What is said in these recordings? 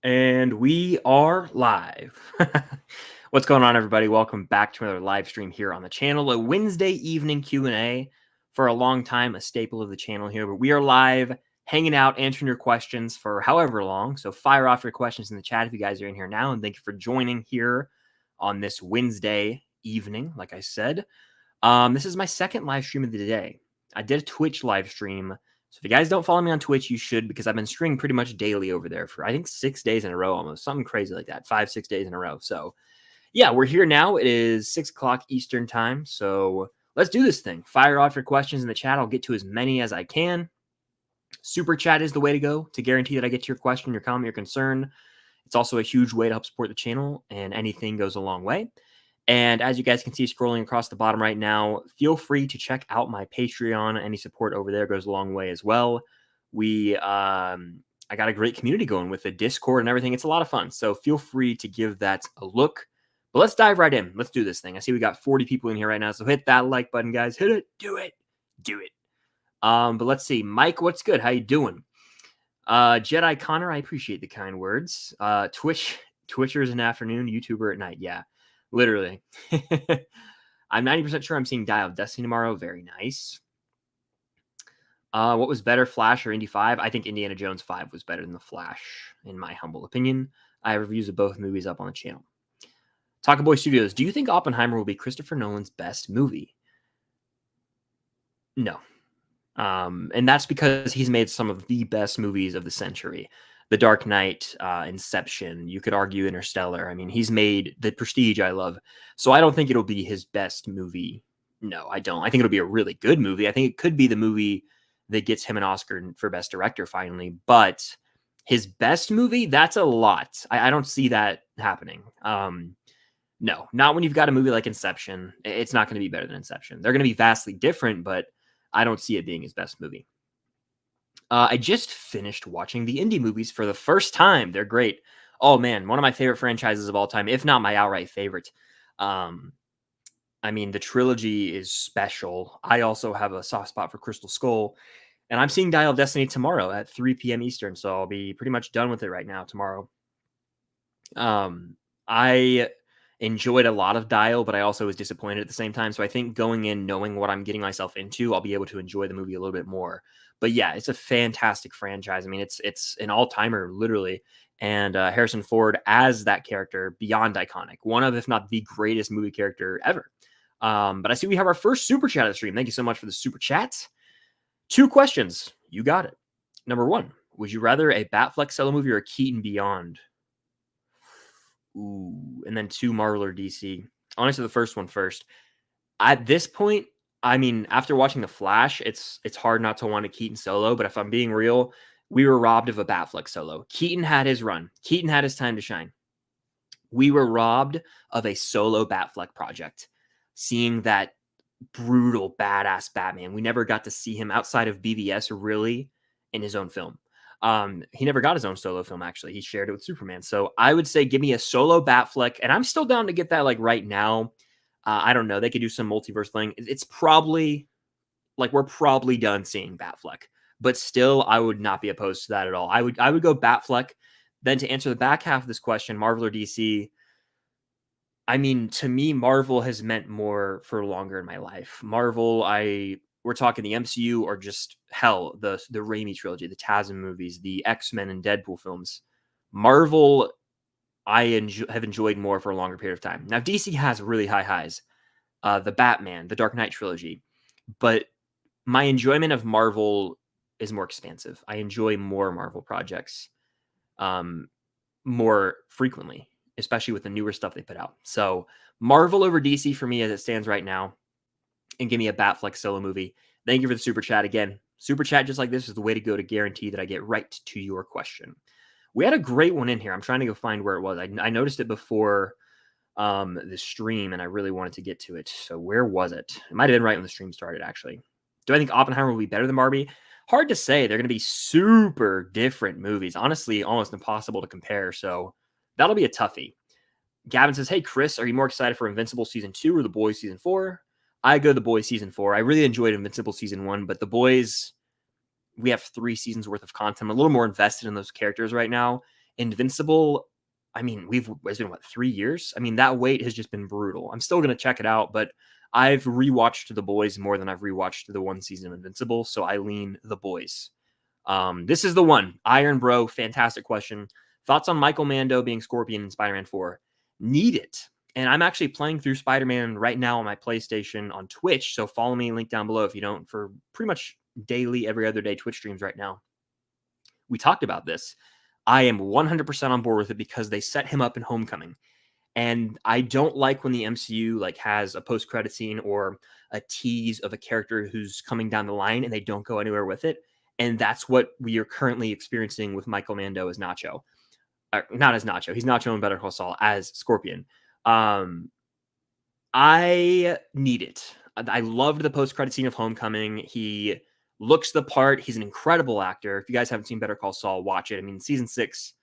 And we are live. What's going on, everybody? Welcome back to another live stream here on the channel. A Wednesday evening Q&A. For a long time, a staple of the channel here. But we are live, hanging out, answering your questions for however long. So fire off your questions in the chat if you guys are in here now. And thank you for joining here on this Wednesday evening, like I said. This is my second live stream of the day. I did a Twitch live stream. So if you guys don't follow me on Twitch, you should, because I've been streaming pretty much daily over there for, I think, 6 days in a row almost. Something crazy like that. 5-6 days in a row. So, yeah, we're here now. It is 6 o'clock Eastern time. So let's do this thing. Fire off your questions in the chat. I'll get to as many as I can. Super chat is the way to go to guarantee that I get to your question, your comment, your concern. It's also a huge way to help support the channel, and anything goes a long way. And as you guys can see scrolling across the bottom right now, feel free to check out my Patreon. Any support over there goes a long way as well. I got a great community going with the Discord and everything. It's a lot of fun. So feel free to give that a look. But let's dive right in. Let's do this thing. I see we got 40 people in here right now. So hit that like button, guys. Hit it. Do it. Do it. But let's see. Mike, what's good? How you doing? Jedi Connor, I appreciate the kind words. Twitcher's an afternoon, YouTuber at night. Yeah. Literally. I'm 90% sure I'm seeing Dial of Destiny tomorrow. Very nice. What was better, Flash or Indy 5? I think Indiana Jones 5 was better than The Flash, in my humble opinion. I have reviews of both movies up on the channel. Taco Boy Studios, do you think Oppenheimer will be Christopher Nolan's best movie? No. And that's because he's made some of the best movies of the century. The Dark Knight, Inception, you could argue Interstellar. I mean, he's made The Prestige, I love. So I don't think it'll be his best movie. No, I don't. I think it'll be a really good movie. I think it could be the movie that gets him an Oscar for Best Director finally. But his best movie, that's a lot. I don't see that happening. No, not when you've got a movie like Inception. It's not going to be better than Inception. They're going to be vastly different, but I don't see it being his best movie. I just finished watching the indie movies for the first time. They're great. Oh, man, one of my favorite franchises of all time, if not my outright favorite. I mean, the trilogy is special. I also have a soft spot for Crystal Skull, and I'm seeing Dial of Destiny tomorrow at 3 p.m. Eastern, so I'll be pretty much done with it right now tomorrow. I enjoyed a lot of Dial, but I also was disappointed at the same time. So I think going in, knowing what I'm getting myself into, I'll be able to enjoy the movie a little bit more. But yeah, it's a fantastic franchise. I mean, it's an all-timer, literally. And Harrison Ford as that character, beyond iconic. One of, if not the greatest movie character ever. But I see we have our first super chat of the stream. Thank you so much for the super chat. 2 questions. You got it. Number 1, would you rather a Batfleck solo movie or a Keaton Beyond? Ooh, and then 2, Marvel or DC. I'll answer the first one first. At this point, I mean, after watching The Flash, it's hard not to want a Keaton solo, but if I'm being real, we were robbed of a Batfleck solo. Keaton had his run. Keaton had his time to shine. We were robbed of a solo Batfleck project. Seeing that brutal, badass Batman. We never got to see him outside of BVS really in his own film. He never got his own solo film, actually. He shared it with Superman. So I would say give me a solo Batfleck, and I'm still down to get that like right now. I don't know. They could do some multiverse thing. It's probably like we're probably done seeing Batfleck, but still, I would not be opposed to that at all. I would go Batfleck. Then to answer the back half of this question, Marvel or DC? I mean, to me, Marvel has meant more for longer in my life. Marvel, we're talking the MCU or just hell, the Raimi trilogy, the TASM movies, the X-Men and Deadpool films. Marvel, I have enjoyed more for a longer period of time. Now, DC has really high highs. The Batman, the Dark Knight trilogy. But my enjoyment of Marvel is more expansive. I enjoy more Marvel projects more frequently, especially with the newer stuff they put out. So Marvel over DC for me as it stands right now. And give me a Batfleck solo movie. Thank you for the super chat again. Super chat just like this is the way to go to guarantee that I get right to your question. We had a great one in here. I'm trying to go find where it was. I noticed it before the stream, and I really wanted to get to it. So where was it? It might have been right when the stream started, actually. Do I think Oppenheimer will be better than Barbie? Hard to say. They're going to be super different movies. Honestly, almost impossible to compare. So that'll be a toughie. Gavin says, hey, Chris, are you more excited for Invincible Season 2 or The Boys Season 4? I go The Boys Season 4. I really enjoyed Invincible Season 1, but The Boys, we have 3 seasons worth of content. I'm a little more invested in those characters right now. Invincible, I mean, it's been, 3 years? I mean, that wait has just been brutal. I'm still going to check it out, but I've rewatched The Boys more than I've rewatched the one season of Invincible, so I lean The Boys. This is the one. Iron Bro, fantastic question. Thoughts on Michael Mando being Scorpion in Spider-Man 4? Need it. And I'm actually playing through Spider-Man right now on my PlayStation on Twitch, so follow me, link down below if you don't, for pretty much daily, every other day Twitch streams right now. We talked about this. I am 100% on board with it because they set him up in Homecoming. And I don't like when the MCU like has a post-credit scene or a tease of a character who's coming down the line and they don't go anywhere with it. And that's what we are currently experiencing with Michael Mando as Nacho. Not as Nacho. He's Nacho in Better Call Saul as Scorpion. I need it. I loved the post-credit scene of Homecoming. He looks the part. He's an incredible actor. If you guys haven't seen Better Call Saul, watch it. I mean, season 6,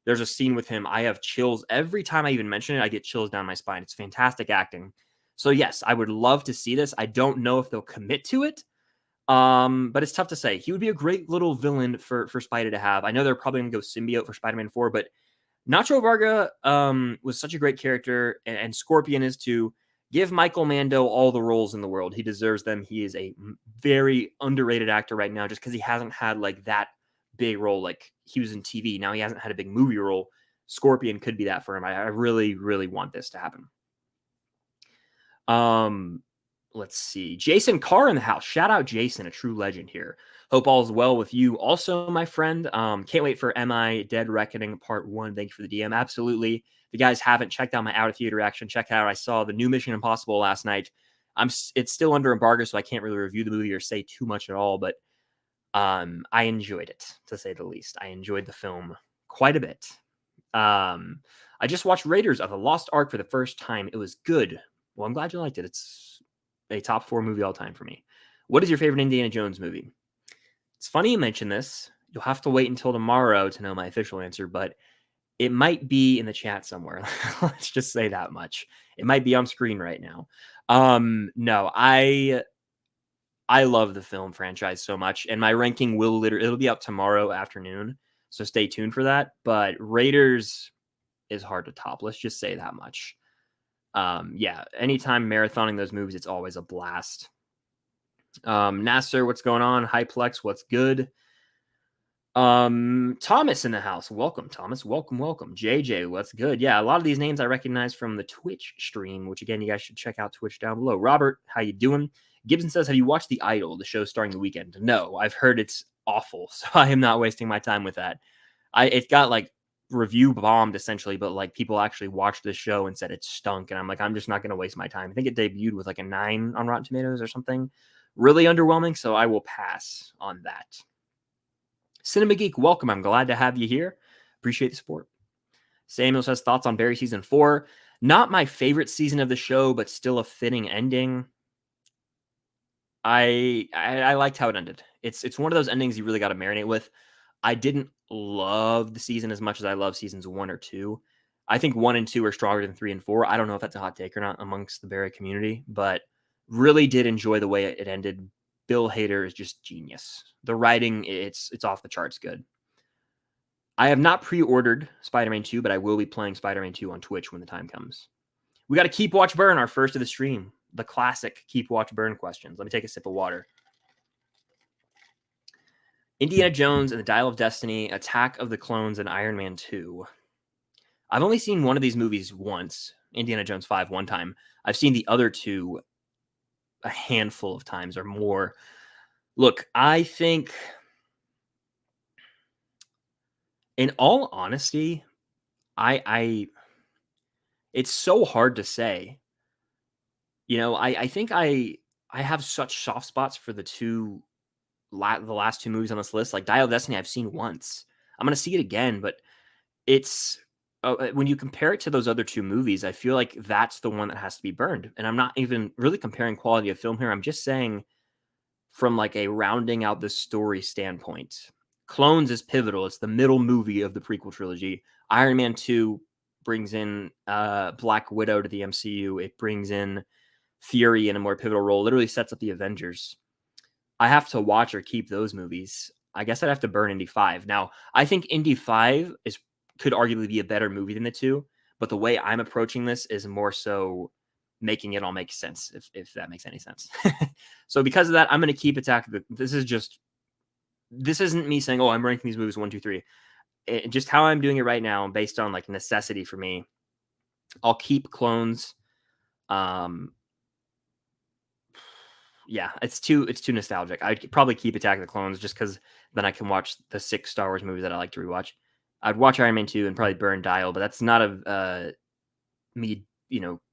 there's a scene with him. I have chills. Every time I even mention it, I get chills down my spine. It's fantastic acting. So yes, I would love to see this. I don't know if they'll commit to it. But it's tough to say. He would be a great little villain for Spidey to have. I know they're probably going to go symbiote for Spider-Man 4, but Nacho Varga was such a great character, and Scorpion is too. Give Michael Mando all the roles in the world. He deserves them. He is a very underrated actor right now just because he hasn't had like that big role. Like he was in TV. Now he hasn't had a big movie role. Scorpion could be that for him. I really, really want this to happen. Let's see. Jason Carr in the house. Shout out Jason, a true legend here. Hope all is well with you also, my friend. Can't wait for MI Dead Reckoning Part 1. Thank you for the DM. Absolutely. If you guys haven't checked out my out of theater reaction, check it out. I saw the new Mission Impossible last night. It's still under embargo, so I can't really review the movie or say too much at all, but I enjoyed it, to say the least. I enjoyed the film quite a bit. I just watched Raiders of the Lost Ark for the first time. It was good. Well, I'm glad you liked it. It's a top 4 movie all time for me. What is your favorite Indiana Jones movie? It's funny you mention this. You'll have to wait until tomorrow to know my official answer, but it might be in the chat somewhere. Let's just say that much. It might be on screen right now. No, I love the film franchise so much, and my ranking it'll be out tomorrow afternoon, so stay tuned for that. But Raiders is hard to top. Let's just say that much. Yeah, anytime marathoning those movies, it's always a blast. Nasser, what's going on? Hyplex, what's good? Thomas in the house. Welcome, Thomas. Welcome. JJ, what's good? Yeah, a lot of these names I recognize from the Twitch stream, which again, you guys should check out Twitch down below. Robert, how you doing? Gibson says, have you watched The Idol, the show starring The Weeknd? No, I've heard it's awful, so I am not wasting my time with that. It got like review bombed essentially, but like people actually watched this show and said it stunk, and I'm like, I'm just not going to waste my time. I think it debuted with like a 9 on Rotten Tomatoes or something. Really underwhelming, so I will pass on that. Cinema Geek, welcome. I'm glad to have you here. Appreciate the support. Samuel says, thoughts on Barry season 4. Not my favorite season of the show, but still a fitting ending. I liked how it ended. It's one of those endings you really got to marinate with. I didn't love the season as much as I love seasons 1 or 2. I think 1 and 2 are stronger than 3 and 4. I don't know if that's a hot take or not amongst the Barry community, but really did enjoy the way it ended. Bill Hader is just genius. The writing, it's off the charts good. I have not pre-ordered Spider-Man 2, but I will be playing Spider-Man 2 on Twitch when the time comes. We got to Keep Watch Burn, our first of the stream. The classic Keep Watch Burn questions. Let me take a sip of water. Indiana Jones and the Dial of Destiny, Attack of the Clones, and Iron Man 2. I've only seen one of these movies once. Indiana Jones 5 one time. I've seen the other 2 a handful of times or more. Look, I think, in all honesty, it's so hard to say. You know, I think I have such soft spots for the last 2 movies on this list. Like Dial of Destiny, I've seen once. I'm going to see it again, but it's when you compare it to those other 2 movies, I feel like that's the one that has to be burned. And I'm not even really comparing quality of film here. I'm just saying from like a rounding out the story standpoint. Clones is pivotal. It's the middle movie of the prequel trilogy. Iron Man 2 brings in Black Widow to the MCU. It brings in Fury in a more pivotal role. Literally sets up the Avengers. I have to watch or keep those movies. I guess I'd have to burn Indy 5. Now, I think Indy 5 could arguably be a better movie than the two. But the way I'm approaching this is more so making it all make sense, if that makes any sense. So because of that, I'm going to keep Attack of the... This isn't me saying, oh, I'm ranking these movies 1, 2, 3. Just how I'm doing it right now, based on like necessity for me, I'll keep Clones. Yeah, it's too nostalgic. I'd probably keep Attack of the Clones just because then I can watch the 6 Star Wars movies that I like to rewatch. I'd watch Iron Man 2 and probably burn Dial, but that's not me,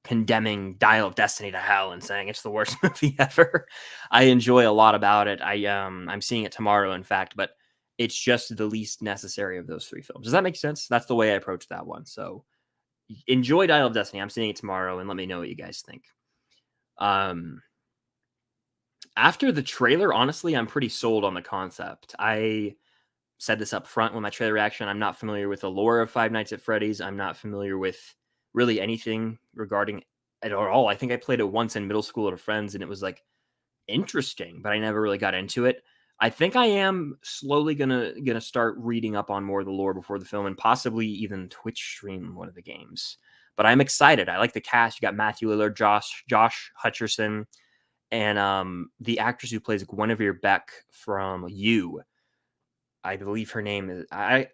condemning Dial of Destiny to hell and saying it's the worst movie ever. I enjoy a lot about it. I'm seeing it tomorrow, in fact, but it's just the least necessary of those 3 films. Does that make sense? That's the way I approach that one. So enjoy Dial of Destiny. I'm seeing it tomorrow, and let me know what you guys think. After the trailer, honestly, I'm pretty sold on the concept. I said this up front with my trailer reaction. I'm not familiar with the lore of Five Nights at Freddy's. I'm not familiar with really anything regarding it at all. I think I played it once in middle school at a friend's, and it was like interesting, but I never really got into it. I think I am slowly gonna start reading up on more of the lore before the film, and possibly even Twitch stream one of the games. But I'm excited. I like the cast. You got Matthew Lillard, Josh Hutcherson, and the actress who plays Guinevere Beck from You. I believe her name is her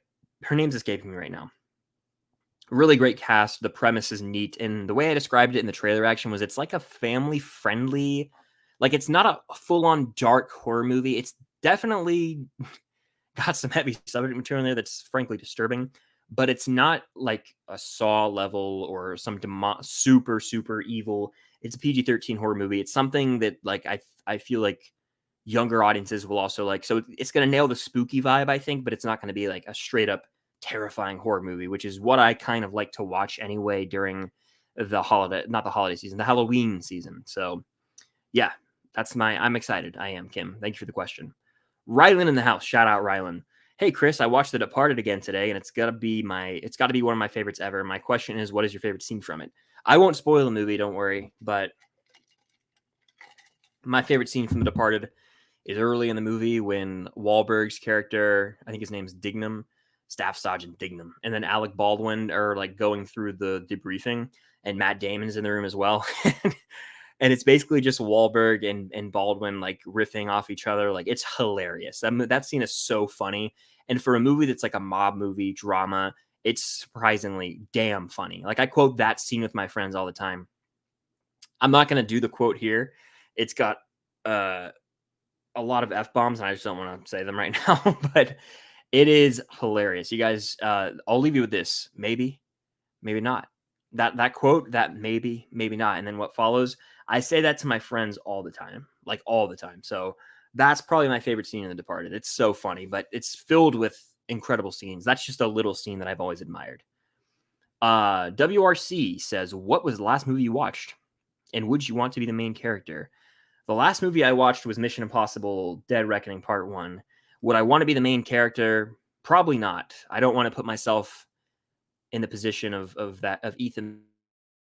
name's escaping me right now. Really great cast. The premise is neat, and the way I described it in the trailer action was it's like a family friendly, like it's not a full on dark horror movie. It's definitely got some heavy subject material in there that's frankly disturbing, but it's not like a Saw level or some super evil. It's a PG-13 horror movie. It's something that like I feel like younger audiences will also like. So it's going to nail the spooky vibe, I think, but it's not going to be like a straight up terrifying horror movie, which is what I kind of like to watch anyway during the holiday season, the Halloween season. So yeah, I'm excited. I am, Kim. Thank you for the question. Rylan in the house. Shout out Rylan. Hey Chris, I watched The Departed again today, and it's got to be one of my favorites ever. My question is, what is your favorite scene from it? I won't spoil the movie, don't worry, but my favorite scene from The Departed is early in the movie when Wahlberg's character, I think his name's Dignam, Staff Sergeant Dignam, and then Alec Baldwin are like going through the debriefing, and Matt Damon's in the room as well. And it's basically just Wahlberg and Baldwin like riffing off each other. Like, it's hilarious. That scene is so funny. And for a movie that's like a mob movie drama, it's surprisingly damn funny. Like, I quote that scene with my friends all the time. I'm not going to do the quote here. It's got a lot of F-bombs, and I just don't want to say them right now. But it is hilarious. You guys, I'll leave you with this. Maybe not. That quote, that maybe not. And then what follows, I say that to my friends all the time, like all the time. So that's probably my favorite scene in The Departed. It's so funny, but it's filled with incredible scenes. That's just a little scene that I've always admired. WRC says, what was the last movie you watched? And would you want to be the main character? The last movie I watched was Mission Impossible Dead Reckoning Part 1. Would I want to be the main character? Probably not. I don't want to put myself in the position of Ethan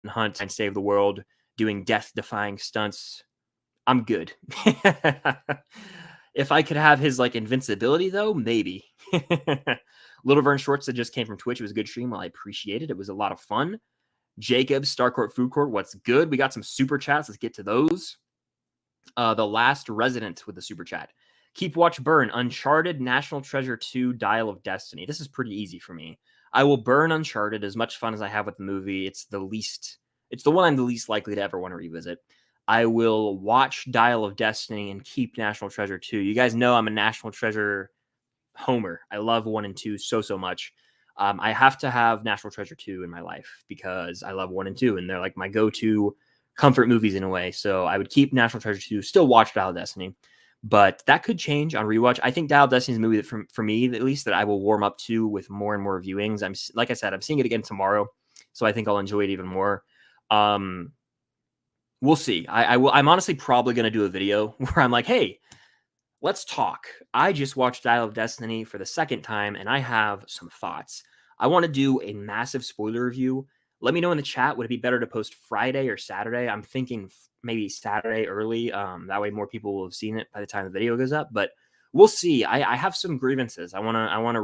Hunt and save the world doing death-defying stunts. I'm good. If I could have his like invincibility, though, maybe. Little Vern Schwartz that just came from Twitch. It was a good stream. Well, I appreciate it. It was a lot of fun. Jacob, Starcourt Food Court, what's good? We got some super chats. Let's get to those. The Last Resident with the super chat. Keep Watch Burn. Uncharted, National Treasure 2, Dial of Destiny. This is pretty easy for me. I will burn Uncharted. As much fun as I have with the movie, it's the one I'm the least likely to ever want to revisit. I will watch Dial of Destiny and keep National Treasure 2. You guys know I'm a National Treasure homer. I love 1 and 2 so much. I have to have National Treasure 2 in my life because I love 1 and 2, and they're like my go-to comfort movies in a way. So I would keep National Treasure 2, still watch Dial of Destiny. But that could change on rewatch. I think Dial of Destiny is a movie that, for me at least, that I will warm up to with more and more viewings. Like I said, I'm seeing it again tomorrow, so I think I'll enjoy it even more. We'll see. I'm honestly probably going to do a video where I'm like, hey, let's talk. I just watched Dial of Destiny for the second time, and I have some thoughts. I want to do a massive spoiler review. Let me know in the chat. Would it be better to post Friday or Saturday? I'm thinking maybe Saturday early. That way more people will have seen it by the time the video goes up. But we'll see. I have some grievances. I want to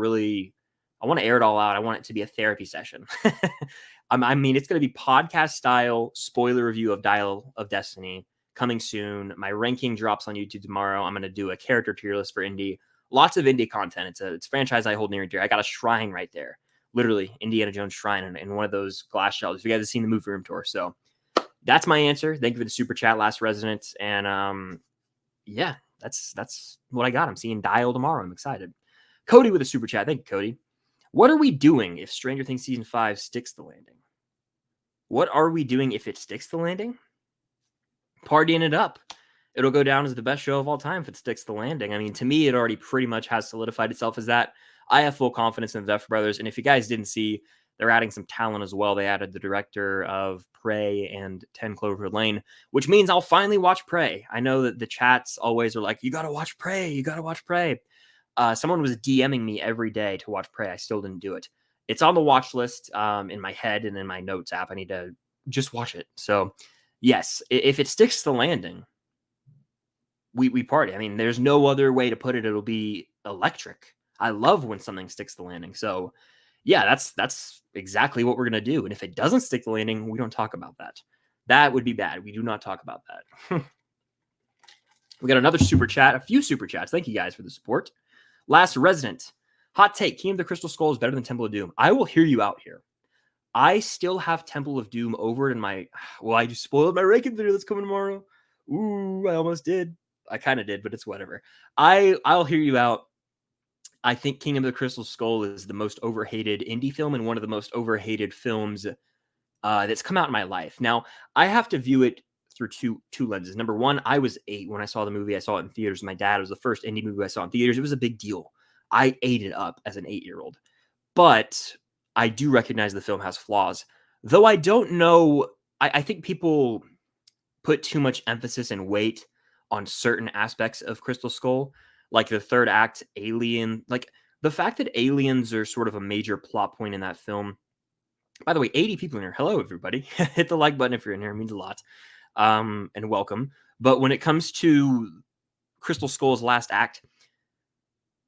I want to air it all out. I want it to be a therapy session. I mean, it's going to be podcast style spoiler review of Dial of Destiny coming soon. My ranking drops on YouTube tomorrow. I'm going to do a character tier list for indie. Lots of indie content. It's a franchise I hold near and dear. I got a shrine right there. Literally, Indiana Jones shrine in one of those glass shelves. If you guys have seen the movie room tour. So that's my answer. Thank you for the super chat, Last Resident. And yeah, that's what I got. I'm seeing Dial tomorrow. I'm excited. Cody with a super chat. Thank you, Cody. What are we doing if Stranger Things Season 5 sticks the landing? What are we doing if it sticks the landing? Partying it up. It'll go down as the best show of all time if it sticks the landing. I mean, to me, it already pretty much has solidified itself as that. I have full confidence in the Duffer Brothers. And if you guys didn't see, they're adding some talent as well. They added the director of Prey and 10 Cloverfield Lane, which means I'll finally watch Prey. I know that the chats always are like, you got to watch Prey. You got to watch Prey. Someone was DMing me every day to watch Prey. I still didn't do it. It's on the watch list in my head and in my notes app. I need to just watch it. So yes, if it sticks to the landing, we party. I mean, there's no other way to put it. It'll be electric. I love when something sticks to the landing. So yeah, that's exactly what we're going to do. And if it doesn't stick to the landing, we don't talk about that. That would be bad. We do not talk about that. We got another super chat, a few super chats. Thank you guys for the support. Last Resident. Hot take. Kingdom of the Crystal Skull is better than Temple of Doom. I will hear you out here. I still have Temple of Doom over in my... Well, I just spoiled my ranking video that's coming tomorrow. Ooh, I almost did. I kind of did, but it's whatever. I'll hear you out. I think Kingdom of the Crystal Skull is the most overhated indie film and one of the most overhated films that's come out in my life. Now, I have to view it through two lenses. Number one, I was 8 when I saw the movie. I saw it in theaters. My dad, it was the first indie movie I saw in theaters. It was a big deal. I ate it up as an 8-year-old. But I do recognize the film has flaws. Though I don't know, I think people put too much emphasis and weight on certain aspects of Crystal Skull, like the third act, Alien. Like the fact that aliens are sort of a major plot point in that film. By the way, 80 people in here. Hello, everybody. Hit the like button if you're in here. It means a lot. And welcome. But when it comes to Crystal Skull's last act,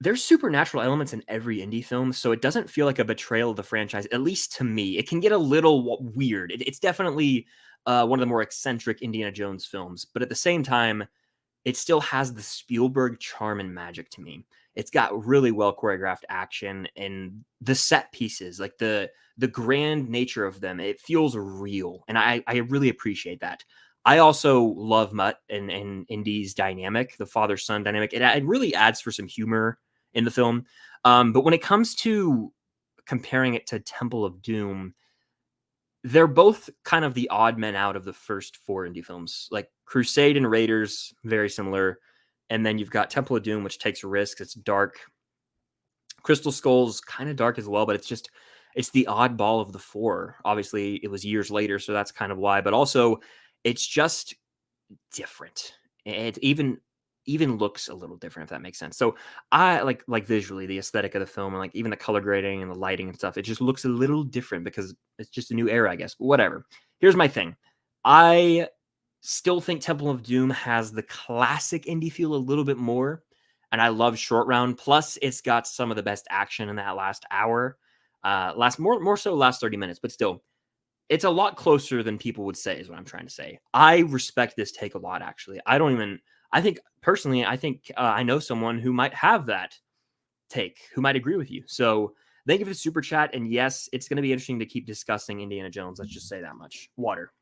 there's supernatural elements in every indie film, so it doesn't feel like a betrayal of the franchise, at least to me. It can get a little weird. It's definitely one of the more eccentric Indiana Jones films, but at the same time, it still has the Spielberg charm and magic to me. It's got really well choreographed action and the set pieces, like the grand nature of them. It feels real, and I really appreciate that. I also love Mutt and Indy's dynamic, the father-son dynamic. It really adds for some humor in the film. But when it comes to comparing it to Temple of Doom, they're both kind of the odd men out of the first 4 indie films. Like Crusade and Raiders, very similar. And then you've got Temple of Doom, which takes risks. It's dark. Crystal Skull's kind of dark as well, but it's the oddball of the 4. Obviously, it was years later, so that's kind of why. But also, it's just different. It even looks a little different, if that makes sense. So I like visually the aesthetic of the film and like even the color grading and the lighting and stuff. It just looks a little different because it's just a new era, I guess. But whatever. Here's my thing. I still think Temple of Doom has the classic indie feel a little bit more. And I love Short Round. Plus, it's got some of the best action in that last hour. More so last 30 minutes, but still. It's a lot closer than people would say is what I'm trying to say. I respect this take a lot, actually. I think I know someone who might have that take, who might agree with you. So thank you for the super chat. And yes, it's going to be interesting to keep discussing Indiana Jones. Let's just say that much. Water.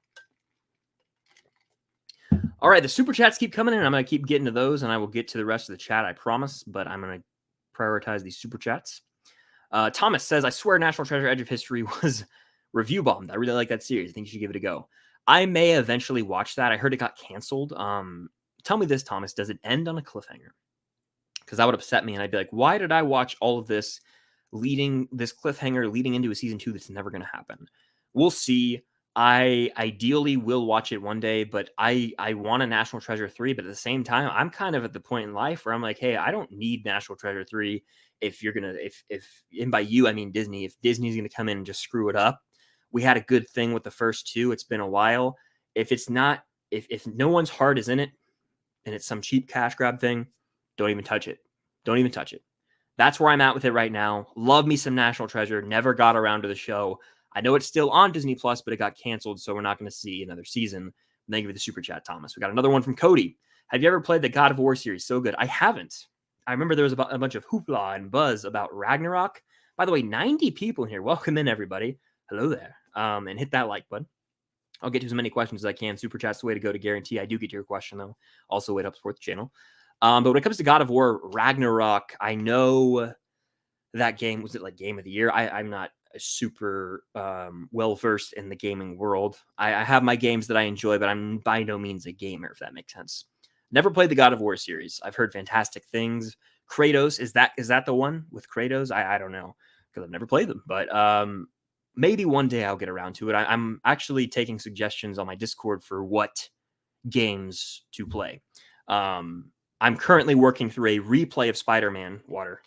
All right, the super chats keep coming in. I'm going to keep getting to those, and I will get to the rest of the chat, I promise. But I'm going to prioritize these super chats. Thomas says, I swear National Treasure Edge of History was review bombed. I really like that series. I think you should give it a go. I may eventually watch that. I heard it got canceled. Tell me this, Thomas. Does it end on a cliffhanger? Because that would upset me, and I'd be like, why did I watch all of this cliffhanger leading into a season 2 that's never going to happen? We'll see. I ideally will watch it one day, but I want a National Treasure 3, but at the same time, I'm kind of at the point in life where I'm like, hey, I don't need National Treasure 3 and by you, I mean Disney. If Disney's going to come in and just screw it up, we had a good thing with the first 2. It's been a while. If it's not, if no one's heart is in it and it's some cheap cash grab thing, don't even touch it. Don't even touch it. That's where I'm at with it right now. Love me some National Treasure. Never got around to the show. I know it's still on Disney Plus, but it got canceled, so we're not going to see another season. Thank you for the super chat, Thomas. We got another one from Cody. Have you ever played the God of War series? So good. I haven't. I remember there was a bunch of hoopla and buzz about Ragnarok. By the way, 90 people in here. Welcome in, everybody. Hello there. And hit that like button. I'll get to as many questions as I can. Super chat's the way to go to guarantee I do get to your question, though. Also, way to help support the channel. But when it comes to God of War Ragnarok, I know that game, was it like game of the year? I'm not super well-versed in the gaming world. I have my games that I enjoy, but I'm by no means a gamer, if that makes sense. Never played the God of War series. I've heard fantastic things. Kratos, is that the one with Kratos? I don't know, because I've never played them. But maybe one day I'll get around to it. I'm actually taking suggestions on my Discord for what games to play. I'm currently working through a replay of Spider-Man Water.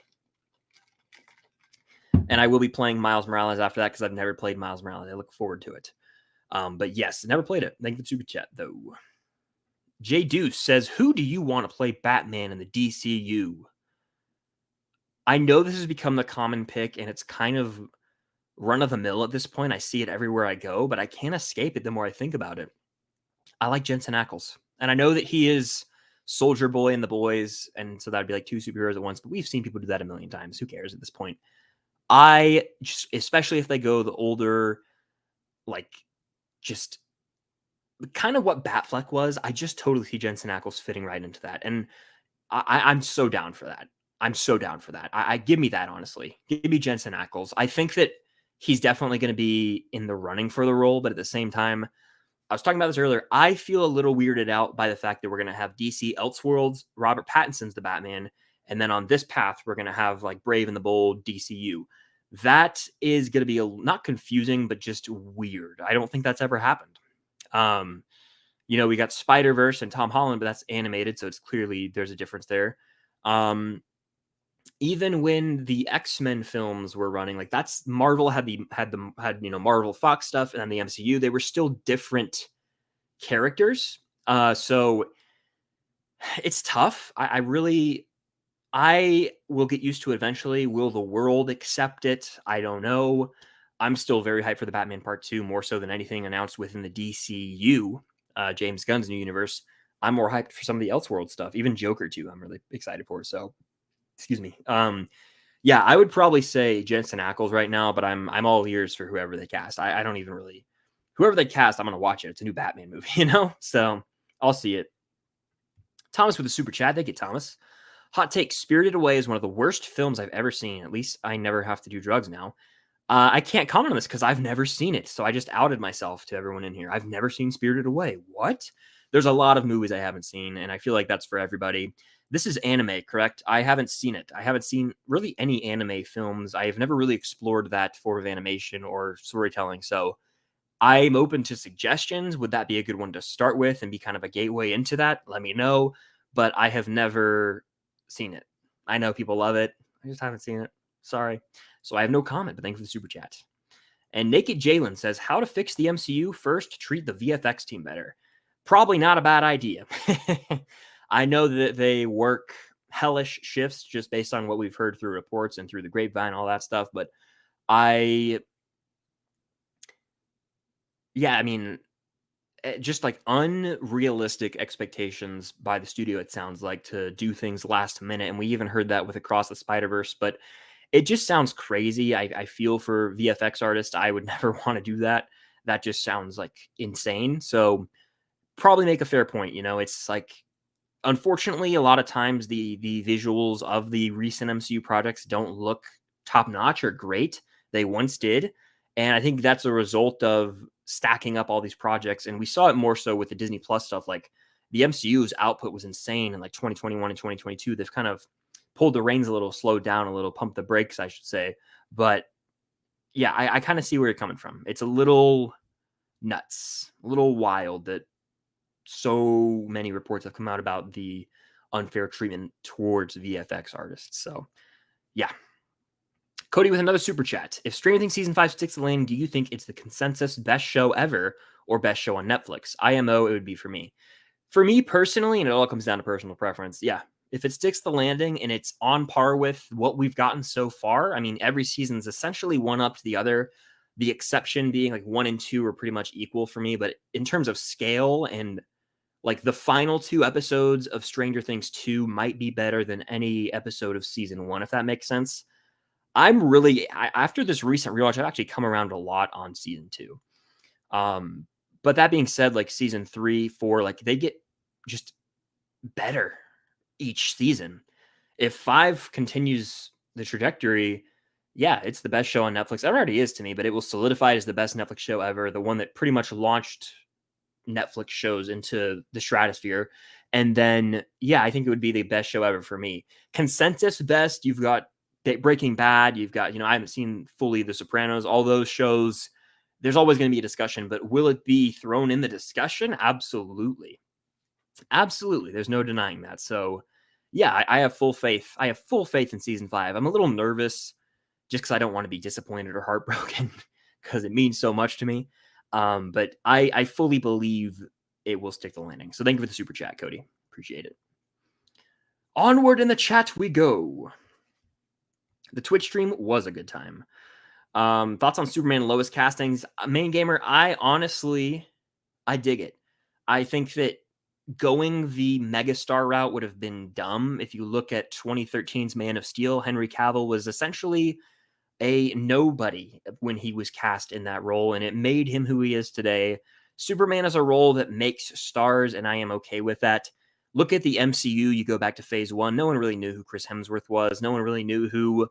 And I will be playing Miles Morales after that because I've never played Miles Morales. I look forward to it. But yes, never played it. Thank you for the super chat, though. Jay Deuce says, who do you want to play Batman in the DCU? I know this has become the common pick, and it's kind of run-of-the-mill at this point. I see it everywhere I go, but I can't escape it the more I think about it. I like Jensen Ackles. And I know that he is Soldier Boy in The Boys, and so that would be like two superheroes at once, but we've seen people do that a million times. Who cares at this point? I just, especially if they go the older, like, just kind of what Batfleck was, I just totally see Jensen Ackles fitting right into that. And I'm so down for that. I'm so down for that. I give me that, honestly. Give me Jensen Ackles. I think that he's definitely going to be in the running for the role, but at the same time, I was talking about this earlier. I feel a little weirded out by the fact that we're going to have DC Elseworlds, Robert Pattinson's the Batman, and then on this path, we're going to have like Brave and the Bold DCU. That is going to be not confusing, but just weird. I don't think that's ever happened. We got Spider-Verse and Tom Holland, but that's animated, so it's clearly there's a difference there. Even when the X-Men films were running, like that's Marvel had Marvel Fox stuff, and then the MCU, they were still different characters. So it's tough. I will get used to it eventually. Will the world accept it? I don't know. I'm still very hyped for the Batman Part 2, more so than anything announced within the DCU, James Gunn's new universe. I'm more hyped for some of the Elseworld stuff, even Joker 2. I'm really excited for. So, excuse me. Yeah, I would probably say Jensen Ackles right now, but I'm all ears for whoever they cast. I don't even really, whoever they cast, I'm going to watch it. It's a new Batman movie, So I'll see it. Thomas with a super chat. Thank you, Thomas. Hot take, Spirited Away is one of the worst films I've ever seen. At least I never have to do drugs now. I can't comment on this because I've never seen it. So I just outed myself to everyone in here. I've never seen Spirited Away. What? There's a lot of movies I haven't seen, and I feel like that's for everybody. This is anime, correct? I haven't seen it. I haven't seen really any anime films. I have never really explored that form of animation or storytelling. So I'm open to suggestions. Would that be a good one to start with and be kind of a gateway into that? Let me know. But I have never seen it. I know people love it. I just haven't seen it. Sorry. So I have no comment, but thank you for the super chat. And Naked Jalen says, how to fix the MCU? First, treat the VFX team better. Probably not a bad idea. I know that they work hellish shifts just based on what we've heard through reports and through the grapevine, all that stuff. But just like unrealistic expectations by the studio, it sounds like, to do things last minute. And we even heard that with Across the Spider-Verse, but it just sounds crazy. I feel for VFX artists. I would never want to do that. That just sounds like insane. So probably make a fair point. It's like, unfortunately, a lot of times the visuals of the recent MCU projects don't look top-notch or great. They once did. And I think that's a result of stacking up all these projects. And we saw it more so with the Disney Plus stuff. Like the MCU's output was insane in like 2021 and 2022. They've kind of pulled the reins a little, slowed down a little, pumped the brakes, I should say. But yeah, I kind of see where you're coming from. It's a little nuts, a little wild that so many reports have come out about the unfair treatment towards VFX artists. So yeah. Cody with another super chat. If Stranger Things season 5 sticks the landing, do you think it's the consensus best show ever or best show on Netflix? IMO, it would be for me. For me personally, and it all comes down to personal preference, yeah, If it sticks the landing and it's on par with what we've gotten so far, I mean, every season's essentially one up to the other. The exception being like 1 and 2 are pretty much equal for me. But in terms of scale and like the final 2 episodes of Stranger Things 2 might be better than any episode of season 1, if that makes sense. I'm really, after this recent rewatch, I've actually come around a lot on season 2. But that being said, like season 3, 4, like they get just better each season. If 5 continues the trajectory, yeah, it's the best show on Netflix. It already is to me, but it will solidify it as the best Netflix show ever. The one that pretty much launched Netflix shows into the stratosphere. And then, yeah, I think it would be the best show ever for me. Consensus best, you've got Breaking Bad. You've got, I haven't seen fully The Sopranos. All those shows, there's always going to be a discussion, but will it be thrown in the discussion? Absolutely. Absolutely. There's no denying that. So, yeah, I have full faith. I have full faith in season 5. I'm a little nervous just because I don't want to be disappointed or heartbroken because it means so much to me. But I fully believe it will stick the landing. So thank you for the super chat, Cody. Appreciate it. Onward in the chat we go. The Twitch stream was a good time. Thoughts on Superman and Lois castings? Main Gamer, I dig it. I think that going the megastar route would have been dumb. If you look at 2013's Man of Steel, Henry Cavill was essentially a nobody when he was cast in that role, and it made him who he is today. Superman is a role that makes stars, and I am okay with that. Look at the MCU. You go back to phase 1. No one really knew who Chris Hemsworth was. No one really knew who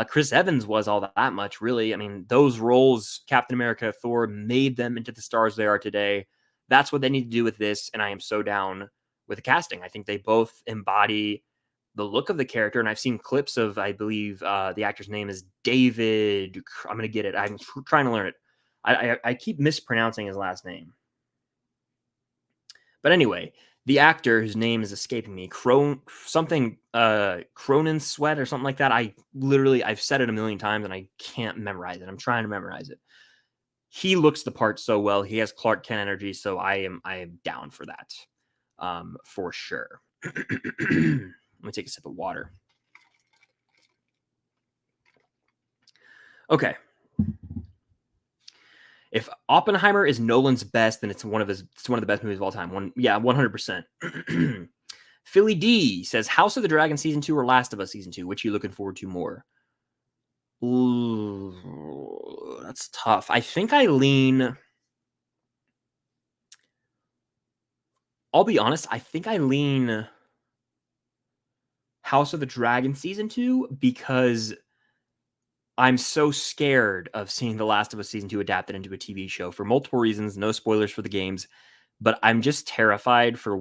Chris Evans was all that much, really. I mean, those roles, Captain America, Thor, made them into the stars they are today. That's what they need to do with this, and I am so down with the casting. I think they both embody the look of the character, and I've seen clips of, I believe the actor's name is David. I'm going to get it. I'm trying to learn it. I keep mispronouncing his last name. But anyway, the actor whose name is escaping me, Cronin Sweat or something like that. I've said it a million times and I can't memorize it. I'm trying to memorize it. He looks the part so well. He has Clark Kent energy, so I am down for that, for sure. Let me take a sip of water. Okay. If Oppenheimer is Nolan's best, then it's one of the best movies of all time. 100%. Philly D says House of the Dragon season 2 or Last of Us season 2. Which are you looking forward to more? Ooh, that's tough. I think I lean. I'll be honest. I think I lean House of the Dragon season 2 because I'm so scared of seeing The Last of Us season 2 adapted into a TV show for multiple reasons. No spoilers for the games, but I'm just terrified for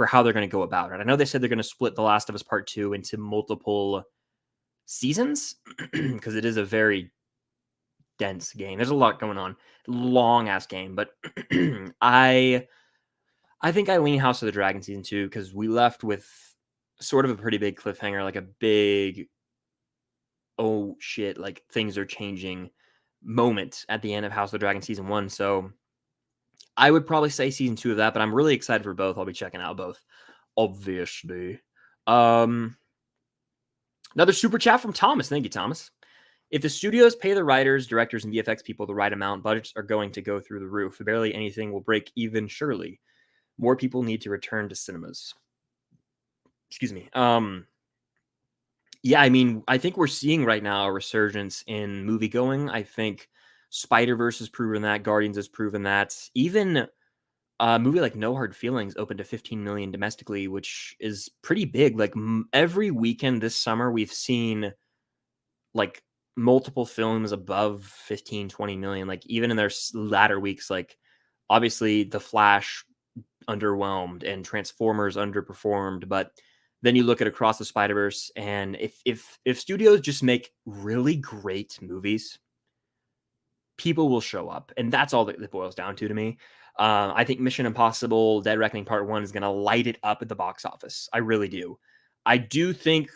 how they're going to go about it. I know they said they're going to split The Last of Us Part 2 into multiple seasons because it is a very dense game. There's a lot going on. Long ass game, but I think I lean House of the Dragon season 2 because we left with sort of a pretty big cliffhanger, like a big oh shit, like things are changing moment at the end of House of the Dragon season 1. So I would probably say season 2 of that, but I'm really excited for both. I'll be checking out both, obviously. Another super chat from Thomas. Thank you, Thomas. If the studios pay the writers, directors, and VFX people the right amount, budgets are going to go through the roof. Barely anything will break even, surely. More people need to return to cinemas. Excuse me. Yeah, I mean, I think we're seeing right now a resurgence in movie going. I think Spider-Verse has proven that. Guardians has proven that. Even a movie like No Hard Feelings opened to 15 million domestically, which is pretty big. Like every weekend this summer, we've seen like multiple films above 15, 20 million. Like even in their latter weeks, like obviously The Flash underwhelmed and Transformers underperformed, but then you look at Across the Spider-Verse, and if studios just make really great movies, people will show up, and that's all that it boils down to me. I think Mission Impossible: Dead Reckoning Part 1 is going to light it up at the box office. I really do. I do think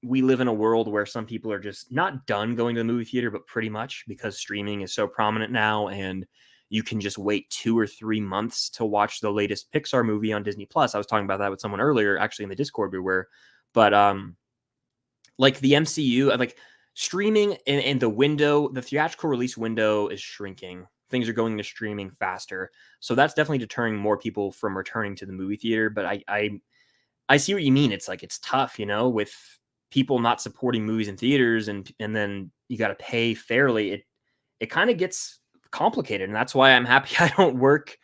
we live in a world where some people are just not done going to the movie theater, but pretty much because streaming is so prominent now, and you can just wait 2 or 3 months to watch the latest Pixar movie on Disney Plus. I was talking about that with someone earlier, actually in the Discord we were, but like the MCU, like streaming and the window, the theatrical release window is shrinking. Things are going to streaming faster, so that's definitely deterring more people from returning to the movie theater. But I see what you mean. It's like it's tough, with people not supporting movies in theaters, and then you got to pay fairly. It kind of gets complicated, and that's why I'm happy I don't work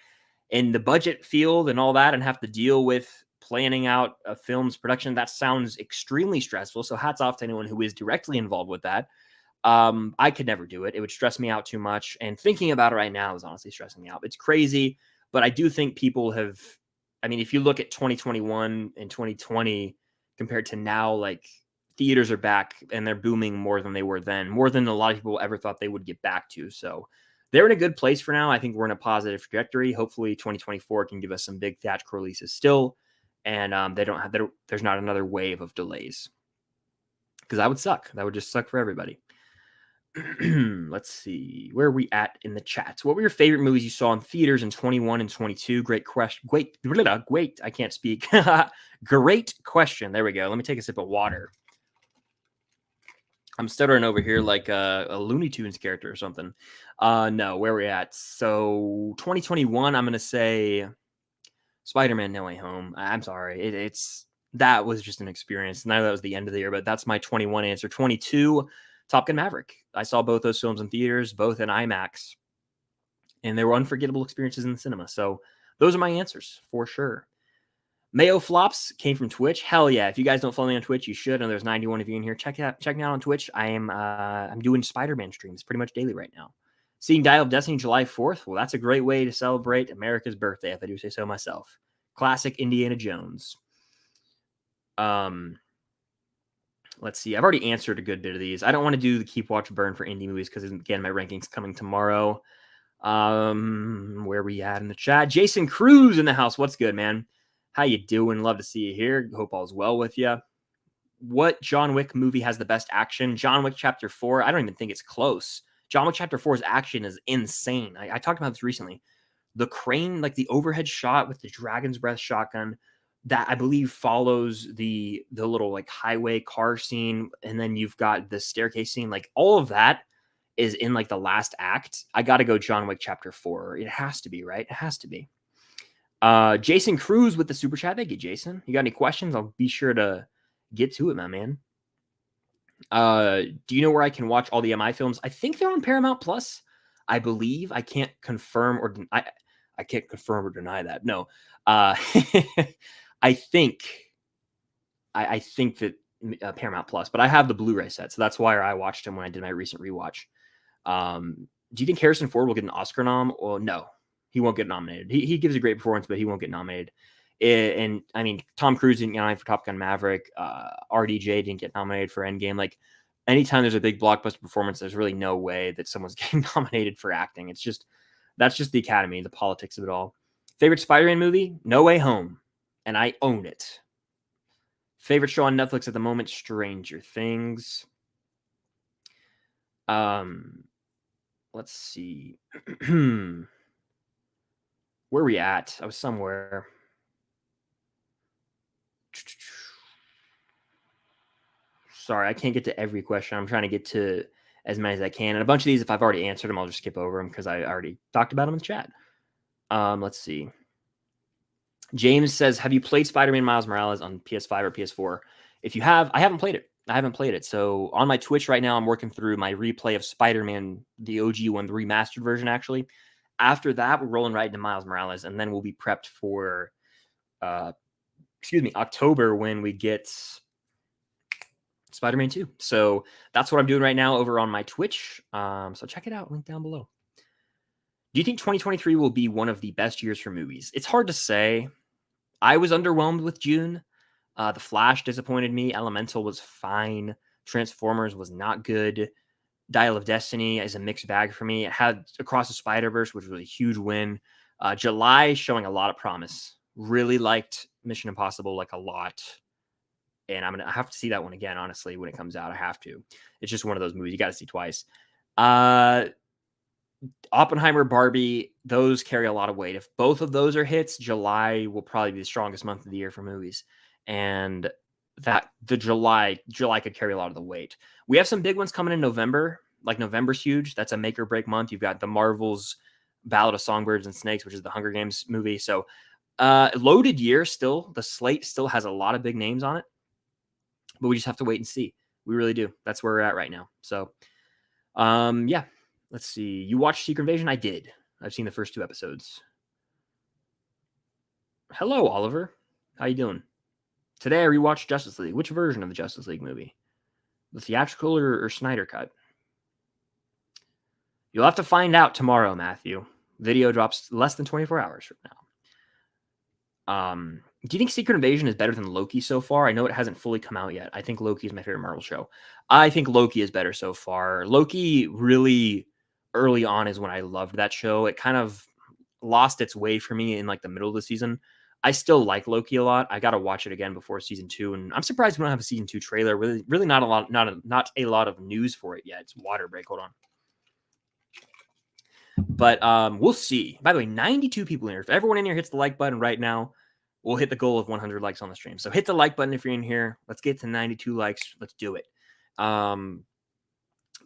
in the budget field and all that and have to deal with planning out a film's production. That sounds extremely stressful. So hats off to anyone who is directly involved with that. I could never do it. It would stress me out too much. And thinking about it right now is honestly stressing me out. It's crazy, but I do think people have, I mean, if you look at 2021 and 2020 compared to now, like theaters are back and they're booming more than they were then, more than a lot of people ever thought they would get back to. So they're in a good place for now. I think we're in a positive trajectory. Hopefully 2024 can give us some big theatrical releases still. And there's not another wave of delays, because that would suck. That would just suck for everybody. Let's see. Where are we at in the chat? What were your favorite movies you saw in theaters in 21 and 22? Great question. Great. I can't speak. Great question. There we go. Let me take a sip of water. I'm stuttering over here like a Looney Tunes character or something. No, where are we at? So 2021, I'm going to say Spider-Man No Way Home. I'm sorry. That was just an experience. Now that was the end of the year, but that's my 21 answer. 22, Top Gun Maverick. I saw both those films in theaters, both in IMAX, and they were unforgettable experiences in the cinema. So those are my answers for sure. Mayo Flops came from Twitch. Hell yeah. If you guys don't follow me on Twitch, you should. And there's 91 of you in here. Check me out on Twitch. I'm doing Spider-Man streams pretty much daily right now. Seeing Dial of Destiny July 4th. Well, that's a great way to celebrate America's birthday, if I do say so myself. Classic Indiana Jones. Let's see. I've already answered a good bit of these. I don't want to do the keep, watch, burn for indie movies because, again, my ranking's coming tomorrow. Where we at in the chat? Jason Cruz in the house. What's good, man? How you doing? Love to see you here. Hope all's well with you. What John Wick movie has the best action? John Wick Chapter 4. I don't even think it's close. John Wick Chapter 4's action is insane. I talked about this recently. The crane, like the overhead shot with the Dragon's Breath shotgun, that I believe follows the little like highway car scene, and then you've got the staircase scene. Like all of that is in like the last act. I got to go John Wick Chapter 4. It has to be, right? It has to be. Jason Cruz with the super chat. Thank you, Jason. You got any questions? I'll be sure to get to it, my man. Do you know where I can watch all the MI films? I think they're on Paramount Plus. I believe. I can't confirm or I can't confirm or deny that. No. I think that Paramount Plus, but I have the Blu-ray set, so that's why I watched them when I did my recent rewatch. Do you think Harrison Ford will get an Oscar nom? Well, no, he won't get nominated. He gives a great performance, but he won't get nominated. And I mean, Tom Cruise didn't get nominated for Top Gun Maverick. RDJ didn't get nominated for Endgame. Like anytime there's a big blockbuster performance, there's really no way that someone's getting nominated for acting. That's just the Academy, the politics of it all. Favorite Spider-Man movie? No Way Home. And I own it. Favorite show on Netflix at the moment? Stranger Things. Let's see. Where are we at? I was somewhere. Sorry, I can't get to every question. I'm trying to get to as many as I can. And a bunch of these, if I've already answered them, I'll just skip over them because I already talked about them in the chat. Let's see. James says, have you played Spider-Man Miles Morales on PS5 or PS4? If you have, I haven't played it. So on my Twitch right now, I'm working through my replay of Spider-Man, the OG one, the remastered version, actually. After that, we're rolling right into Miles Morales, and then we'll be prepped for, October when we get Spider-Man 2. So that's what I'm doing right now over on my Twitch. So check it out. Link down below. Do you think 2023 will be one of the best years for movies? It's hard to say. I was underwhelmed with June. The Flash disappointed me. Elemental was fine. Transformers was not good. Dial of Destiny is a mixed bag for me. It had Across the Spider-Verse, which was a huge win. July showing a lot of promise. Really liked Mission Impossible like a lot. And I have to see that one again, honestly, when it comes out. I have to. It's just one of those movies you got to see twice. Oppenheimer, Barbie, those carry a lot of weight. If both of those are hits, July will probably be the strongest month of the year for movies. And that the July could carry a lot of the weight. We have some big ones coming in November. Like November's huge. That's a make or break month. You've got the Marvel's Ballad of Songbirds and Snakes, which is the Hunger Games movie. So loaded year still. The slate still has a lot of big names on it. But we just have to wait and see. We really do. That's where we're at right now. So yeah. Let's see. You watched Secret Invasion? I did. I've seen the first 2 episodes. Hello, Oliver. How you doing? Today I rewatched Justice League. Which version of the Justice League movie? The theatrical or Snyder cut? You'll have to find out tomorrow, Matthew. Video drops less than 24 hours from now. Do you think Secret Invasion is better than Loki so far? I know it hasn't fully come out yet. I think Loki is my favorite Marvel show. I think Loki is better so far. Loki really early on is when I loved that show. It kind of lost its way for me in like the middle of the season. I still like Loki a lot. I got to watch it again before season 2, and I'm surprised we don't have a season 2 trailer. Really not a lot of news for it yet. It's water break. Hold on. But we'll see. By the way, 92 people in here. If everyone in here hits the like button right now, we'll hit the goal of 100 likes on the stream. So hit the like button if you're in here. Let's get to 92 likes. Let's do it.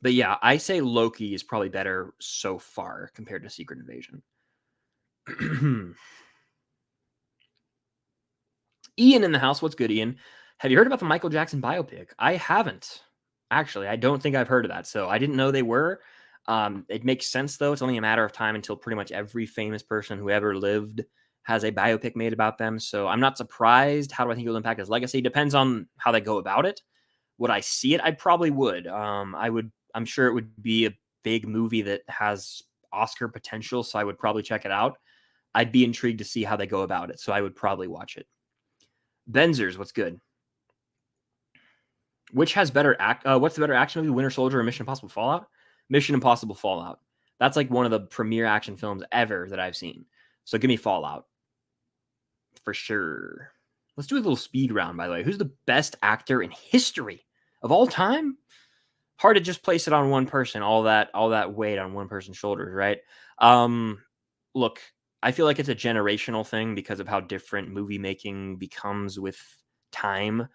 But yeah, I say Loki is probably better so far compared to Secret Invasion. Ian in the house. What's good, Ian? Have you heard about the Michael Jackson biopic? I haven't. Actually, I don't think I've heard of that. So I didn't know they were. It makes sense, though. It's only a matter of time until pretty much every famous person who ever lived has a biopic made about them. So I'm not surprised. How do I think it will impact his legacy? Depends on how they go about it. Would I see it? I probably would. I'm sure it would be a big movie that has Oscar potential, so I would probably check it out. I'd be intrigued to see how they go about it, so I would probably watch it. Benzers, what's good? Which has better what's the better action movie, Winter Soldier or Mission Impossible Fallout? Mission Impossible Fallout. That's like one of the premier action films ever that I've seen. So give me Fallout. For sure. Let's do a little speed round, by the way. Who's the best actor in history of all time? Hard to just place it on one person, all that weight on one person's shoulders, right? Look, I feel like it's a generational thing because of how different movie making becomes with time.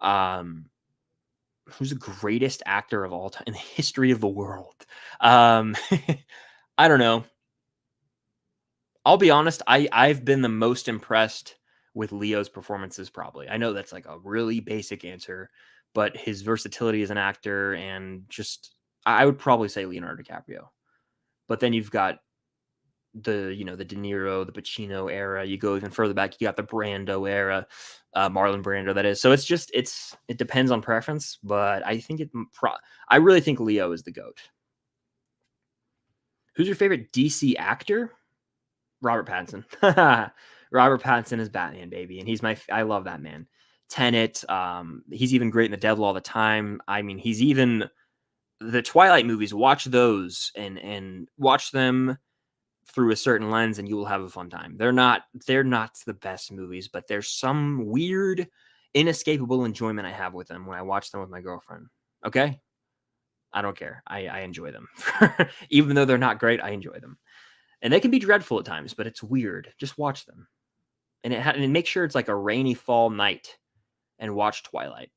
Who's the greatest actor of all time in the history of the world? I don't know. I'll be honest. I've been the most impressed with Leo's performances, probably. I know that's like a really basic answer, but his versatility as an actor and just, I would probably say Leonardo DiCaprio. But then you've got the De Niro, the Pacino era. You go even further back, you got the Brando era, Marlon Brando, that is. So it depends on preference, but I think I really think Leo is the GOAT. Who's your favorite DC actor? Robert Pattinson. Robert Pattinson is Batman, baby, and I love that man. Tenet. He's even great in The Devil All the Time. I mean, he's even the Twilight movies. Watch those and watch them through a certain lens, and you will have a fun time. They're not the best movies, but there's some weird, inescapable enjoyment I have with them when I watch them with my girlfriend. Okay, I don't care. I enjoy them, even though they're not great. I enjoy them, and they can be dreadful at times, but it's weird. Just watch them, and make sure it's like a rainy fall night, and watch Twilight,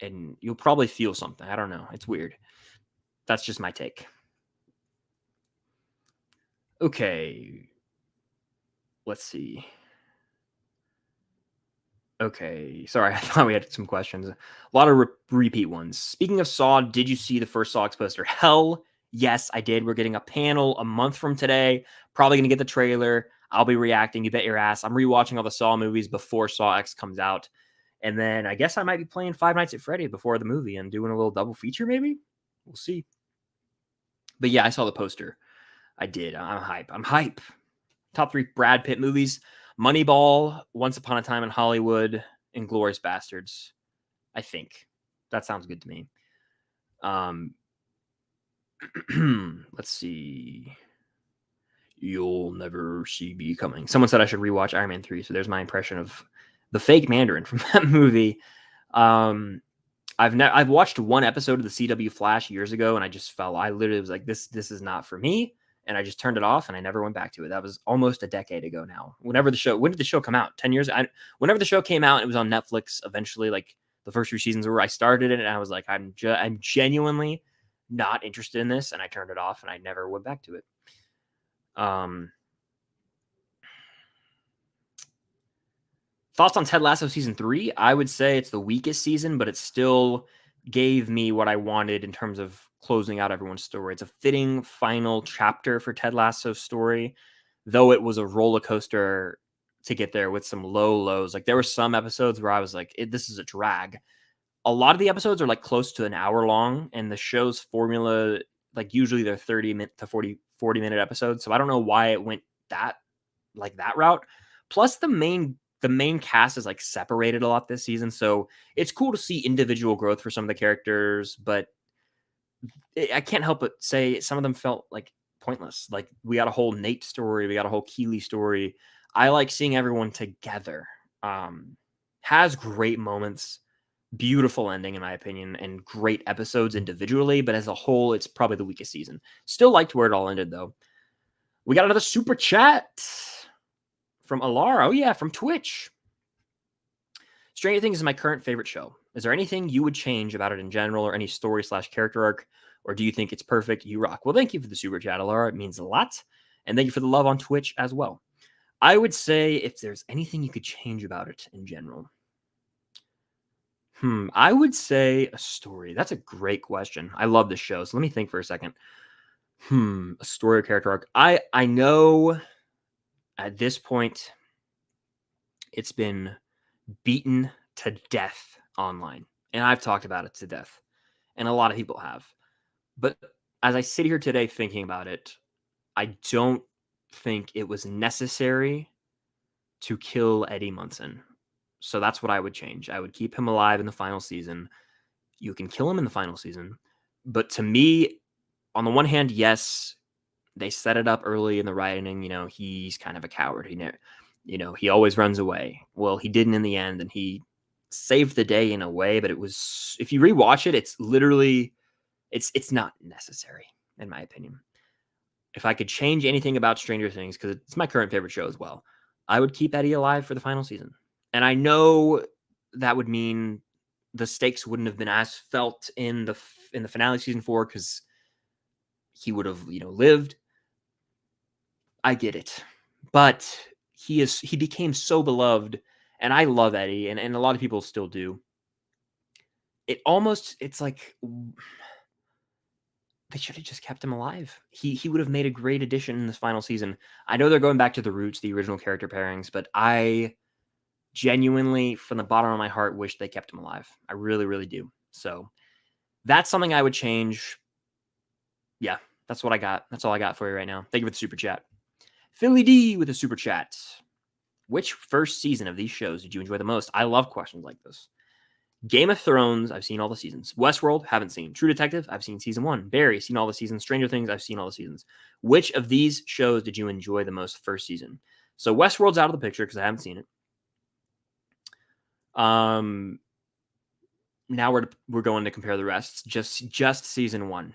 and you'll probably feel something. I don't know. It's weird. That's just my take. Okay. Let's see. Okay. Sorry, I thought we had some questions. A lot of repeat ones. Speaking of Saw, did you see the first Saw X poster? Hell yes, I did. We're getting a panel a month from today. Probably going to get the trailer. I'll be reacting. You bet your ass. I'm rewatching all the Saw movies before Saw X comes out. And then I guess I might be playing Five Nights at Freddy before the movie and doing a little double feature maybe. We'll see. But yeah, I saw the poster. I did. I'm hype. Top 3 Brad Pitt movies: Moneyball, Once Upon a Time in Hollywood, and Inglourious Bastards. I think that sounds good to me. Let's see. You'll Never See Me Coming. Someone said I should rewatch Iron Man 3, so there's my impression of the fake Mandarin from that movie. I've watched one episode of the CW Flash years ago, and I literally was like, this is not for me. and I just turned it off and I never went back to it. That was almost a decade ago now. When did the show come out? 10 years? Whenever the show came out, it was on Netflix eventually, like the first few seasons where I started it and I was like, I'm genuinely not interested in this, and I turned it off and I never went back to it. Thoughts on Ted Lasso season 3? I would say it's the weakest season, but it still gave me what I wanted in terms of closing out everyone's story. It's a fitting final chapter for Ted Lasso's story, though it was a roller coaster to get there with some low lows. Like there were some episodes where I was like, this is a drag. A lot of the episodes are like close to an hour long, and the show's formula, like usually they're 30 to 40 minute episodes. So I don't know why it went that route. Plus the main cast is like separated a lot this season, so it's cool to see individual growth for some of the characters, but I can't help but say some of them felt like pointless. Like we got a whole Nate story, we got a whole Keeley story. I like seeing everyone together. Has great moments, beautiful ending in my opinion, and great episodes individually, but as a whole, it's probably the weakest season. Still liked where it all ended though. We got another super chat from Alara. Oh yeah, from Twitch. Stranger Things is my current favorite show. Is there anything you would change about it in general, or any story/character arc, or do you think it's perfect? You rock. Well, thank you for the super chat, Alara. It means a lot. And thank you for the love on Twitch as well. I would say if there's anything you could change about it in general. I would say a story. That's a great question. I love this show. So let me think for a second. A story or character arc. I know at this point, it's been beaten to death online. And I've talked about it to death. And a lot of people have. But as I sit here today thinking about it, I don't think it was necessary to kill Eddie Munson. So that's what I would change. I would keep him alive in the final season. You can kill him in the final season. But to me, on the one hand, yes, they set it up early in the writing. He's kind of a coward. He always runs away. Well, he didn't in the end, and he saved the day in a way, but it was, if you rewatch it, it's literally, it's not necessary, in my opinion. If I could change anything about Stranger Things, because it's my current favorite show as well, I would keep Eddie alive for the final season. And I know that would mean the stakes wouldn't have been as felt in the finale season 4, because he would have, lived. I get it. But he became so beloved, and I love Eddie, and a lot of people still do. It's like they should have just kept him alive. He would have made a great addition in this final season. I know they're going back to the roots, the original character pairings, but I genuinely, from the bottom of my heart, wish they kept him alive. I really, really do. So that's something I would change. Yeah, that's what I got. That's all I got for you right now. Thank you for the super chat. Philly D with a super chat. Which first season of these shows did you enjoy the most? I love questions like this. Game of Thrones, I've seen all the seasons. Westworld, haven't seen. True Detective, I've seen season 1. Barry, seen all the seasons. Stranger Things, I've seen all the seasons. Which of these shows did you enjoy the most first season? So Westworld's out of the picture because I haven't seen it. Now we're going to compare the rest. Just season 1.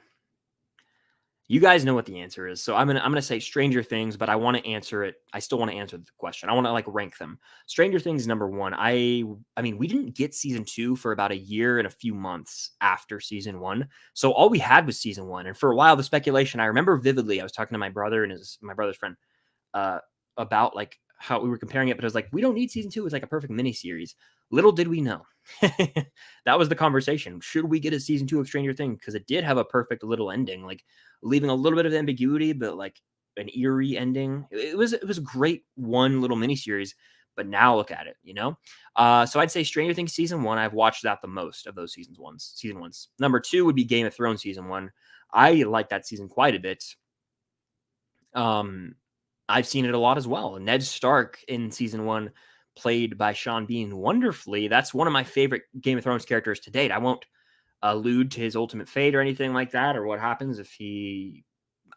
You guys know what the answer is. So I'm gonna say Stranger Things, but I want to answer it. I still want to answer the question. I want to rank them. Stranger Things number 1. I mean, we didn't get season 2 for about a year and a few months after season 1. So all we had was season 1. And for a while, the speculation, I remember vividly, I was talking to my brother and my brother's friend about how we were comparing it, but I was like, we don't need season 2. It's like a perfect mini series. Little did we know. That was the conversation. Should we get a season 2 of Stranger Things? Because it did have a perfect little ending, leaving a little bit of ambiguity, but an eerie ending. It was a great one little mini series. But now look at it, So I'd say Stranger Things season 1. I've watched that the most of those season ones. Number 2 would be Game of Thrones season 1. I like that season quite a bit. I've seen it a lot as well. Ned Stark in season 1, played by Sean Bean wonderfully. That's one of my favorite Game of Thrones characters to date. I won't allude to his ultimate fate or anything like that, or what happens if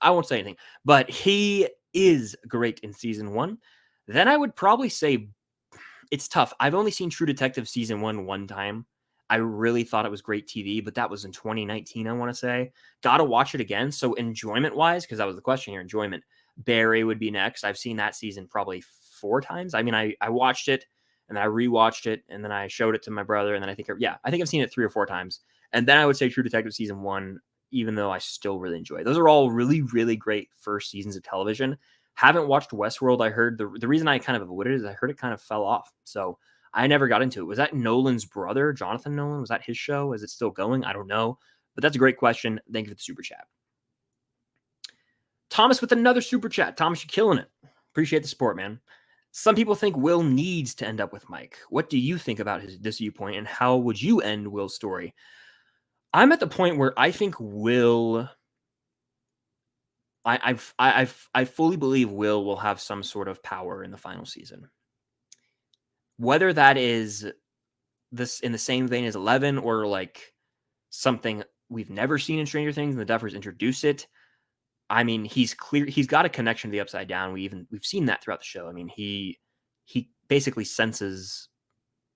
I won't say anything, but he is great in season 1. Then I would probably say it's tough. I've only seen True Detective season 1 one time. I really thought it was great TV, but that was in 2019, I want to say. Gotta watch it again. So enjoyment-wise, because that was the question here, enjoyment, Barry would be next. I've seen that season probably 4 times. I mean, I watched it, and then I rewatched it, and then I showed it to my brother, and then I think I've seen it 3 or 4 times. And then I would say True Detective season 1, even though I still really enjoy it. Those are all really, really great first seasons of television. Haven't watched Westworld. I heard the reason I kind of avoided it is I heard it kind of fell off. So I never got into it. Was that Nolan's brother, Jonathan Nolan? Was that his show? Is it still going? I don't know. But that's a great question. Thank you for the super chat. Thomas with another super chat. Thomas, you're killing it. Appreciate the support, man. Some people think Will needs to end up with Mike. What do you think about this viewpoint, and how would you end Will's story? I'm at the point where I think Will... I fully believe Will have some sort of power in the final season. Whether that is this in the same vein as 11 or like something we've never seen in Stranger Things and the Duffers introduce it. I mean, he's got a connection to the Upside Down. We've seen that throughout the show. I mean, he basically senses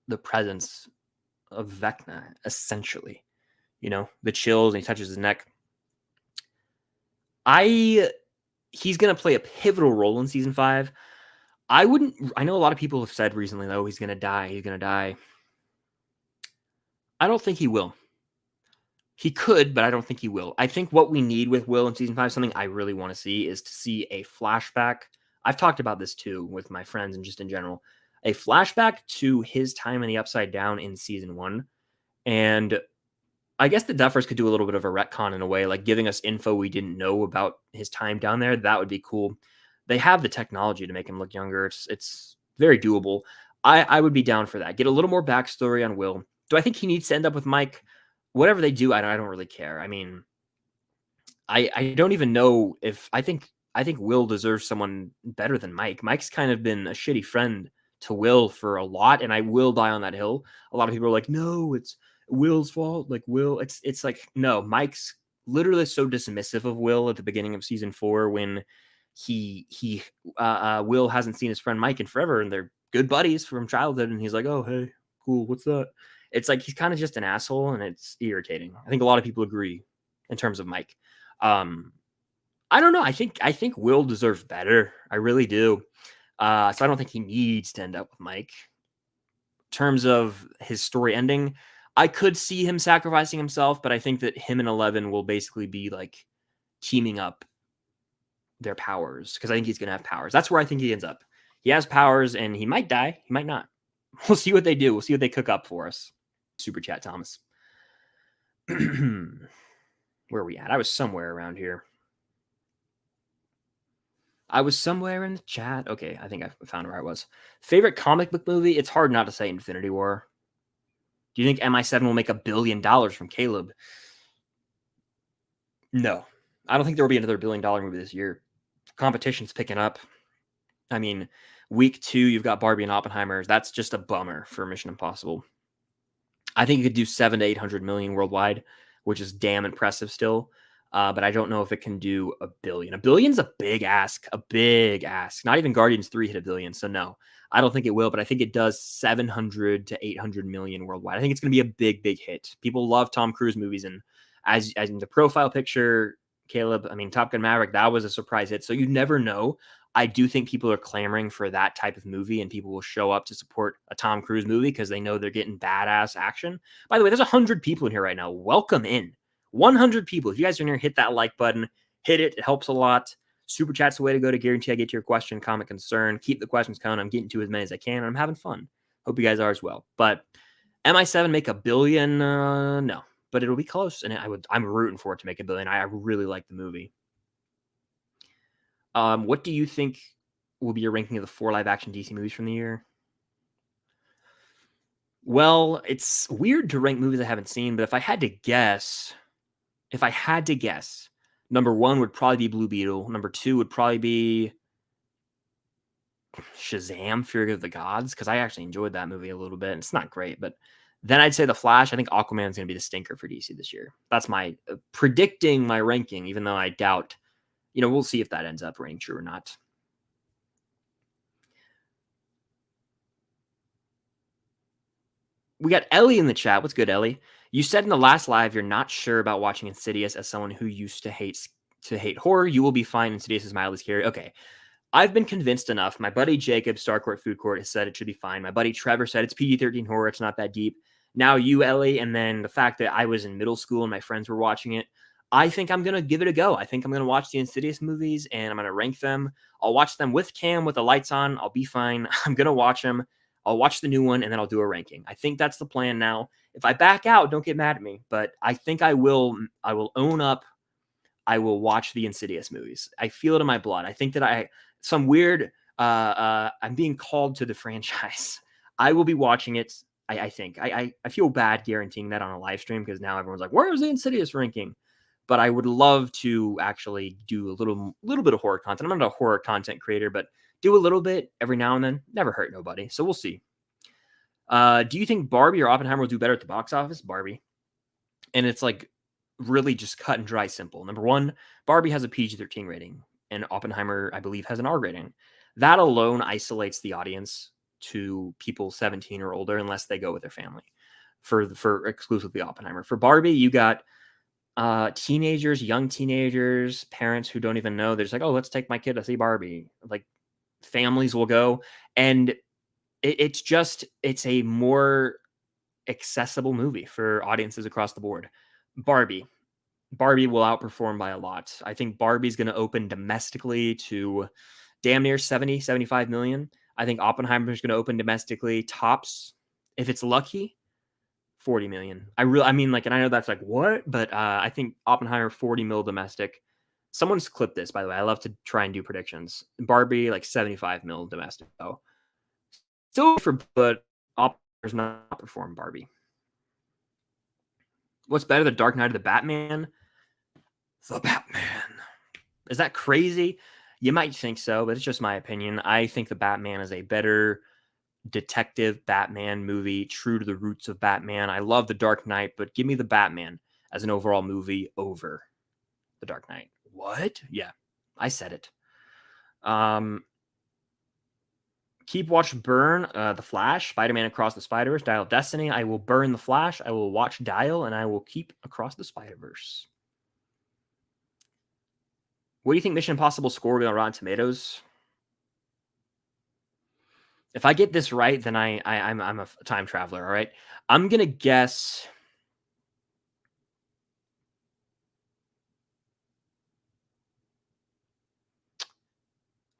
the presence of Vecna, essentially. You know, the chills, and he touches his neck. He's going to play a pivotal role in season 5. I know a lot of people have said recently, though, he's going to die. He's going to die. I don't think he will. He could, but I don't think he will. I think what we need with Will in season 5, something I really want to see, is to see a flashback. I've talked about this too with my friends and just in general. A flashback to his time in the Upside Down in season 1. And I guess the Duffers could do a little bit of a retcon in a way, like giving us info we didn't know about his time down there. That would be cool. They have the technology to make him look younger. It's very doable. I would be down for that. Get a little more backstory on Will. Do I think he needs to end up with Mike? Whatever they do, I don't really care. I mean, I don't even know if I think Will deserves someone better than Mike. Mike's kind of been a shitty friend to Will for a lot, and I will die on that hill. A lot of people are like, no, it's Will's fault. Like Will, it's like, no, Mike's literally so dismissive of Will at the beginning of season 4 when Will hasn't seen his friend Mike in forever, and they're good buddies from childhood, and he's like, oh, hey, cool, what's that? It's like he's kind of just an asshole, and it's irritating. I think a lot of people agree in terms of Mike. I don't know. I think Will deserves better. I really do. So I don't think he needs to end up with Mike. In terms of his story ending, I could see him sacrificing himself, but I think that him and 11 will basically be like teaming up their powers, because I think he's going to have powers. That's where I think he ends up. He has powers, and he might die. He might not. We'll see what they do. We'll see what they cook up for us. Super chat, Thomas. Where are we at? I was somewhere around here. I was somewhere in the chat. Okay, I think I found where I was. Favorite comic book movie? It's hard not to say Infinity War. Do you think MI7 will make $1 billion from Caleb? No. I don't think there will be another $1 billion movie this year. Competition's picking up. I mean, week 2, you've got Barbie and Oppenheimer. That's just a bummer for Mission Impossible. I think it could do 700 to 800 million worldwide, which is damn impressive still. But I don't know if it can do $1 billion. $1 billion's a big ask. A big ask. Not even Guardians 3 hit $1 billion. So no, I don't think it will. But I think it does 700 to 800 million worldwide. I think it's going to be a big, big hit. People love Tom Cruise movies, and as in the profile picture, Caleb, I mean, Top Gun Maverick, that was a surprise hit. So you never know. I do think people are clamoring for that type of movie, and people will show up to support a Tom Cruise movie because they know they're getting badass action. By the way, there's 100 people in here right now. Welcome in. 100 people. If you guys are in here, hit that like button. Hit it. It helps a lot. Super chat's the way to go to guarantee I get to your question, comment, concern. Keep the questions coming. I'm getting to as many as I can, and I'm having fun. Hope you guys are as well. But MI7 make $1 billion? No, but it'll be close, and I'm rooting for it to make $1 billion. I really like the movie. What do you think will be your ranking of the 4 live-action DC movies from the year? Well, it's weird to rank movies I haven't seen, but if I had to guess, number 1 would probably be Blue Beetle. Number 2 would probably be Shazam! Fury of the Gods, because I actually enjoyed that movie a little bit. It's not great, but then I'd say The Flash. I think Aquaman's going to be the stinker for DC this year. That's my predicting my ranking, even though I doubt. We'll see if that ends up reigning true or not. We got Ellie in the chat. What's good, Ellie? You said in the last live you're not sure about watching Insidious. As someone who used to hate horror, you will be fine. Insidious is mildly scary. Okay, I've been convinced enough. My buddy Jacob, Starcourt Food Court, has said it should be fine. My buddy Trevor said it's PG-13 horror. It's not that deep. Now you, Ellie, and then the fact that I was in middle school and my friends were watching it. I think I'm going to give it a go. I think I'm going to watch the Insidious movies and I'm going to rank them. I'll watch them with cam, with the lights on. I'll be fine. I'm going to watch them. I'll watch the new one and then I'll do a ranking. I think that's the plan now. If I back out, don't get mad at me, but I think I will own up. I will watch the Insidious movies. I feel it in my blood. I think that some weird I'm being called to the franchise. I will be watching it. I think. I feel bad guaranteeing that on a live stream because now everyone's like, where's the Insidious ranking? But I would love to actually do a little bit of horror content. I'm not a horror content creator, but do a little bit every now and then. Never hurt nobody. So we'll see. Do you think Barbie or Oppenheimer will do better at the box office? Barbie. And it's like really just cut and dry simple. Number one, Barbie has a PG-13 rating and Oppenheimer, I believe, has an R rating. That alone isolates the audience to people 17 or older unless they go with their family for exclusively Oppenheimer. For Barbie, you got teenagers, young teenagers, parents who don't even know. They're just like, oh, let's take my kid to see Barbie. Like families will go. And it's a more accessible movie for audiences across the board. Barbie will outperform by a lot. I think Barbie's going to open domestically to damn near 70, 75 million. I think Oppenheimer's going to open domestically tops, if it's lucky, 40 million. I mean, like, and I know that's like, what? But I think Oppenheimer 40 mil domestic. Someone's clipped this, by the way. I love to try and do predictions. Barbie, like 75 mil domestic. Oh, still but Oppenheimer's not perform Barbie. What's better, The Dark Knight or the Batman? The Batman. Is that crazy? You might think so, but it's just my opinion. I think the Batman is a better detective Batman movie, true to the roots of Batman. I love The Dark Knight, but give me the Batman as an overall movie over The Dark Knight. What? Yeah, I said it. Keep watch burn The Flash, Spider-Man Across the Spider-Verse, Dial of Destiny. I will burn The Flash. I will watch Dial, and I will keep Across the Spider-Verse. What do you think Mission Impossible score will be on Rotten Tomatoes? If I get this right, then I'm a time traveler. All right, I'm gonna guess.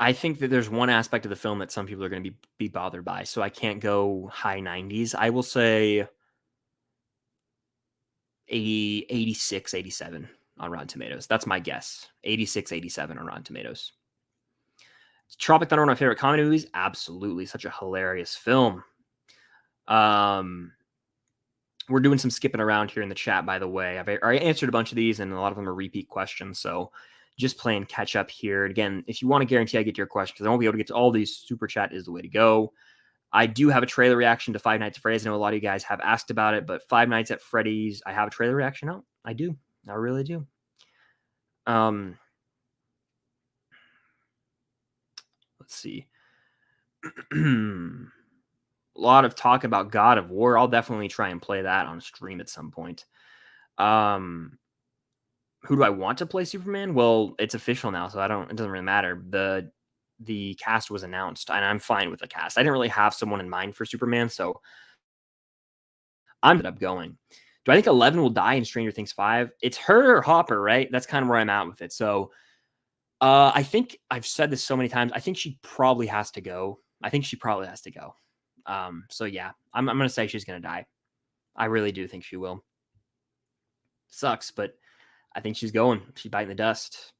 I think that there's one aspect of the film that some people are going to be bothered by, so I can't go high 90s. I will say 80, 86, 87 on Rotten Tomatoes. That's my guess. 86, 87 on Rotten Tomatoes. Tropic Thunder, one of my favorite comedy movies. Absolutely. Such a hilarious film. We're doing some skipping around here in the chat, by the way. I answered a bunch of these, and a lot of them are repeat questions, so just playing catch up here. Again, if you want to guarantee I get to your question, because I won't be able to get to all these, super chat is the way to go. I do have a trailer reaction to Five Nights at Freddy's. I know a lot of you guys have asked about it, but Five Nights at Freddy's, I have a trailer reaction out. I do. I really do. Let's see. A lot of talk about God of War. I'll definitely try and play that on stream at some point. Who do I want to play Superman? Well, it's official now, so it doesn't really matter. The cast was announced, and I'm fine with the cast. I didn't really have someone in mind for Superman, so I'm going. Do I think 11 will die in Stranger Things 5? It's her or Hopper, right? That's kind of where I'm at with it. So I think I've said this so many times. I think she probably has to go. So yeah, I'm going to say she's going to die. I really do think she will. Sucks, but I think she's going. She's biting the dust.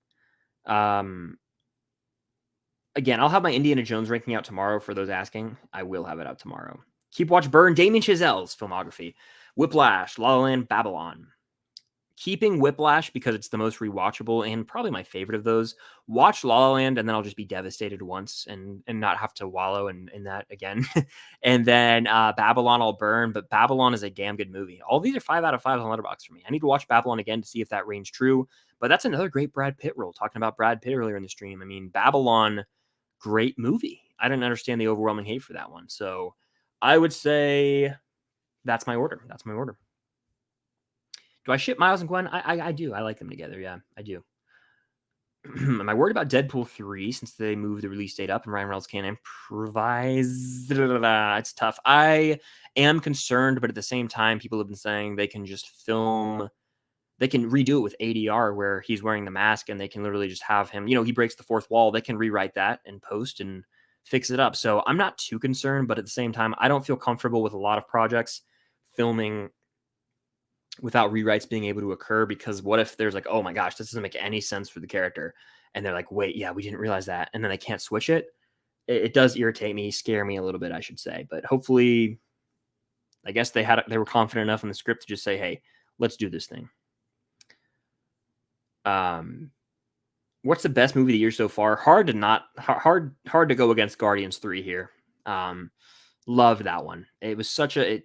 Again, I'll have my Indiana Jones ranking out tomorrow for those asking. I will have it out tomorrow. Keep watch burn Damien Chazelle's filmography. Whiplash, La La Land, Babylon. Keeping Whiplash because it's the most rewatchable and probably my favorite of those. Watch La La Land and then I'll just be devastated once and not have to wallow in that again. And then Babylon I'll burn, but Babylon is a damn good movie. All these are 5 out of 5 on Letterboxd for me. I need to watch Babylon again to see if that rings true. But that's another great Brad Pitt role. Talking about Brad Pitt earlier in the stream. I mean, Babylon, great movie. I didn't understand the overwhelming hate for that one. So I would say that's my order. That's my order. Do I ship Miles and Gwen? I do. I like them together. Yeah, I do. Am I worried about Deadpool 3 since they moved the release date up and Ryan Reynolds can't improvise? It's tough. I am concerned, but at the same time, people have been saying they can just film, they can redo it with ADR where he's wearing the mask and they can literally just have him, he breaks the fourth wall. They can rewrite that in post and fix it up. So I'm not too concerned, but at the same time, I don't feel comfortable with a lot of projects filming without rewrites being able to occur, because what if there's like, oh my gosh, this doesn't make any sense for the character, and they're like, wait, yeah, we didn't realize that, and then they can't switch it. It does irritate me, scare me a little bit, I should say. But hopefully, I guess they were confident enough in the script to just say, hey, let's do this thing. What's the best movie of the year so far? Hard to go against Guardians 3 here. Loved that one. It was such it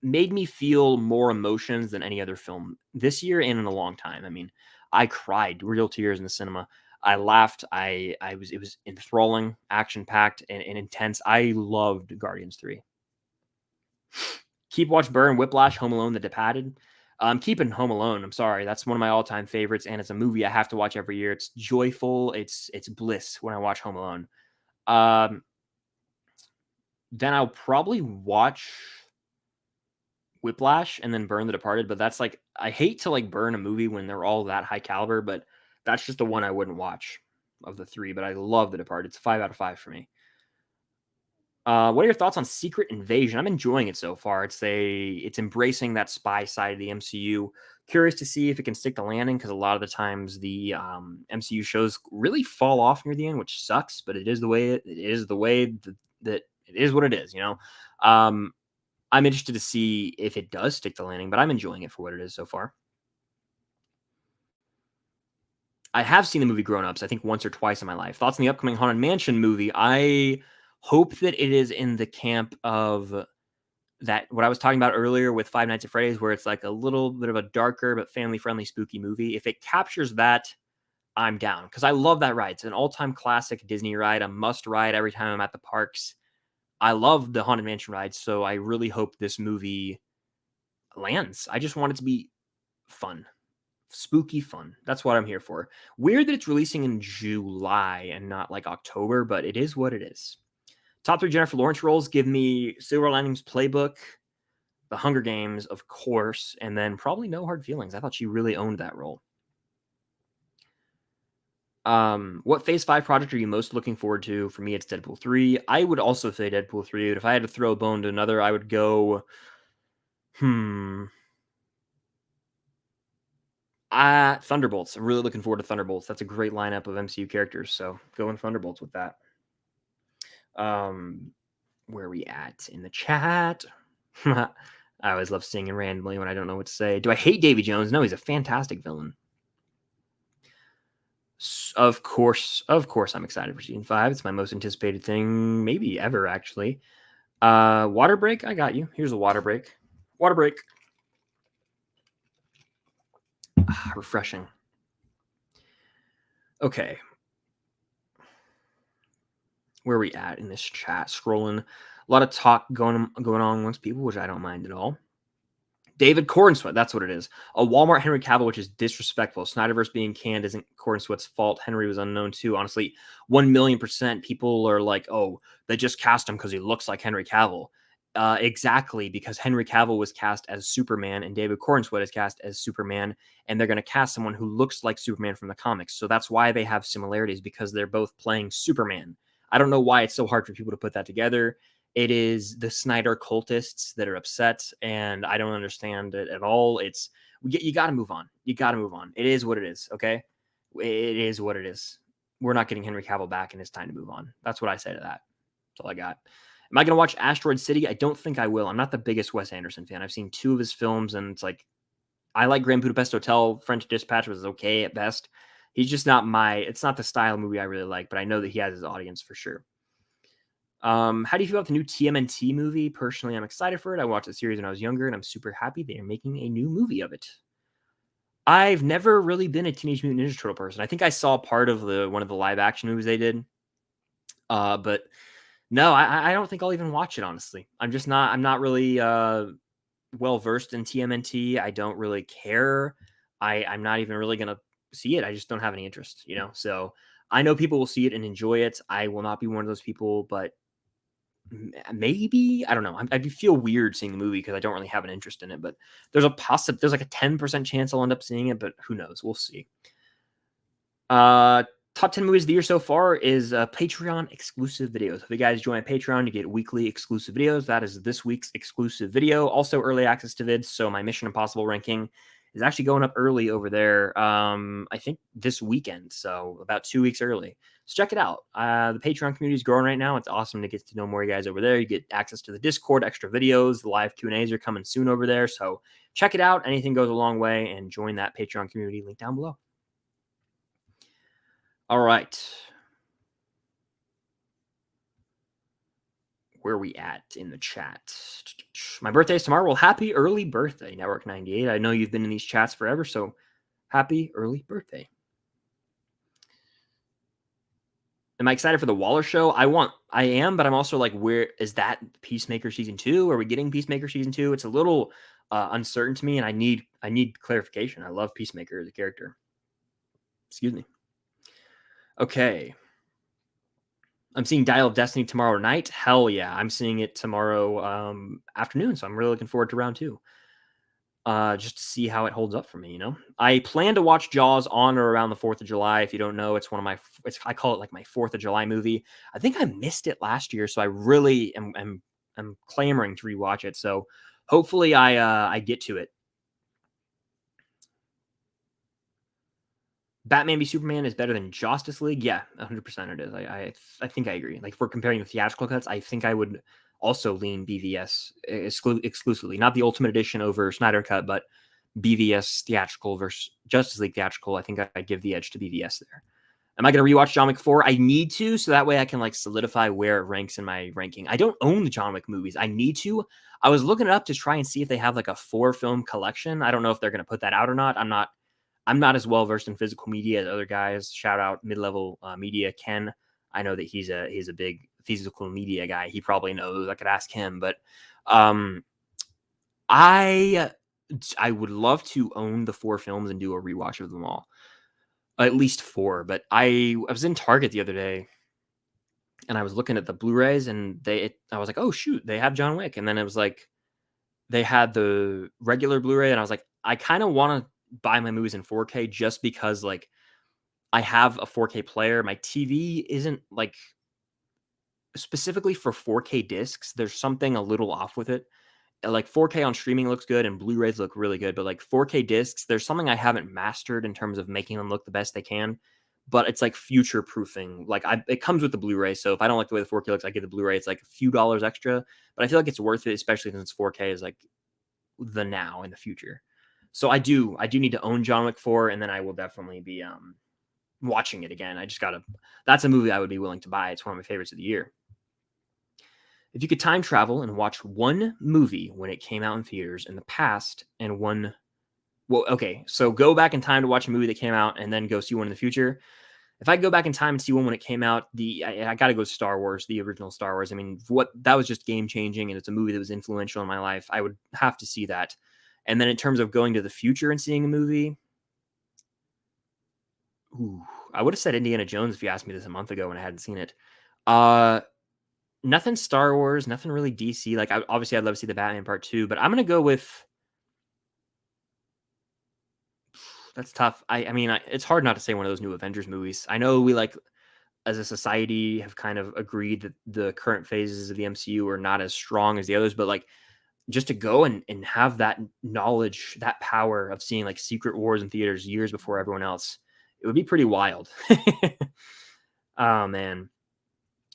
made me feel more emotions than any other film this year and in a long time. I mean, I cried real tears in the cinema. I laughed. It was enthralling, action packed, and intense. I loved Guardians 3. Keep, Watch, Burn, Whiplash, Home Alone, The Departed. I'm keeping Home Alone. I'm sorry. That's one of my all-time favorites, and it's a movie I have to watch every year. It's joyful. It's bliss when I watch Home Alone. Then I'll probably watch Whiplash and then burn The Departed, but that's like, I hate to like burn a movie when they're all that high caliber, but that's just the one I wouldn't watch of the three. But I love The Departed. It's a 5 out of 5 for me. What are your thoughts on Secret Invasion? I'm enjoying it so far. It's embracing that spy side of the MCU. Curious to see if it can stick the landing, because a lot of the times the MCU shows really fall off near the end, which sucks. But it is the way it is that it is what it is. I'm interested to see if it does stick the landing, but I'm enjoying it for what it is so far. I have seen the movie Grown Ups, I think once or twice in my life. Thoughts on the upcoming Haunted Mansion movie? I hope that it is in the camp of that, what I was talking about earlier with Five Nights at Freddy's, where it's like a little bit of a darker but family-friendly spooky movie. If it captures that, I'm down, because I love that ride. It's an all-time classic Disney ride, a must ride every time I'm at the parks. I love the Haunted Mansion ride, so I really hope this movie lands. I just want it to be fun. Spooky fun. That's what I'm here for. Weird that it's releasing in July and not like October, but it is what it is. Top 3 Jennifer Lawrence roles. Give me Silver Linings Playbook, The Hunger Games, of course, and then probably No Hard Feelings. I thought she really owned that role. What Phase 5 project are you most looking forward to? For me, it's Deadpool 3. I would also say Deadpool 3. But if I had to throw a bone to another, I would go, Thunderbolts. I'm really looking forward to Thunderbolts. That's a great lineup of MCU characters, so going Thunderbolts with that. Where are we at in the chat? I always love singing randomly when I don't know what to say. Do I hate Davy Jones? No, he's a fantastic villain. Of course, I'm excited for season 5. It's my most anticipated thing, maybe ever, actually. Water break? I got you. Here's a water break. Water break. Refreshing. Okay. Where are we at in this chat? Scrolling. A lot of talk going on amongst people, which I don't mind at all. David Cornsweat, that's what it is. A Walmart Henry Cavill, which is disrespectful. Snyderverse being canned isn't Cornsweat's fault. Henry was unknown too. Honestly, 1,000,000% people are like, oh, they just cast him because he looks like Henry Cavill. Exactly, because Henry Cavill was cast as Superman and David Cornsweat is cast as Superman, and they're going to cast someone who looks like Superman from the comics. So that's why they have similarities, because they're both playing Superman. I don't know why it's so hard for people to put that together. It is the Snyder cultists that are upset, and I don't understand it at all. You got to move on. You got to move on. It is what it is, okay? It is what it is. We're not getting Henry Cavill back, and it's time to move on. That's what I say to that. That's all I got. Am I going to watch Asteroid City? I don't think I will. I'm not the biggest Wes Anderson fan. I've seen 2 of his films, and it's like, I like Grand Budapest Hotel. French Dispatch was okay at best. He's just not it's not the style movie I really like, but I know that he has his audience for sure. How do you feel about the new TMNT movie? Personally, I'm excited for it. I watched the series when I was younger, and I'm super happy they are making a new movie of it. I've never really been a Teenage Mutant Ninja Turtle person. I think I saw part of one of the live action movies they did. But no, I don't think I'll even watch it, honestly. I'm not really well versed in TMNT. I don't really care. I'm not even really gonna see it. I just don't have any interest, you know. So I know people will see it and enjoy it. I will not be one of those people, but maybe I don't know. I feel weird seeing the movie because I don't really have an interest in it. But there's like a 10% chance I'll end up seeing it, but who knows? We'll see. Top 10 movies of the year so far is Patreon exclusive videos. If you guys join my Patreon, you get weekly exclusive videos. That is this week's exclusive video. Also early access to vids. So my Mission Impossible ranking is actually going up early over there. I think this weekend. So about 2 weeks early. So check it out. The Patreon community is growing right now. It's awesome to get to know more of you guys over there. You get access to the Discord, extra videos. The live Q&As are coming soon over there. So check it out. Anything goes a long way, and join that Patreon community. Link down below. All right. Where are we at in the chat? My birthday is tomorrow. Well, happy early birthday, Network 98. I know you've been in these chats forever, so happy early birthday. Am I excited for the Waller show? I am, but I'm also like, where is that Peacemaker season 2? Are we getting Peacemaker season 2? It's a little uncertain to me, and I need clarification. I love Peacemaker as a character. Excuse me. Okay. I'm seeing Dial of Destiny tomorrow night. Hell yeah. I'm seeing it tomorrow afternoon. So I'm really looking forward to round 2. Just to see how it holds up for me, you know? I plan to watch Jaws on or around the 4th of July. If you don't know, it's one of my, I call it like my 4th of July movie. I think I missed it last year. So I really am clamoring to rewatch it. So hopefully I get to it. Batman v Superman is better than Justice League. Yeah, 100% it is. I think I agree. Like, if we're comparing the theatrical cuts, I think I would also lean BVS exclusively. Not the Ultimate Edition over Snyder Cut, but BVS theatrical versus Justice League theatrical. I think I'd give the edge to BVS there. Am I going to rewatch John Wick 4? I need to, so that way I can like solidify where it ranks in my ranking. I don't own the John Wick movies. I need to. I was looking it up to try and see if they have like a 4-film collection. I don't know if they're going to put that out or not. I'm not as well versed in physical media as other guys. Shout out mid-level media Ken. I know that he's a big physical media guy. He probably knows. I could ask him, but I would love to own the 4 films and do a rewatch of them all, at least 4. But I was in Target the other day, and I was looking at the Blu-rays, and I was like, oh shoot, they have John Wick, and then it was like they had the regular Blu-ray, and I was like, I kind of want to buy my movies in 4K just because like I have a 4K player. My TV isn't like specifically for 4K discs. There's something a little off with it. Like 4K on streaming looks good and Blu-rays look really good, but like 4K discs, there's something I haven't mastered in terms of making them look the best they can. But it's like future proofing. Like it comes with the Blu-ray. So if I don't like the way the 4K looks, I get the Blu-ray. It's like a few dollars extra, but I feel like it's worth it, especially since 4K is like the now and the future. So I do need to own John Wick 4, and then I will definitely be watching it again. That's a movie I would be willing to buy. It's one of my favorites of the year. If you could time travel and watch one movie when it came out in theaters in the past and so go back in time to watch a movie that came out and then go see one in the future. If I go back in time and see one when it came out, I got to go Star Wars, the original Star Wars. I mean, that was just game changing, and it's a movie that was influential in my life. I would have to see that. And then in terms of going to the future and seeing a movie, I would have said Indiana Jones if you asked me this a month ago when I hadn't seen it. Nothing Star Wars, nothing really DC. Like, obviously, I'd love to see the Batman Part 2, but I'm going to go with... That's tough. I mean, it's hard not to say one of those new Avengers movies. I know we, like, as a society, have kind of agreed that the current phases of the MCU are not as strong as the others, but, like, just to go and have that knowledge, that power of seeing, like, Secret Wars in theaters years before everyone else, it would be pretty wild. Oh, man.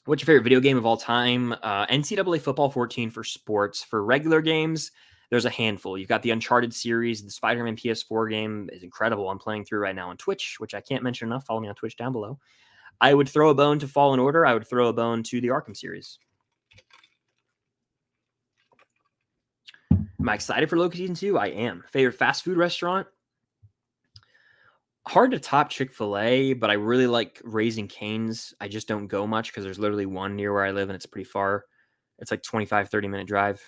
What's your favorite video game of all time? NCAA Football 14 for sports. For regular games, there's a handful. You've got the Uncharted series. The Spider-Man PS4 game is incredible. I'm playing through right now on Twitch, which I can't mention enough. Follow me on Twitch down below. I would throw a bone to Fallen Order. I would throw a bone to the Arkham series. Am I excited for Loki Season 2? I am. Favorite fast food restaurant? Hard to top Chick-fil-A, but I really like Raising Cane's. I just don't go much because there's literally one near where I live and it's pretty far. It's like 25, 30-minute drive.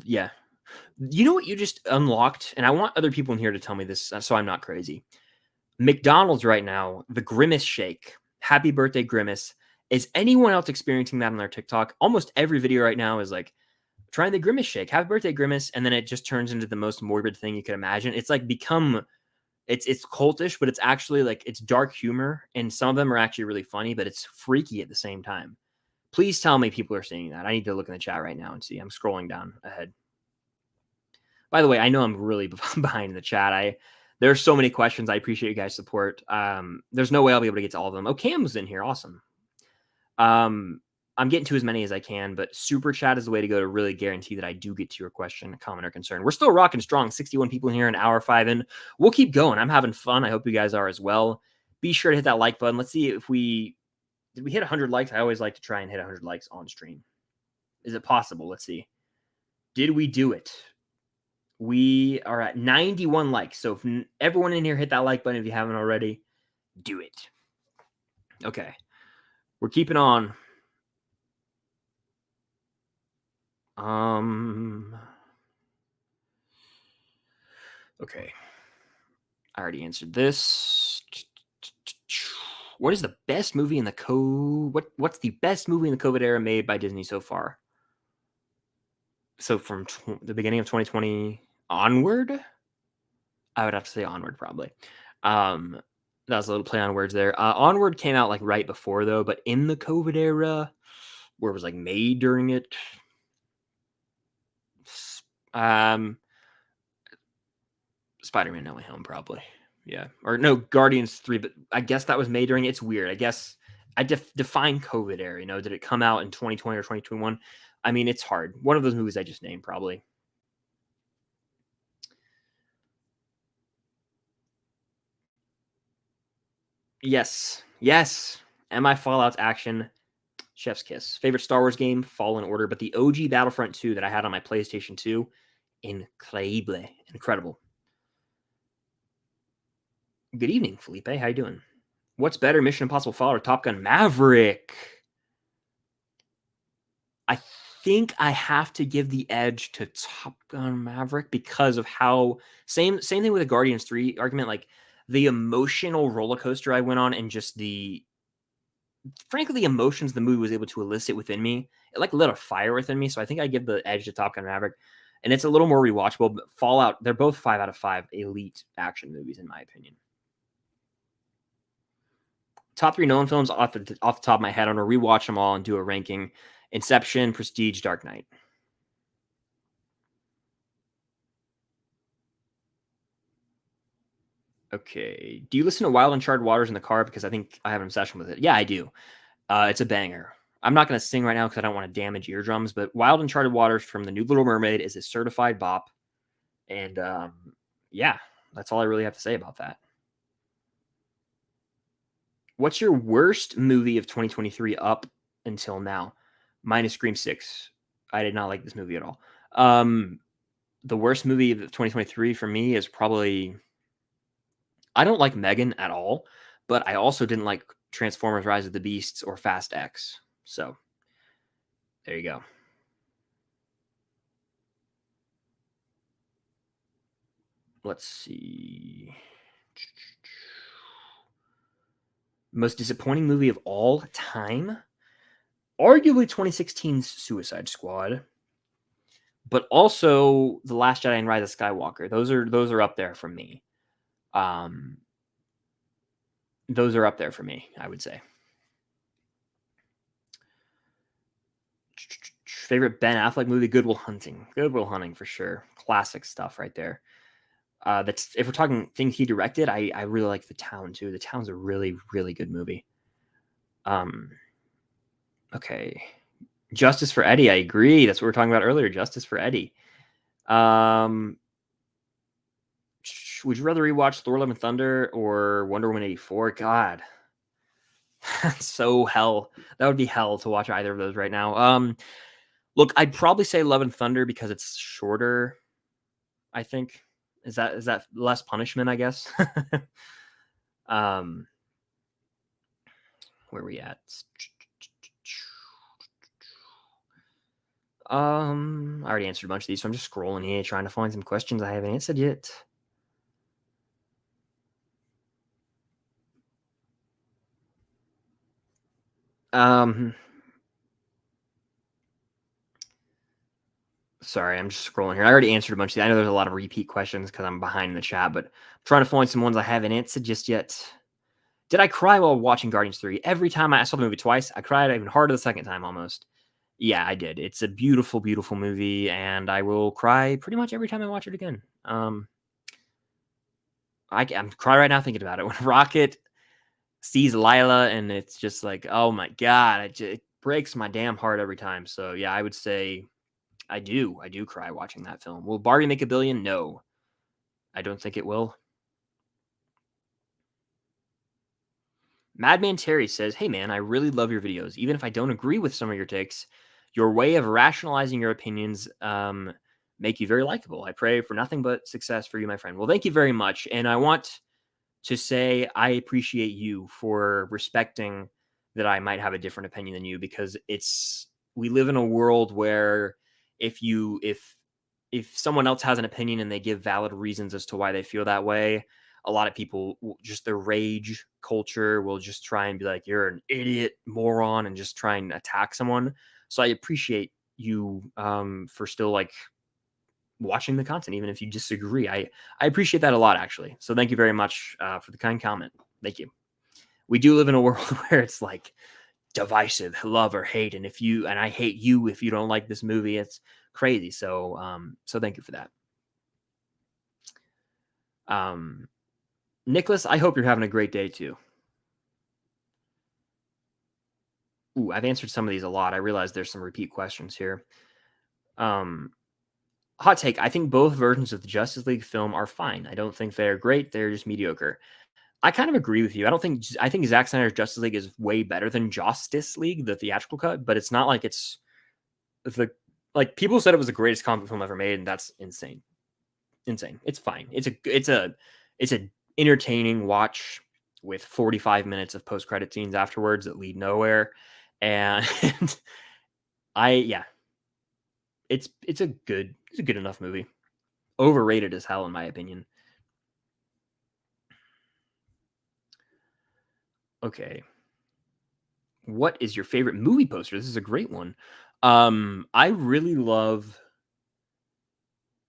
Yeah. You know what you just unlocked? And I want other people in here to tell me this so I'm not crazy. McDonald's right now, the Grimace shake. Happy birthday, Grimace. Is anyone else experiencing that on their TikTok? Almost every video right now is like, trying the Grimace shake. Happy birthday, Grimace. And then it just turns into the most morbid thing you could imagine. It's like become it's cultish, but it's actually like it's dark humor. And some of them are actually really funny, but it's freaky at the same time. Please tell me people are seeing that. I need to look in the chat right now and see. I'm scrolling down ahead. By the way, I know I'm really behind in the chat. There's so many questions. I appreciate you guys' support. There's no way I'll be able to get to all of them. Oh, Cam's in here. Awesome. I'm getting to as many as I can, but super chat is the way to go to really guarantee that I do get to your question, comment, or concern. We're still rocking strong. 61 people in here, an hour 5 in. We'll keep going. I'm having fun. I hope you guys are as well. Be sure to hit that like button. Let's see if did we hit 100 likes? I always like to try and hit 100 likes on stream. Is it possible? Let's see. Did we do it? We are at 91 likes. So if everyone in here hit that like button if you haven't already, do it. Okay. We're keeping on. Okay. I already answered this. What is the best movie in the what's the best movie in the COVID era made by Disney so far? So from the beginning of 2020 onward? I would have to say onward probably. That was a little play on words there. Onward came out like right before though, but in the COVID era, where it was like made during it. Spider-Man No Way Home probably. Yeah. Or no, Guardians 3, but I guess that was made during it's weird. I guess I define COVID era, did it come out in 2020 or 2021? I mean, it's hard. One of those movies I just named probably. Yes. Am I Fallout's action? Chef's kiss. Favorite Star Wars game? Fallen Order, but the OG Battlefront 2 that I had on my PlayStation 2, incredible. Good evening, Felipe. How you doing? What's better, Mission Impossible Fallout or Top Gun Maverick? I think I have to give the edge to Top Gun Maverick because of how same thing with the Guardians 3 argument, like the emotional roller coaster I went on and just frankly the emotions the movie was able to elicit within me. It like lit a fire within me, so I think I give the edge to Top Gun Maverick. And it's a little more rewatchable, but Fallout, they're both 5 out of 5 elite action movies in my opinion. Top 3 Nolan films off the top of my head. I'm going to rewatch them all and do a ranking. Inception, Prestige, Dark Knight. Okay. Do you listen to Wild Uncharted Waters in the car? Because I think I have an obsession with it. Yeah, I do. It's a banger. I'm not going to sing right now because I don't want to damage eardrums, but Wild Uncharted Waters from The New Little Mermaid is a certified bop. And yeah, that's all I really have to say about that. What's your worst movie of 2023 up until now? Mine is Scream 6. I did not like this movie at all. The worst movie of 2023 for me is probably... I don't like Megan at all, but I also didn't like Transformers Rise of the Beasts or Fast X. So, there you go. Let's see. Most disappointing movie of all time? Arguably 2016's Suicide Squad. But also The Last Jedi and Rise of Skywalker. Those are up there for me. Those are up there for me, I would say. Favorite Ben Affleck movie? Good Will Hunting. Good Will Hunting for sure. Classic stuff right there. That's if we're talking things he directed, I really like The Town too. The Town's a really, really good movie. Okay. Justice for Eddie, I agree. That's what we were talking about earlier. Justice for Eddie. Would you rather rewatch Thor: Love and Thunder or Wonder Woman 84? God. So hell. That would be hell to watch either of those right now. Look, I'd probably say Love and Thunder because it's shorter, I think. Is that less punishment, I guess? Where are we at? I already answered a bunch of these, so I'm just scrolling here trying to find some questions I haven't answered yet. Sorry, I'm just scrolling here. I already answered a bunch of these. I know there's a lot of repeat questions because I'm behind in the chat, but I'm trying to find some ones I haven't answered just yet. Did I cry while watching Guardians 3? Every time I saw the movie twice, I cried even harder the second time almost. Yeah, I did. It's a beautiful, beautiful movie, and I will cry pretty much every time I watch it again. I'm crying right now thinking about it. When Rocket sees Lila, and it's just like, oh my god, it breaks my damn heart every time. So yeah, I would say I do cry watching that film. Will Barbie make $1 billion? No, I don't think it will. Madman Terry says, hey man, I really love your videos. Even if I don't agree with some of your takes, your way of rationalizing your opinions make you very likable. I pray for nothing but success for you, my friend. Well, thank you very much. And I want to say I appreciate you for respecting that I might have a different opinion than you, because we live in a world where if someone else has an opinion and they give valid reasons as to why they feel that way, a lot of people, just their rage culture, will just try and be like, you're an idiot, moron, and just try and attack someone. So I appreciate you for still like watching the content, even if you disagree. I appreciate that a lot, actually. So thank you very much for the kind comment. Thank you. We do live in a world where it's like divisive, love or hate, and I hate you if you don't like this movie. It's crazy. So so thank you for that. Nicholas, I hope you're having a great day too. Ooh, I've answered some of these a lot. I realize there's some repeat questions here. Hot take, I think both versions of the Justice League film are fine. I don't think they're great. They're just mediocre. I kind of agree with you. I think Zack Snyder's Justice League is way better than Justice League, the theatrical cut, but it's not like it's like people said it was the greatest comic film ever made, and that's insane. Insane. It's fine. It's a entertaining watch with 45 minutes of post-credit scenes afterwards that lead nowhere. And it's a good enough movie. Overrated as hell in my opinion. Okay. What is your favorite movie poster? This is a great one. I really love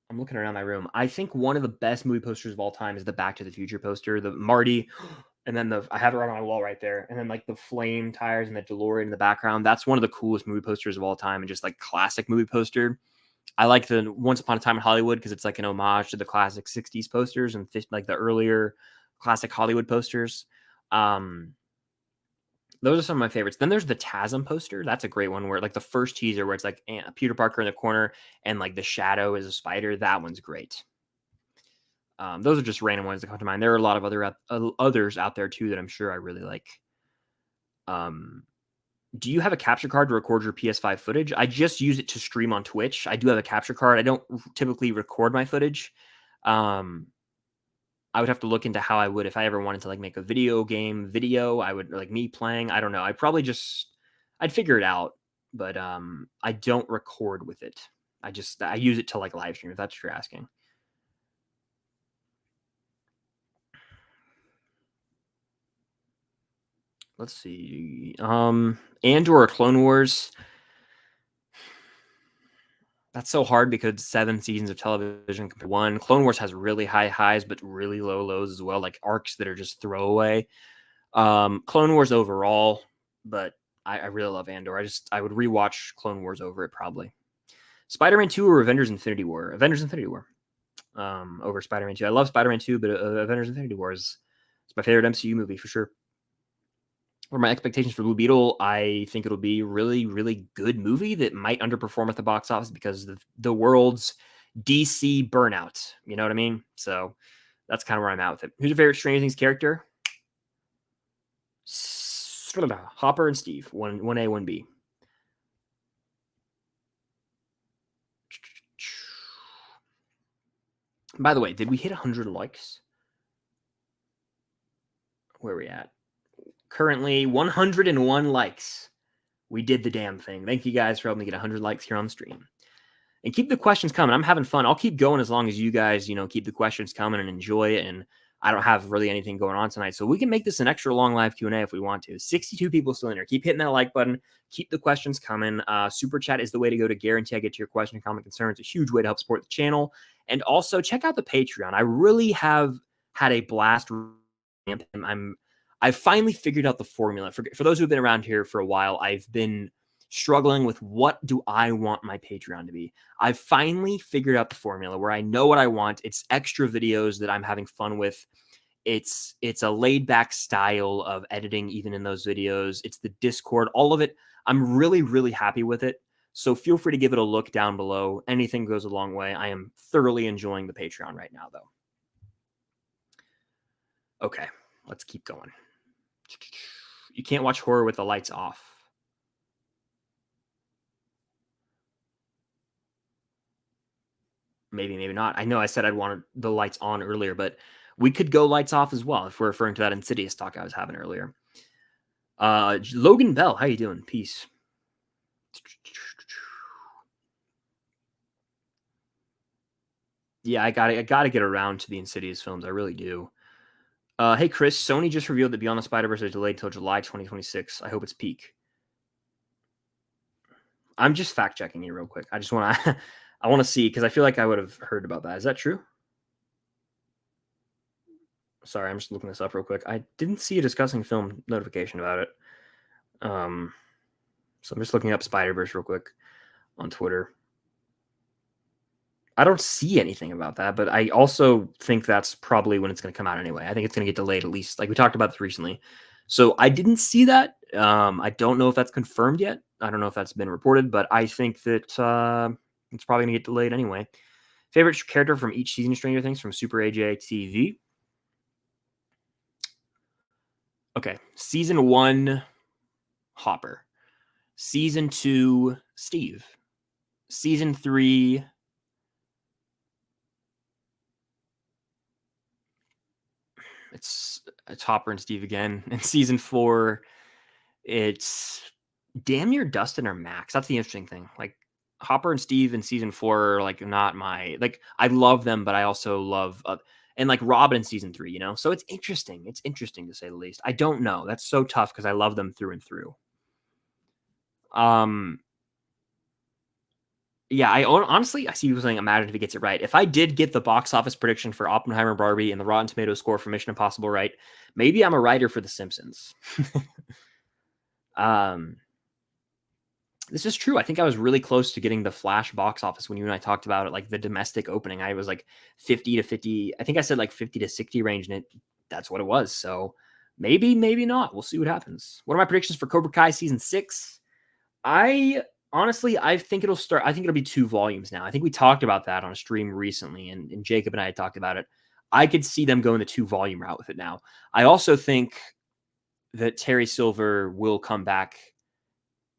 I'm looking around my room. I think one of the best movie posters of all time is the Back to the Future poster, the Marty, and then I have it right on my wall right there, and then like the flame tires and the DeLorean in the background. That's one of the coolest movie posters of all time, and just like classic movie poster. I like the Once Upon a Time in Hollywood because it's like an homage to the classic '60s posters and like the earlier classic Hollywood posters. Those are some of my favorites. Then there's the TASM poster. That's a great one where like the first teaser where it's like Peter Parker in the corner and like the shadow is a spider. That one's great. Those are just random ones that come to mind. There are a lot of others out there too that I'm sure I really like. Do you have a capture card to record your PS5 footage? I just use it to stream on Twitch. I do have a capture card. I don't typically record my footage. I would have to look into how I would if I ever wanted to like make a video game video. I would like me playing. I don't know. I'd figure it out, but I don't record with it. I use it to like live stream if that's what you're asking. Let's see. Andor or Clone Wars. That's so hard because 7 seasons of television compared to 1. Clone Wars has really high highs, but really low lows as well, like arcs that are just throwaway. Clone Wars overall, but I really love Andor. I would rewatch Clone Wars over it probably. Spider-Man 2 or Avengers Infinity War? Avengers Infinity War. Over Spider-Man 2. I love Spider-Man 2, but Avengers Infinity War is my favorite MCU movie for sure. What are my expectations for Blue Beetle? I think it'll be really, really good movie that might underperform at the box office because of the world's DC burnout. You know what I mean? So that's kind of where I'm at with it. Who's your favorite Stranger Things character? Hopper and Steve. 1A, 1B. By the way, did we hit 100 likes? Where are we at? Currently 101 likes. We did the damn thing. Thank you guys for helping me get 100 likes here on the stream. And keep the questions coming. I'm having fun. I'll keep going as long as you guys, keep the questions coming and enjoy it. And I don't have really anything going on tonight, so we can make this an extra long live Q&A if we want to. 62 people still in here. Keep hitting that like button. Keep the questions coming. Super chat is the way to go to guarantee I get to your question, comment, concern. It's a huge way to help support the channel. And also check out the Patreon. I really have had a blast. I've finally figured out the formula. For those who have been around here for a while, I've been struggling with what do I want my Patreon to be. I've finally figured out the formula where I know what I want. It's extra videos that I'm having fun with. It's a laid back style of editing, even in those videos. It's the Discord, all of it. I'm really, really happy with it. So feel free to give it a look down below. Anything goes a long way. I am thoroughly enjoying the Patreon right now, though. Okay, let's keep going. You can't watch horror with the lights off. Maybe, maybe not. I know I said I'd wanted the lights on earlier, but we could go lights off as well if we're referring to that Insidious talk I was having earlier. Logan Bell, how you doing? Peace. Yeah, I gotta get around to the Insidious films. I really do. Hey, Chris, Sony just revealed that Beyond the Spider-Verse is delayed till July 2026. I hope it's peak. I'm just fact-checking you real quick. I just want to I want to see, because I feel like I would have heard about that. Is that true? Sorry, I'm just looking this up real quick. I didn't see a discussing film notification about it. So I'm just looking up Spider-Verse real quick on Twitter. I don't see anything about that, but I also think that's probably when it's going to come out anyway. I think it's going to get delayed at least. Like we talked about this recently. So I didn't see that. I don't know if that's confirmed yet. I don't know if that's been reported, but I think that it's probably going to get delayed anyway. Favorite character from each season of Stranger Things from Super AJ TV? Okay. Season 1, Hopper. Season 2, Steve. Season 3, it's Hopper and Steve again. And season 4, it's damn near Dustin or Max. That's the interesting thing. Like Hopper and Steve in season 4 are like not my, like I love them, but I also love and like Robin in season 3, So it's interesting. It's interesting to say the least. I don't know. That's so tough because I love them through and through. Yeah, honestly, I see people saying, imagine if he gets it right. If I did get the box office prediction for Oppenheimer, Barbie, and the Rotten Tomatoes score for Mission Impossible right, maybe I'm a writer for The Simpsons. This is true. I think I was really close to getting the Flash box office when you and I talked about it, like the domestic opening. I was like 50 to 50. I think I said like 50 to 60 range, and that's what it was. So maybe, maybe not. We'll see what happens. What are my predictions for Cobra Kai season 6? Honestly, I think it'll start. I think it'll be 2 volumes now. I think we talked about that on a stream recently, and Jacob and I had talked about it. I could see them going the 2-volume route with it now. I also think that Terry Silver will come back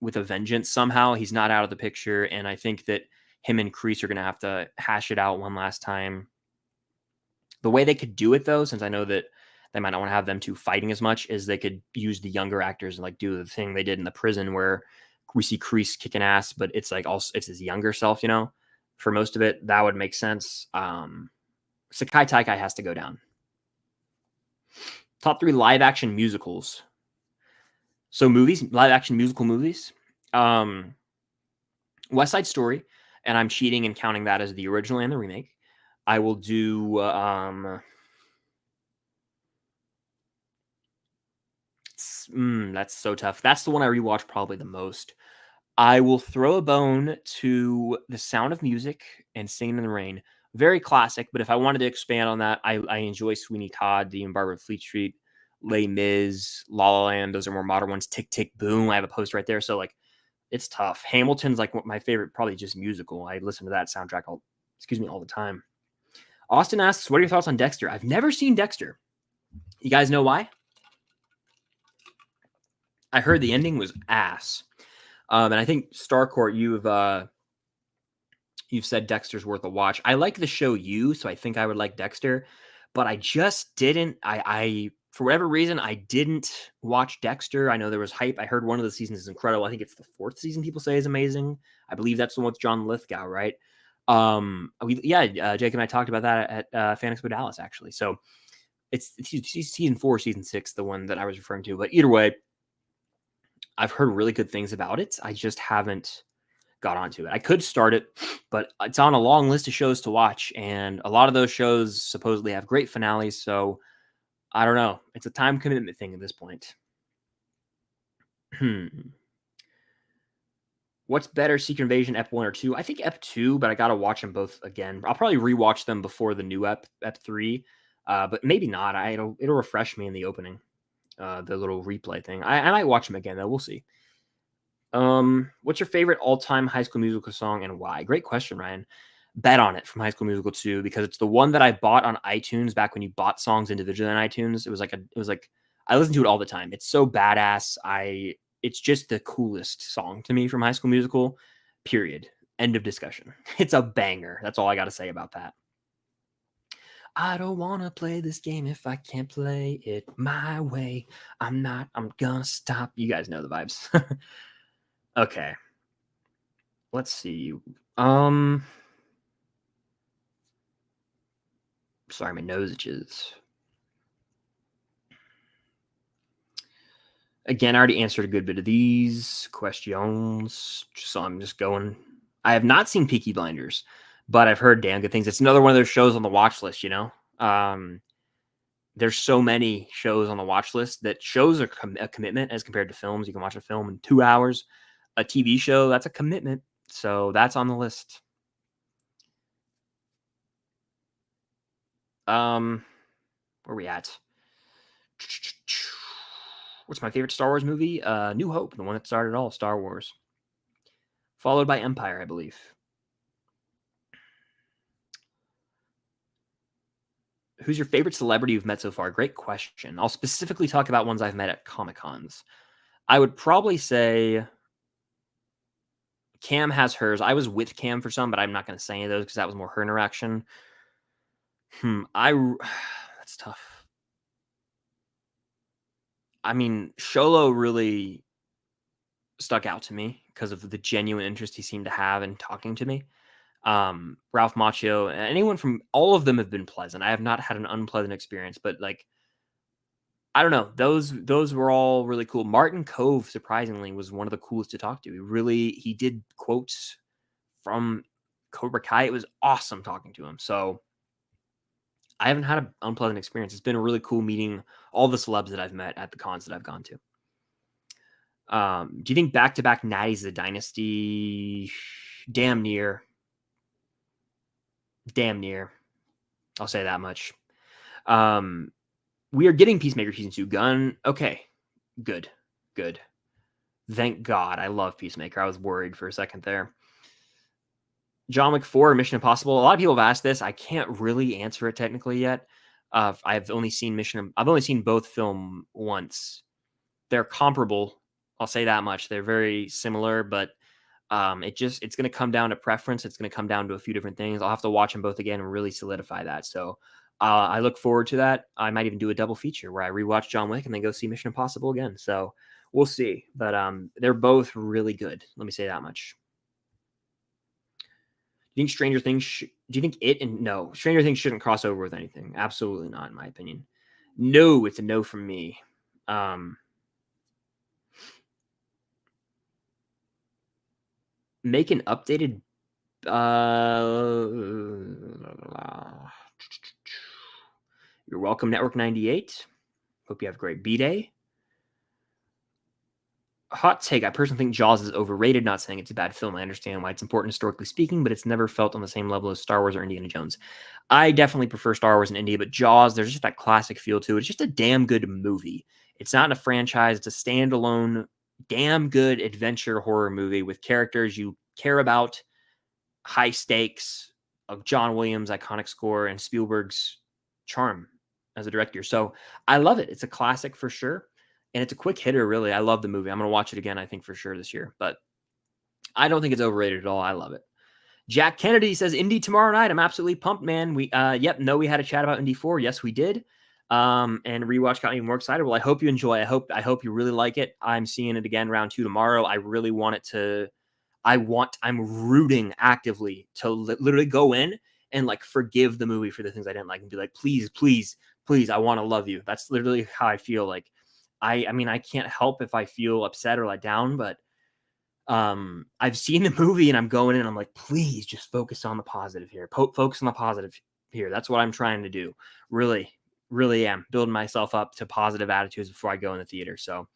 with a vengeance somehow. He's not out of the picture, and I think that him and Kreese are going to have to hash it out one last time. The way they could do it, though, since I know that they might not want to have them 2 fighting as much, is they could use the younger actors and like do the thing they did in the prison where we see Kreese kicking ass, but it's like also it's his younger self, for most of it. That would make sense. Sakai Taikai has to go down. Top 3 live action musicals. So movies, live action musical movies. West Side Story, and I'm cheating and counting that as the original and the remake. I will do that's so tough. That's the one I rewatch probably the most. I will throw a bone to The Sound of Music and Singing in the Rain. Very classic, but if I wanted to expand on that, I enjoy Sweeney Todd, Demon Barber of Fleet Street, Les Mis, La La Land. Those are more modern ones. Tick, Tick, Boom. I have a post right there. So, like, it's tough. Hamilton's, like, my favorite, probably just musical. I listen to that soundtrack all the time. Austin asks, what are your thoughts on Dexter? I've never seen Dexter. You guys know why? I heard the ending was ass. And I think Starcourt, you've said Dexter's worth a watch. I like the show You, so I think I would like Dexter, but I just didn't. I For whatever reason, I didn't watch Dexter. I know there was hype. I heard one of the seasons is incredible. I think it's the 4th season people say is amazing. I believe that's the one with John Lithgow, right? Jake and I talked about that at Fan Expo Dallas, actually. So it's season 4, season 6, the one that I was referring to. But either way, I've heard really good things about it. I just haven't got onto it. I could start it, but it's on a long list of shows to watch, and a lot of those shows supposedly have great finales. So I don't know. It's a time commitment thing at this point. What's better, Secret Invasion, Ep 1 or 2? I think Ep 2, but I got to watch them both again. I'll probably rewatch them before the new Ep 3, but maybe not. It'll refresh me in the opening, the little replay thing. I might watch them again, though. We'll see. What's your favorite all-time High School Musical song and why? Great question, Ryan. Bet on It from High School Musical 2 because it's the one that I bought on iTunes back when you bought songs individually on iTunes. It was like I listened to it all the time. It's so badass. It's just the coolest song to me from High School Musical. Period. End of discussion. It's a banger. That's all I got to say about that. I don't want to play this game if I can't play it my way. I'm gonna stop. You guys know the vibes. Okay. Let's see. Sorry, my nose itches. Again, I already answered a good bit of these questions, so I'm just going. I have not seen Peaky Blinders, but I've heard damn good things. It's another one of those shows on the watch list, you know? There's so many shows on the watch list that shows are a commitment as compared to films. You can watch a film in 2 hours. A TV show, that's a commitment. So that's on the list. Where are we at? What's my favorite Star Wars movie? New Hope, the one that started all Star Wars. Followed by Empire, I believe. Who's your favorite celebrity you've met so far? Great question. I'll specifically talk about ones I've met at Comic-Cons. I would probably say Cam has hers. I was with Cam for some, but I'm not going to say any of those because that was more her interaction. That's tough. I mean, Sholo really stuck out to me because of the genuine interest he seemed to have in talking to me. Ralph Macchio, anyone from all of them have been pleasant. I have not had an unpleasant experience, but like, I don't know. Those were all really cool. Martin Cove, surprisingly, was one of the coolest to talk to. He did quotes from Cobra Kai. It was awesome talking to him. So I haven't had an unpleasant experience. It's been really cool meeting all the celebs that I've met at the cons that I've gone to. Do you think back-to-back Natties is a dynasty? Damn near. I'll say that much. We are getting Peacemaker Season 2. Gun. Okay. Good. Thank God. I love Peacemaker. I was worried for a second there. John Wick 4, Mission Impossible. A lot of people have asked this. I can't really answer it technically yet. I've only seen both film once. They're comparable. I'll say that much. They're very similar, but it's going to come down to preference. It's going to come down to a few different things. I'll have to watch them both again and really solidify that. So I look forward to that. I might even do a double feature where I rewatch John Wick and then go see Mission Impossible again. So we'll see. But they're both really good. Let me say that much. Do you think Stranger Things? No, Stranger Things shouldn't cross over with anything. Absolutely not, in my opinion. No, it's a no from me. Make an updated. You're welcome, Network 98. Hope you have a great B-Day. Hot take. I personally think Jaws is overrated. Not saying it's a bad film. I understand why it's important historically speaking, but it's never felt on the same level as Star Wars or Indiana Jones. I definitely prefer Star Wars and India, but Jaws, there's just that classic feel to it. It's just a damn good movie. It's not a franchise. It's a standalone, damn good adventure horror movie with characters you care about, high stakes, of John Williams' iconic score, and Spielberg's charm as a director. So I love it. It's a classic for sure. And it's a quick hitter, really. I love the movie. I'm going to watch it again, I think, for sure this year. But I don't think it's overrated at all. I love it. Jack Kennedy says, Indy tomorrow night. I'm absolutely pumped, man. We had a chat about Indy 4. Yes, we did. And rewatch got me more excited. Well, I hope you enjoy. I hope you really like it. I'm seeing it again round 2 tomorrow. I really want it to. I'm rooting actively to literally go in and like forgive the movie for the things I didn't like and be like, please, please, please, I want to love you. That's literally how I feel. Like, I mean, I can't help if I feel upset or let down, but I've seen the movie and I'm going in and I'm like, please just focus on the positive here. Focus on the positive here. That's what I'm trying to do. Really, really am building myself up to positive attitudes before I go in the theater. So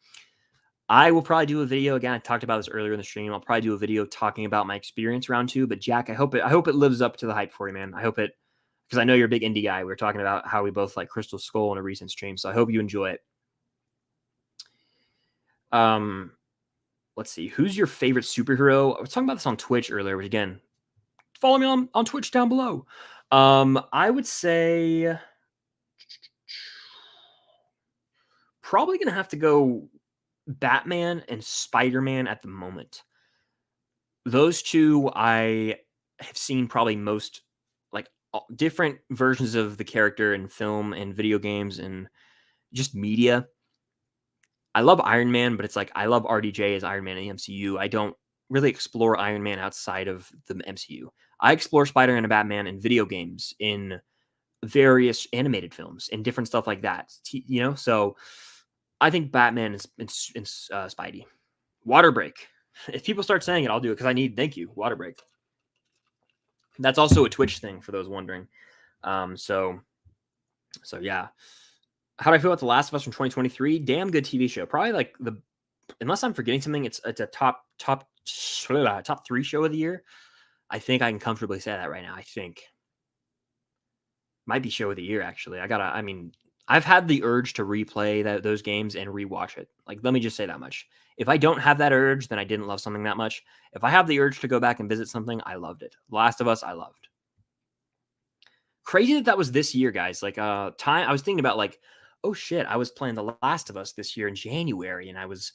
I will probably do a video again. I talked about this earlier in the stream. I'll probably do a video talking about my experience round 2. But Jack, I hope it lives up to the hype for you, man. I hope it, because I know you're a big indie guy. We were talking about how we both like Crystal Skull in a recent stream, so I hope you enjoy it. Let's see. Who's your favorite superhero? I was talking about this on Twitch earlier, but again, follow me on Twitch down below. I would say probably gonna have to go Batman and Spider-Man at the moment. Those two I have seen probably most like different versions of the character in film and video games and just media. I love Iron Man, but it's like I love RDJ as Iron Man in the MCU. I don't really explore Iron Man outside of the MCU. I explore Spider-Man and Batman in video games, in various animated films, and different stuff like that. You know, so I think Batman is Spidey. Water break. If people start saying it, I'll do it because I need. Thank you, water break. That's also a Twitch thing for those wondering. So yeah. How do I feel about The Last of Us from 2023? Damn good TV show. Probably like unless I'm forgetting something, it's a top 3 show of the year. I think I can comfortably say that right now. I think might be show of the year actually. I mean, I've had the urge to replay those games and rewatch it. Like, let me just say that much. If I don't have that urge, then I didn't love something that much. If I have the urge to go back and visit something, I loved it. Last of Us, I loved. Crazy that was this year, guys. Like, time. I was thinking about like, oh shit, I was playing The Last of Us this year in January, and I was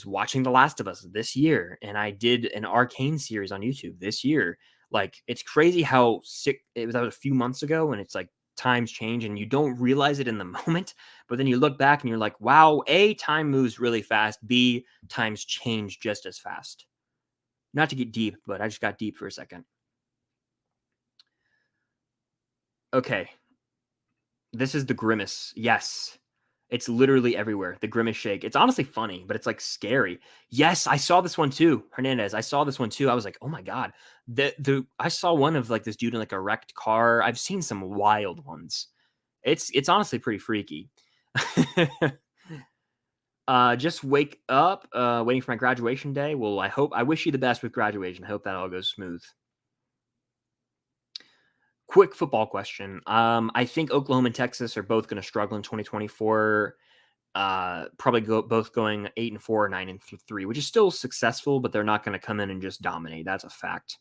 watching The Last of Us this year, and I did an Arcane series on YouTube this year. Like, it's crazy how sick it was. That was a few months ago, and it's like times change, and you don't realize it in the moment, but then you look back and you're like, wow, A, time moves really fast. B, times change just as fast. Not to get deep, but I just got deep for a second. Okay. This is the Grimace. Yes. It's literally everywhere. The Grimace shake. It's honestly funny, but it's like scary. Yes, I saw this one too. Hernandez. I saw this one too. I was like, oh my God. I saw one of like this dude in like a wrecked car. I've seen some wild ones. It's honestly pretty freaky. Just wake up, waiting for my graduation day. Well, I wish you the best with graduation. I hope that all goes smooth. Quick football question. I think Oklahoma and Texas are both going to struggle in 2024. Probably both going 8-4 or 9-3, which is still successful, but they're not going to come in and just dominate. That's a fact.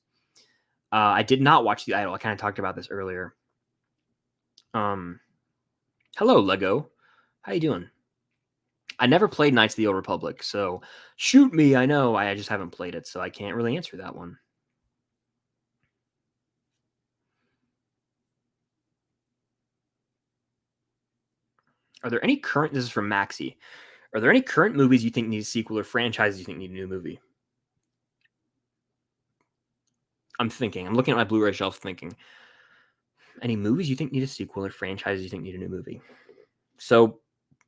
I did not watch The Idol. I kind of talked about this earlier. Hello, Lego. How you doing? I never played Knights of the Old Republic, so shoot me. I know. I just haven't played it, so I can't really answer that one. Are there any current? This is from Maxi. Are there any current movies you think need a sequel or franchises you think need a new movie? I'm thinking. I'm looking at my Blu-ray shelf thinking. Any movies you think need a sequel or franchises you think need a new movie? So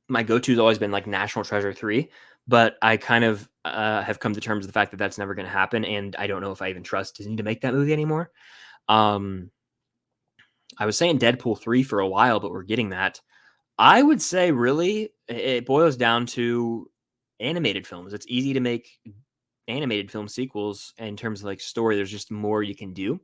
my go-to has always been like National Treasure 3, but I kind of have come to terms with the fact that that's never going to happen, and I don't know if I even trust Disney to make that movie anymore. I was saying Deadpool 3 for a while, but we're getting that. I would say really it boils down to animated films. It's easy to make animated film sequels in terms of like story. There's just more you can do.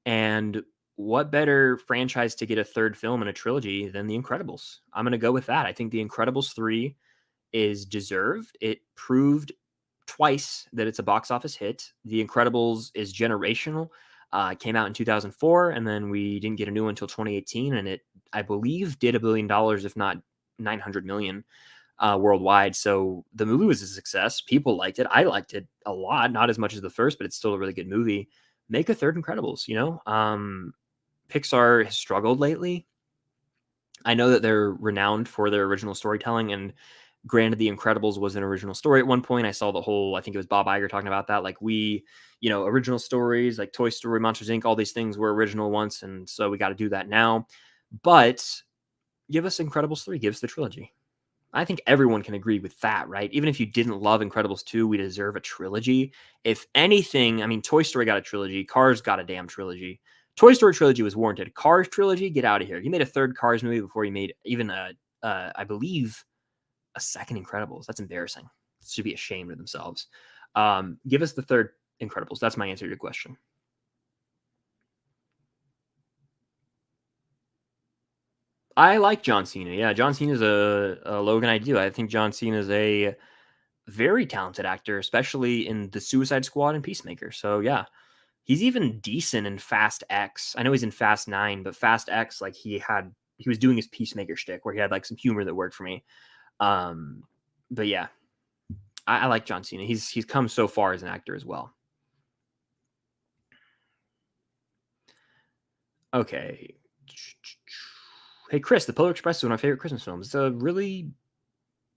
And what better franchise to get a third film in a trilogy than The Incredibles? I'm going to go with that. I think The Incredibles 3 is deserved. It proved twice that it's a box office hit. The Incredibles is generational. It came out in 2004, and then we didn't get a new one until 2018, and it, I believe, did $1 billion, if not 900 million worldwide. So the movie was a success. People liked it. I liked it a lot, not as much as the first, but it's still a really good movie. Make a third Incredibles, you know? Pixar has struggled lately. I know that they're renowned for their original storytelling, and granted, The Incredibles was an original story at one point. I saw the whole, I think it was Bob Iger talking about that. Like original stories like Toy Story, Monsters Inc., all these things were original once, and so we got to do that now. But give us Incredibles 3, give us the trilogy. I think everyone can agree with that, right? Even if you didn't love Incredibles 2, we deserve a trilogy. If anything, I mean, Toy Story got a trilogy. Cars got a damn trilogy. Toy Story trilogy was warranted. Cars trilogy, get out of here. You made a third Cars movie before you made even I believe, a second Incredibles. That's embarrassing. Should be ashamed of themselves. Give us the third Incredibles. That's my answer to your question. I like John Cena. Yeah, John Cena is a Logan I do. I think John Cena is a very talented actor, especially in the Suicide Squad and Peacemaker. So yeah, he's even decent in Fast X. I know he's in Fast 9, but Fast X, like he was doing his Peacemaker shtick where he had like some humor that worked for me. But yeah, I like John Cena. He's come so far as an actor as well. Okay. Hey Chris, The Polar Express is one of my favorite Christmas films. It's a really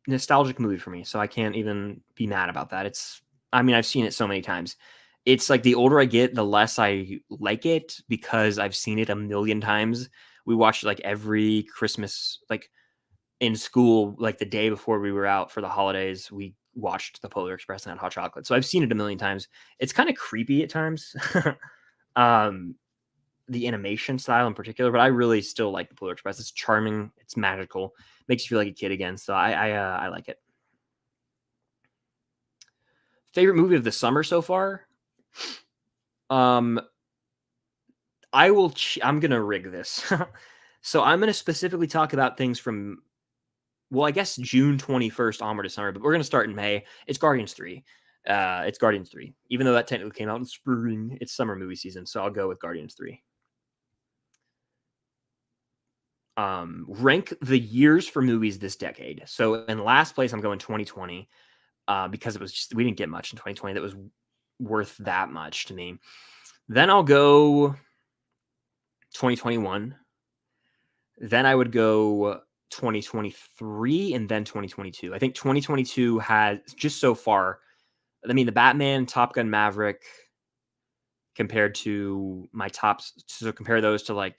nostalgic movie for me, so I can't even be mad about that. I've seen it so many times. It's like the older I get, the less I like it because I've seen it a million times. We watched it like every Christmas, like in school, like the day before we were out for the holidays, we watched The Polar Express and had hot chocolate. So I've seen it a million times. It's kind of creepy at times. The animation style in particular, but I really still like The Polar Express. It's charming, it's magical, makes you feel like a kid again. So I like it. Favorite movie of the summer so far? I'm gonna rig this. So I'm gonna specifically talk about things from, well, I guess June 21st onward to summer, but we're gonna start in May. It's Guardians 3. It's Guardians 3. Even though that technically came out in spring, it's summer movie season, so I'll go with Guardians 3. Rank the years for movies this decade. So in last place, I'm going 2020 because it was just, we didn't get much in 2020 that was worth that much to me. Then I'll go 2021. Then I would go 2023 and then 2022. I think 2022 has just so far. I mean, the Batman, Top Gun, Maverick compared to my tops. So compare those to like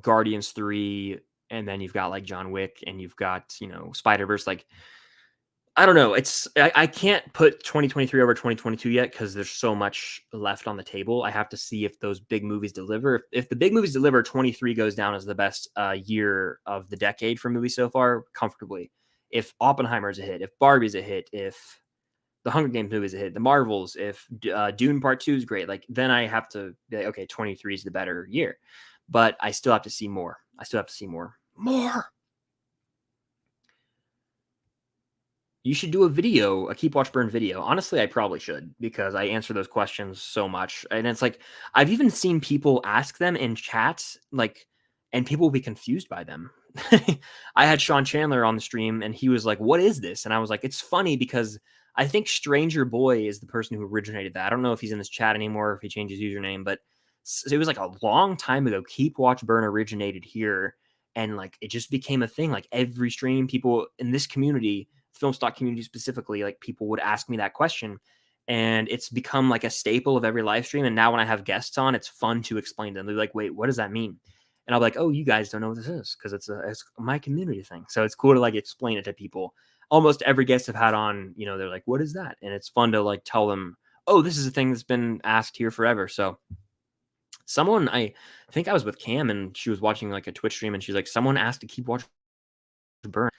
Guardians 3, and then you've got like John Wick, and you've got, Spider-Verse. Like, I don't know. I can't put 2023 over 2022 yet because there's so much left on the table. I have to see if those big movies deliver. If the big movies deliver, 23 goes down as the best year of the decade for movies so far, comfortably. If Oppenheimer's a hit, if Barbie's a hit, if the Hunger Games movie is a hit, the Marvels, if Dune Part 2 is great, like then I have to be like, okay, 23 is the better year. But I still have to see more. More. You should do a video, a Keep Watch Burn video. Honestly, I probably should because I answer those questions so much. And it's like, I've even seen people ask them in chats, like, and people will be confused by them. I had Sean Chandler on the stream and he was like, what is this? And I was like, it's funny because I think Stranger Boy is the person who originated that. I don't know if he's in this chat anymore, or if he changed his username, but it was like a long time ago. Keep Watch Burn originated here. And like, it just became a thing. Like every stream, people in this community, film stock community specifically, like people would ask me that question, and it's become like a staple of every live stream. And now when I have guests on, it's fun to explain to them. They're like, wait, what does that mean? And I'll be like, oh, you guys don't know what this is because it's my community thing. So it's cool to like explain it to people. Almost every guest I've had on, they're like, what is that? And it's fun to like tell them, oh, this is a thing that's been asked here forever. So someone, I think I was with Cam and she was watching like a Twitch stream and she's like, someone asked to Keep Watch Burn.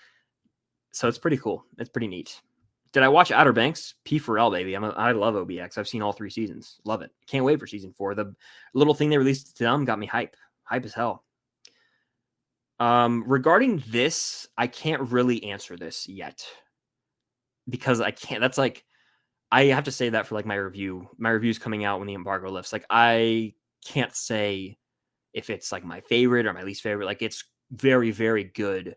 So it's pretty cool. It's pretty neat. Did I watch Outer Banks? P4L, baby. I love OBX. I've seen all 3 seasons. Love it. Can't wait for season 4. The little thing they released to them got me hype. Hype as hell. Regarding this, I can't really answer this yet because I can't. That's like, I have to say that for like my review. My review's coming out when the embargo lifts. Like, I can't say if it's like my favorite or my least favorite. Like, it's very, very good.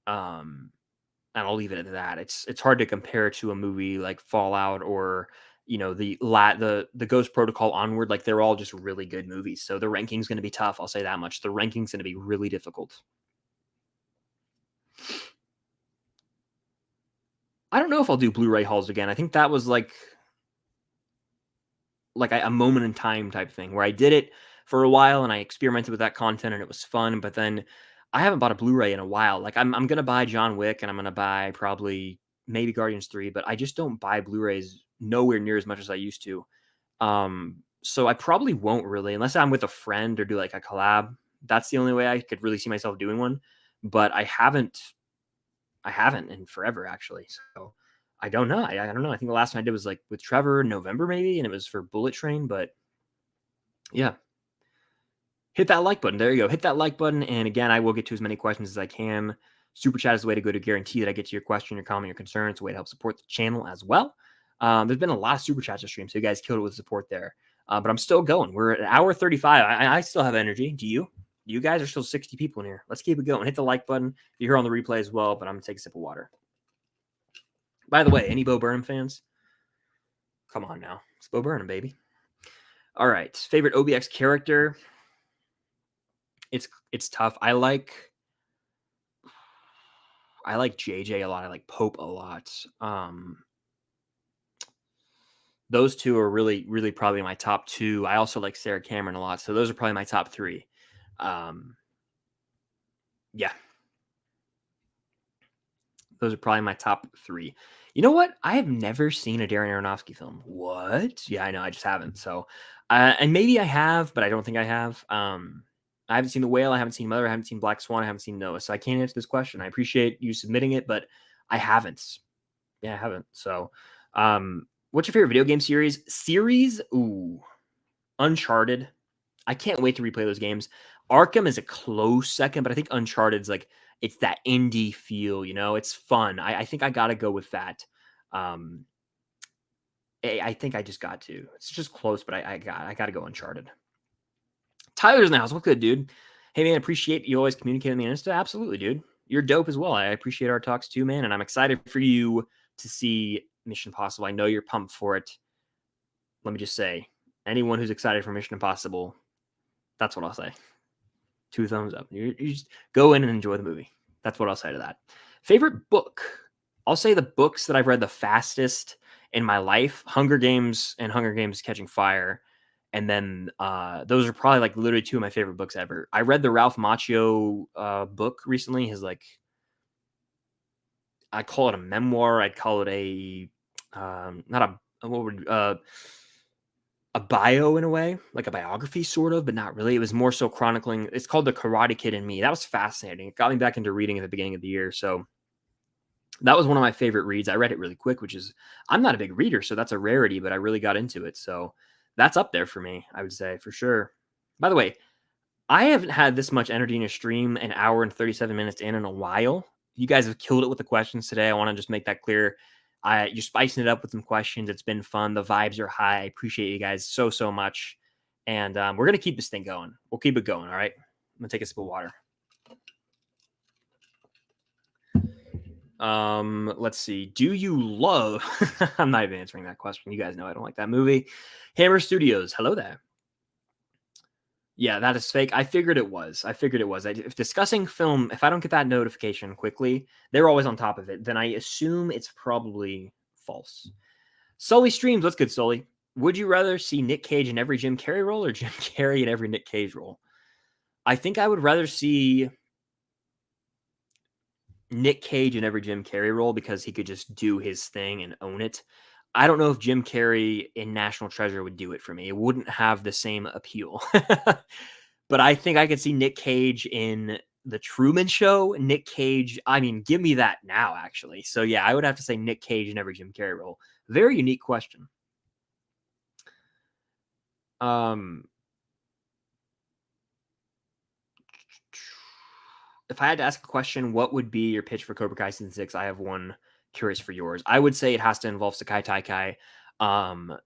And I'll leave it at that. It's hard to compare to a movie like Fallout or the Ghost Protocol onward. Like, they're all just really good movies. So the ranking's going to be tough. I'll say that much. The ranking's going to be really difficult. I don't know if I'll do Blu-ray hauls again. I think that was like a moment in time type thing where I did it for a while and I experimented with that content and it was fun. But then I haven't bought a Blu-ray in a while. Like I'm gonna buy John Wick and I'm gonna buy probably maybe Guardians 3, but I just don't buy Blu-rays nowhere near as much as I used to. So I probably won't really, unless I'm with a friend or do like a collab. That's the only way I could really see myself doing one. But I haven't in forever actually. So I don't know. I don't know. I think the last time I did was like with Trevor in November maybe, and it was for Bullet Train. But yeah, hit that like button. There you go. Hit that like button. And again, I will get to as many questions as I can. Super chat is the way to go to guarantee that I get to your question, your comment, your concern. It's a way to help support the channel as well. There's been a lot of super chats to stream, so you guys killed it with support there. But I'm still going. We're at an hour 35. I still have energy. Do you? You guys are still 60 people in here. Let's keep it going. Hit the like button. You're here on the replay as well, but I'm going to take a sip of water. By the way, any Bo Burnham fans? Come on now. It's Bo Burnham, baby. All right. Favorite OBX character? It's tough. I like JJ a lot. I like Pope a lot. Those two are really, really probably my top two. I also like Sarah Cameron a lot. So those are probably my top three. Yeah. Those are probably my top three. You know what? I have never seen a Darren Aronofsky film. What? Yeah, I know. I just haven't. So, and maybe I have, but I don't think I have. I haven't seen The Whale. I haven't seen Mother. I haven't seen Black Swan. I haven't seen Noah. So I can't answer this question. I appreciate you submitting it, but I haven't. Yeah, I haven't. So, what's your favorite video game series? Ooh, Uncharted. I can't wait to replay those games. Arkham is a close second, but I think Uncharted's like, it's that indie feel, it's fun. I think I got to go with that. I think I just got to. It's just close, but I got to go Uncharted. Tyler's in the house. What good, dude? Hey, man, appreciate you always communicating on the Insta. Absolutely, dude. You're dope as well. I appreciate our talks too, man, and I'm excited for you to see Mission Impossible. I know you're pumped for it. Let me just say, anyone who's excited for Mission Impossible, that's what I'll say. 2 thumbs up. You just go in and enjoy the movie. That's what I'll say to that. Favorite book? I'll say the books that I've read the fastest in my life, Hunger Games and Hunger Games Catching Fire. And then those are probably like literally 2 of my favorite books ever. I read the Ralph Macchio book recently. His I call it a memoir. I'd call it a a bio in a way, like a biography sort of, but not really. It was more so chronicling. It's called The Karate Kid and Me. That was fascinating. It got me back into reading at the beginning of the year. So that was one of my favorite reads. I read it really quick, which is, I'm not a big reader, so that's a rarity, but I really got into it. So that's up there for me, I would say, for sure. By the way, I haven't had this much energy in a stream an hour and 37 minutes in a while. You guys have killed it with the questions today. I want to just make that clear. You're spicing it up with some questions. It's been fun. The vibes are high. I appreciate you guys so much. And we're going to keep this thing going. We'll keep it going. All right. I'm going to take a sip of water. Let's see. Do you love... I'm not even answering that question. You guys know I don't like that movie. Hammer Studios. Hello there. Yeah, that is fake. I figured it was. If discussing film, if I don't get that notification quickly, they're always on top of it, then I assume it's probably false. Sully streams. What's good, Sully? Would you rather see Nick Cage in every Jim Carrey role or Jim Carrey in every Nick Cage role? I think I would rather see Nick Cage in every Jim Carrey role because he could just do his thing and own it. I don't know if Jim Carrey in National Treasure would do it for me. It wouldn't have the same appeal. But I think I could see Nick Cage in The Truman Show. Nick Cage, I mean, give me that now, actually. So, yeah, I would have to say Nick Cage in every Jim Carrey role. Very unique question. If I had to ask a question, what would be your pitch for Cobra Kai Season 6? I have one curious for yours. I would say it has to involve Sakai Taikai. And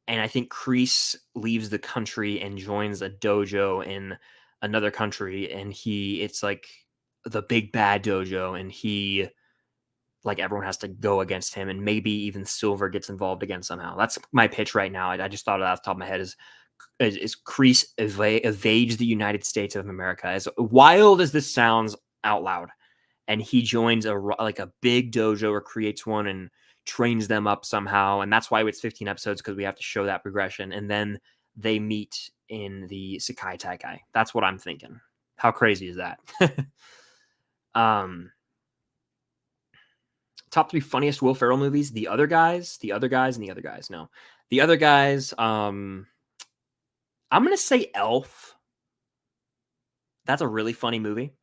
I think Kreese leaves the country and joins a dojo in another country. And it's like the big bad dojo. And everyone has to go against him. And maybe even Silver gets involved again somehow. That's my pitch right now. I just thought of that off the top of my head is Kreese evades the United States of America. As wild as this sounds, out loud. And he joins a big dojo or creates one and trains them up somehow. And that's why it's 15 episodes, because we have to show that progression. And then they meet in the Sekai Taikai. That's what I'm thinking. How crazy is that? Top 3 funniest Will Ferrell movies: The Other Guys, and The Other Guys. No, The Other Guys. I'm gonna say Elf. That's a really funny movie.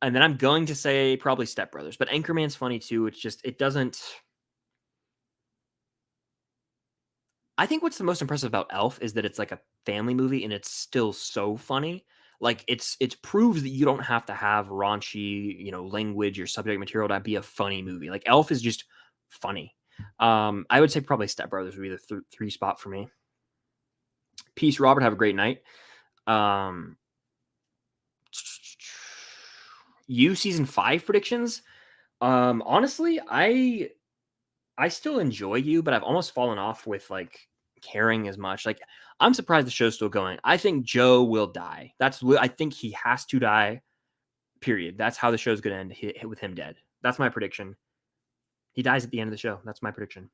And then I'm going to say probably Step Brothers, but Anchorman's funny too. It's just, it doesn't. I think what's the most impressive about Elf is that it's like a family movie and it's still so funny. Like it proves that you don't have to have raunchy, language or subject material to be a funny movie. Like Elf is just funny. I would say probably Step Brothers would be the 3 spot for me. Peace, Robert. Have a great night. You season 5 predictions. Honestly, I still enjoy you, but I've almost fallen off with like caring as much. Like I'm surprised the show's still going. I think Joe will die. I think he has to die. Period. That's how the show's going to end, hit with him dead. That's my prediction. He dies at the end of the show. That's my prediction.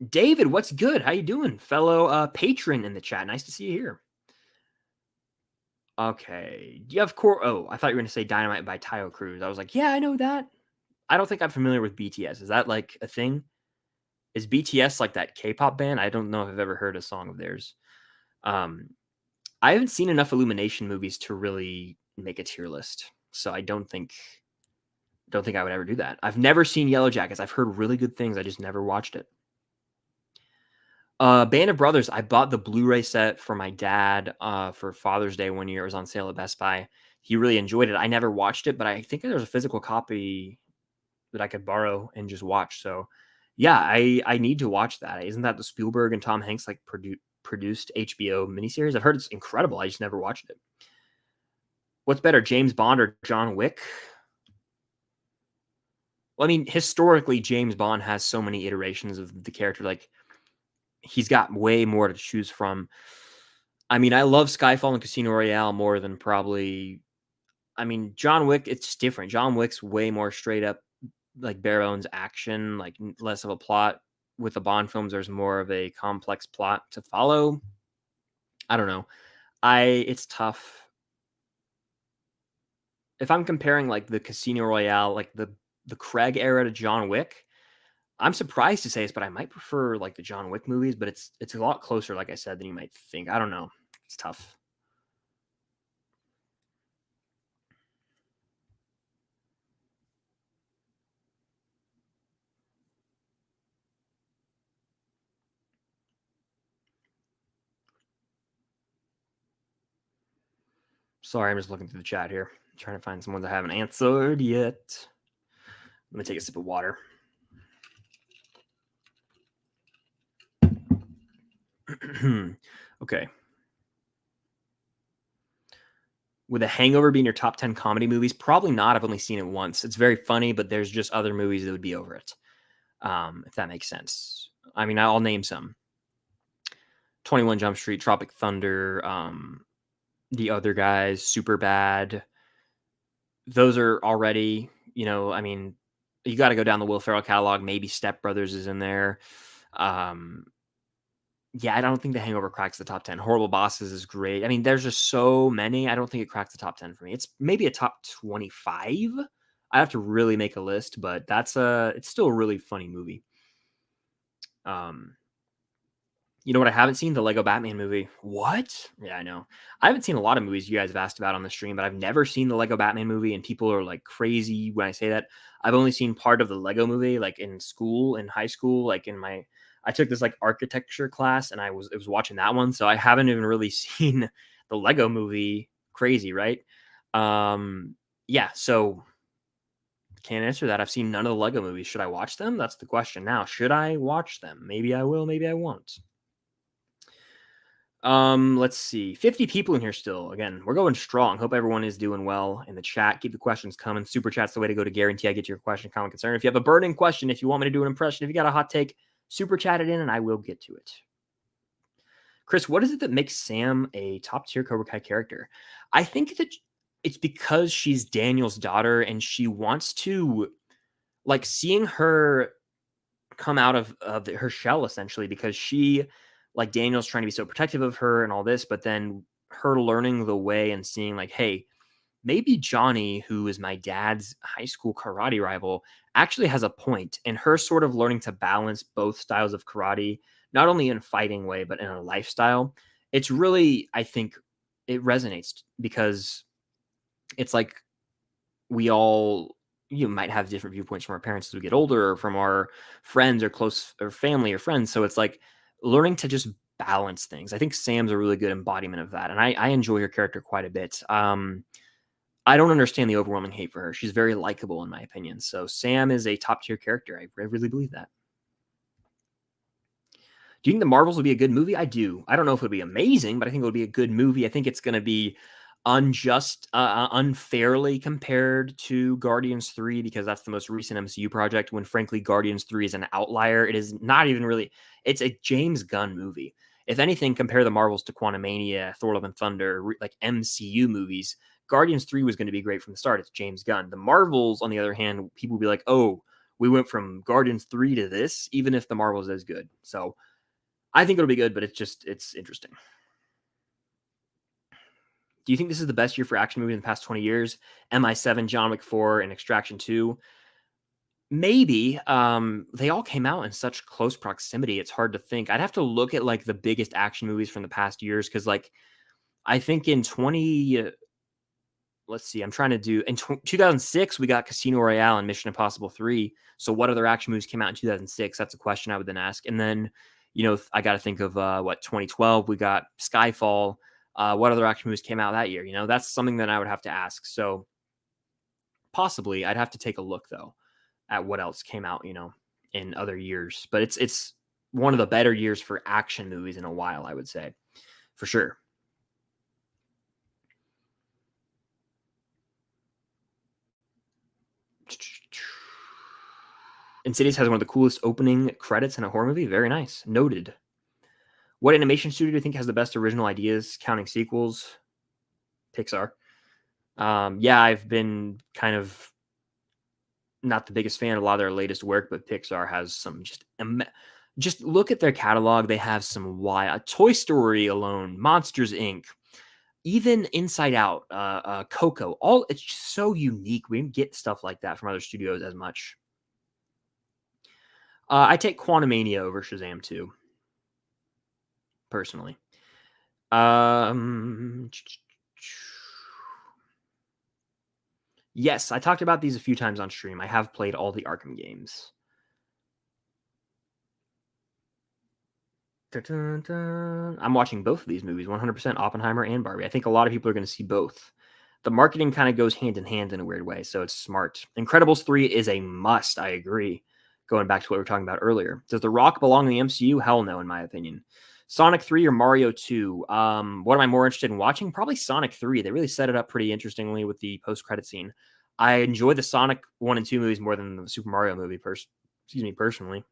David, what's good? How you doing, fellow patron in the chat? Nice to see you here. Okay. Do you have Oh, I thought you were going to say Dynamite by Tayo Cruz. I was like, yeah, I know that. I don't think I'm familiar with BTS. Is that like a thing? Is BTS like that K-pop band? I don't know if I've ever heard a song of theirs. I haven't seen enough Illumination movies to really make a tier list, so I don't think I would ever do that. I've never seen Yellow Jackets. I've heard really good things. I just never watched it. Band of Brothers. I bought the Blu-ray set for my dad for Father's Day one year. It was on sale at Best Buy. He really enjoyed it. I never watched it, but I think there's a physical copy that I could borrow and just watch. So yeah, I need to watch that. Isn't that the Spielberg and Tom Hanks like produced HBO miniseries? I've heard it's incredible. I just never watched it. What's better, James Bond or John Wick? Well, I mean, historically, James Bond has so many iterations of the character. Like, he's got way more to choose from. I mean, I love Skyfall and Casino Royale more than probably. I mean, John Wick, it's different. John Wick's way more straight up, like bare bones action, like less of a plot. With the Bond films, there's more of a complex plot to follow. I don't know. It's tough. If I'm comparing like the Casino Royale, like the Craig era to John Wick, I'm surprised to say this, but I might prefer like the John Wick movies, but it's a lot closer, like I said, than you might think. I don't know. It's tough. Sorry, I'm just looking through the chat here, trying to find someone that I haven't answered yet. Let me take a sip of water. Okay. Would The Hangover be in your top 10 comedy movies? Probably not. I've only seen it once. It's very funny, but there's just other movies that would be over it. If that makes sense. I mean, I'll name some. 21 Jump Street, Tropic Thunder, The Other Guys, Superbad. Those are already, I mean, you got to go down the Will Ferrell catalog. Maybe Step Brothers is in there. Yeah, I don't think The Hangover cracks the top 10. Horrible Bosses is great. I mean, there's just so many. I don't think it cracks the top 10 for me. It's maybe a top 25. I have to really make a list, but it's still a really funny movie. You know what I haven't seen? The Lego Batman movie. What? Yeah, I know. I haven't seen a lot of movies you guys have asked about on the stream, but I've never seen the Lego Batman movie, and people are like crazy when I say that. I've only seen part of the Lego movie, like in school, in high school, like I took this like architecture class, and I was watching that one, so I haven't even really seen the Lego movie. Crazy, right? Yeah, so can't answer that. I've seen none of the Lego movies. Should I watch them? That's the question now. Should I watch them? Maybe I will, maybe I won't. Let's see. 50 people in here still. Again, we're going strong. Hope everyone is doing well in the chat. Keep the questions coming. Super chat's the way to go to guarantee I get your question, comment, concern. If you have a burning question, if you want me to do an impression, if you got a hot take, super chat it in and I will get to it. Chris, what is it that makes Sam a top tier Cobra Kai character? I think that it's because she's Daniel's daughter and she wants to, like, seeing her come out of her shell essentially, because she, like, Daniel's trying to be so protective of her and all this, but then her learning the way and seeing like, hey, maybe Johnny, who is my dad's high school karate rival, actually has a point, and her sort of learning to balance both styles of karate, not only in a fighting way, but in a lifestyle. It's really, I think it resonates because it's like we all, you might have different viewpoints from our parents as we get older, or from our friends or close or family or friends. So it's like learning to just balance things. I think Sam's a really good embodiment of that. And I enjoy her character quite a bit. I don't understand the overwhelming hate for her. She's very likable in my opinion. So Sam is a top tier character. I really believe that. Do you think the Marvels will be a good movie? I do. I don't know if it'll be amazing, but I think it'll be a good movie. I think it's going to be unfairly compared to Guardians 3 because that's the most recent MCU project, when frankly Guardians 3 is an outlier. It is not even really, it's a James Gunn movie. If anything, compare the Marvels to Quantumania, Thor Love and Thunder, like MCU movies. Guardians 3 was going to be great from the start. It's James Gunn. The Marvels, on the other hand, people will be like, oh, we went from Guardians 3 to this, even if the Marvels is good. So I think it'll be good, but it's interesting. Do you think this is the best year for action movies in the past 20 years? MI7, John Wick 4, and Extraction 2? Maybe. They all came out in such close proximity. It's hard to think. I'd have to look at like the biggest action movies from the past years because, like, I think in 20, let's see, I'm trying to do, in 2006, we got Casino Royale and Mission Impossible 3. So what other action movies came out in 2006? That's a question I would then ask. And then, I got to think of 2012, we got Skyfall. What other action movies came out that year? That's something that I would have to ask. So possibly I'd have to take a look though at what else came out, in other years. But it's one of the better years for action movies in a while, I would say, for sure. Insidious has one of the coolest opening credits in a horror movie. Very nice. Noted. What animation studio do you think has the best original ideas, counting sequels? Pixar. Yeah, I've been kind of not the biggest fan of a lot of their latest work, but Pixar has some just look at their catalog. They have some wild Toy Story alone, Monsters Inc., even Inside Out, Coco. All it's just so unique. We didn't get stuff like that from other studios as much. I take Quantumania over Shazam 2, personally. Yes, I talked about these a few times on stream. I have played all the Arkham games. I'm watching both of these movies, 100% Oppenheimer and Barbie. I think a lot of people are going to see both. The marketing kind of goes hand in hand in a weird way, so it's smart. Incredibles 3 is a must, I agree. Going back to what we were talking about earlier. Does The Rock belong in the MCU? Hell no, in my opinion. Sonic 3 or Mario 2? What am I more interested in watching? Probably Sonic 3. They really set it up pretty interestingly with the post-credit scene. I enjoy the Sonic 1 and 2 movies more than the Super Mario movie, personally.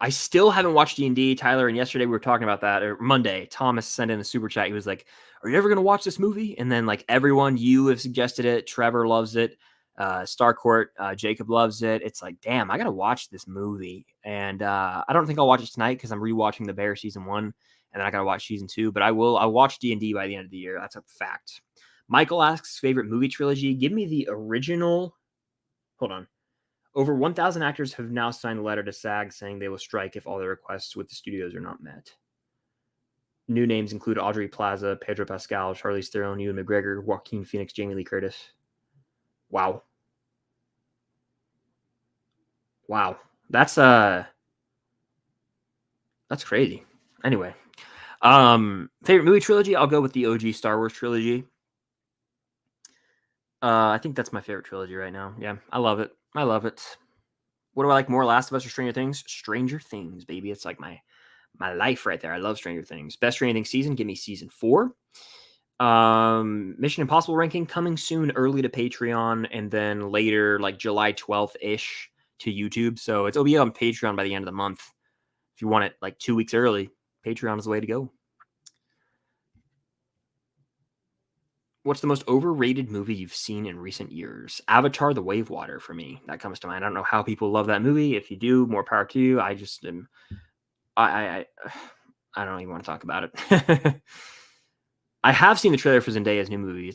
I still haven't watched D&D, Tyler, and yesterday we were talking about that, or Monday, Thomas sent in a super chat. He was like, are you ever going to watch this movie? And then, like, everyone, you have suggested it. Trevor loves it. Starcourt, Jacob loves it. It's like, damn, I got to watch this movie. And I don't think I'll watch it tonight because I'm rewatching The Bear Season 1, and then I got to watch Season 2. But I'll watch D&D by the end of the year. That's a fact. Michael asks, favorite movie trilogy? Give me the original. Hold on. Over 1,000 actors have now signed a letter to SAG saying they will strike if all their requests with the studios are not met. New names include Audrey Plaza, Pedro Pascal, Charlize Theron, Ewan McGregor, Joaquin Phoenix, Jamie Lee Curtis. Wow. That's crazy. Anyway, favorite movie trilogy? I'll go with the OG Star Wars trilogy. I think that's my favorite trilogy right now. Yeah, I love it. What do I like more, Last of Us or Stranger Things? Stranger Things, baby. It's like my life right there. I love Stranger Things. Best Stranger Things season? Give me season 4. Mission Impossible ranking coming soon, early to Patreon, and then later, like July 12th-ish, to YouTube. So it'll be on Patreon by the end of the month. If you want it like 2 weeks early, Patreon is the way to go. What's the most overrated movie you've seen in recent years? Avatar: The Way of Water for me. That comes to mind. I don't know how people love that movie. If you do, more power to you. I just am. I don't even want to talk about it. I have seen the trailer for Zendaya's new movie.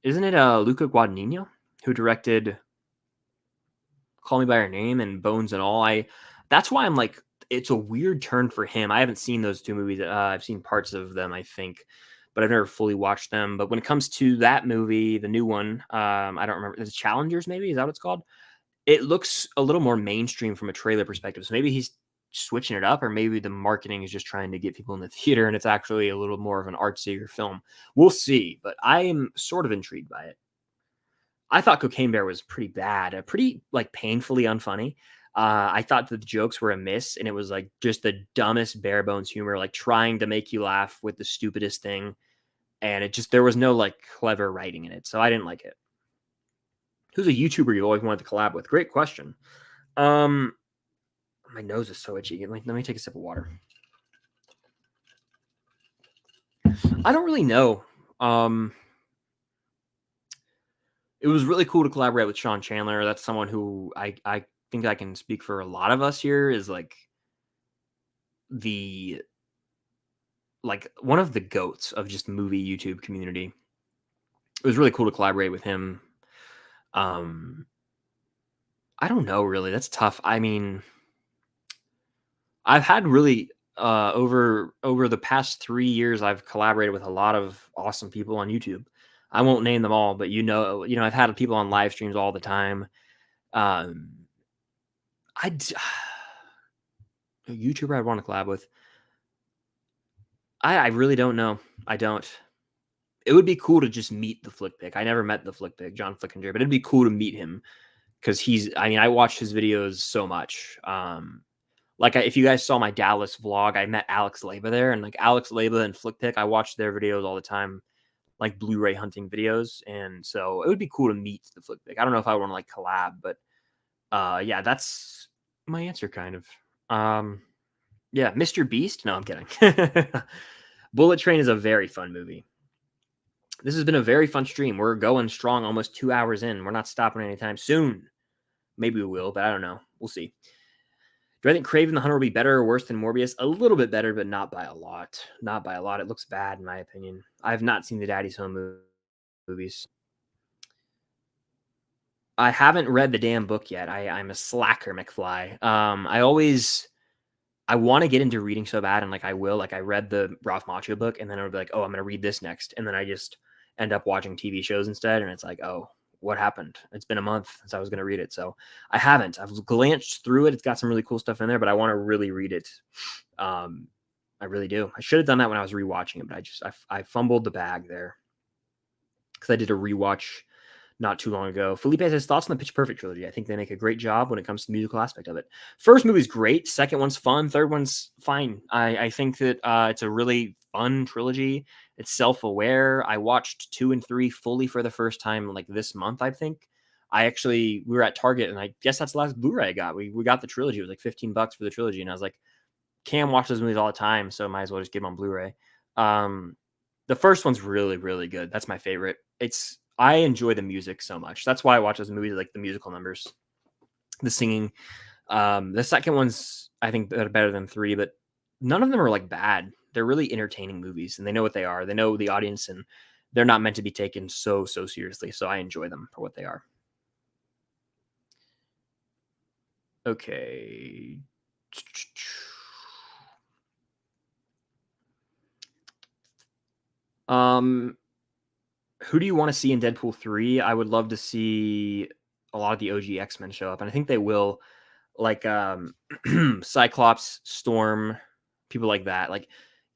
Isn't it Luca Guadagnino who directed Call Me by Your Name and Bones and All? That's why I'm like, it's a weird turn for him. I haven't seen those two movies. I've seen parts of them, I think, but I've never fully watched them. But when it comes to that movie, the new one, I don't remember. The Challengers, maybe? Is that what it's called? It looks a little more mainstream from a trailer perspective. So maybe he's switching it up, or maybe the marketing is just trying to get people in the theater and it's actually a little more of an artsier film. We'll see, but I am sort of intrigued by it. I thought Cocaine Bear was pretty bad, pretty like painfully unfunny. I thought that the jokes were a miss, and it was like just the dumbest bare bones humor, like trying to make you laugh with the stupidest thing. And there was no like clever writing in it. So I didn't like it. Who's a YouTuber you always wanted to collab with? Great question. My nose is so itchy. Let me take a sip of water. I don't really know. It was really cool to collaborate with Sean Chandler. That's someone who I think I can speak for a lot of us here, is like one of the goats of just movie YouTube community. It was really cool to collaborate with him. I don't know, really. That's tough. I mean, I've had really over the past 3 years, I've collaborated with a lot of awesome people on YouTube. I won't name them all, but I've had people on live streams all the time. A YouTuber I'd want to collab with. I really don't know. I don't. It would be cool to just meet the Flick Pick. I never met the Flick Pick, John Flickinger, but it'd be cool to meet him because I watched his videos so much. If you guys saw my Dallas vlog, I met Alex Leba there, and like Alex Leba and Flick Pick, I watched their videos all the time, like Blu-ray hunting videos, and so it would be cool to meet the Flick Pick. I don't know if I want to like collab, but yeah, that's my answer, kind of. Yeah, Mr. Beast. No, I'm kidding. Bullet Train is a very fun movie. This has been a very fun stream. We're going strong, almost 2 hours in. We're not stopping anytime soon. Maybe we will, but I don't know. We'll see. Do I think Kraven the Hunter will be better or worse than Morbius? A little bit better, but not by a lot. Not by a lot. It looks bad, in my opinion. I have not seen the Daddy's Home movies. I haven't read the damn book yet. I'm a slacker, McFly. I want to get into reading so bad, and like I will. Like I read the Ralph Macchio book, and then I'll be like, oh, I'm going to read this next. And then I just end up watching TV shows instead, and it's like, oh, what happened? It's been a month since I was going to read it. So I haven't. I've glanced through it. It's got some really cool stuff in there, but I want to really read it. I really do. I should have done that when I was rewatching it, but I fumbled the bag there because I did a rewatch not too long ago. Felipe has thoughts on the Pitch Perfect trilogy. I think they make a great job when it comes to the musical aspect of it. First movie's great. Second one's fun. Third one's fine. I think that it's a really fun trilogy. It's self-aware. I watched 2 and 3 fully for the first time like this month, I think. We were at Target, and I guess that's the last Blu-ray I got. We got the trilogy. It was like $15 for the trilogy, and I was like, Cam watch those movies all the time, so might as well just get them on Blu-ray. The first one's really, really good. That's my favorite. I enjoy the music so much. That's why I watch those movies, like the musical numbers, the singing. The second one's, I think, better than 3, but none of them are like bad. They're really entertaining movies, and they know what they are. They know the audience, and they're not meant to be taken so seriously. So I enjoy them for what they are. Okay. Who do you want to see in Deadpool 3? I would love to see a lot of the OG X-Men show up, and I think they will. Like Cyclops, Storm, people like that. Like,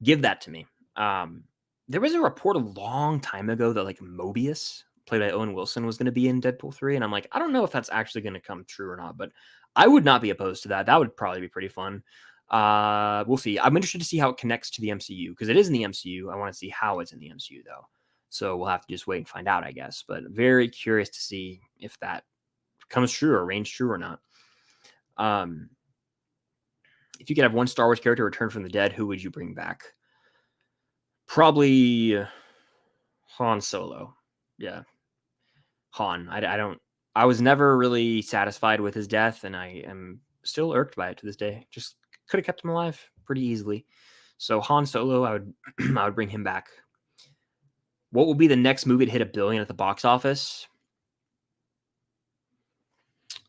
give that to me. There was a report a long time ago that like Mobius, played by Owen Wilson, was going to be in Deadpool 3, and I'm like, I don't know if that's actually going to come true or not, but I would not be opposed to that. That would probably be pretty fun. We'll see. I'm interested to see how it connects to the MCU, because it is in the MCU. I want to see how it's in the MCU, though. So we'll have to just wait and find out, I guess. But very curious to see if that comes true or reigns true or not. Um, if you could have one Star Wars character return from the dead, who would you bring back? Probably Han Solo. Yeah, Han. I don't. I was never really satisfied with his death, and I am still irked by it to this day. Just could have kept him alive pretty easily. So Han Solo, I would I would bring him back. What will be the next movie to hit $1 billion at the box office?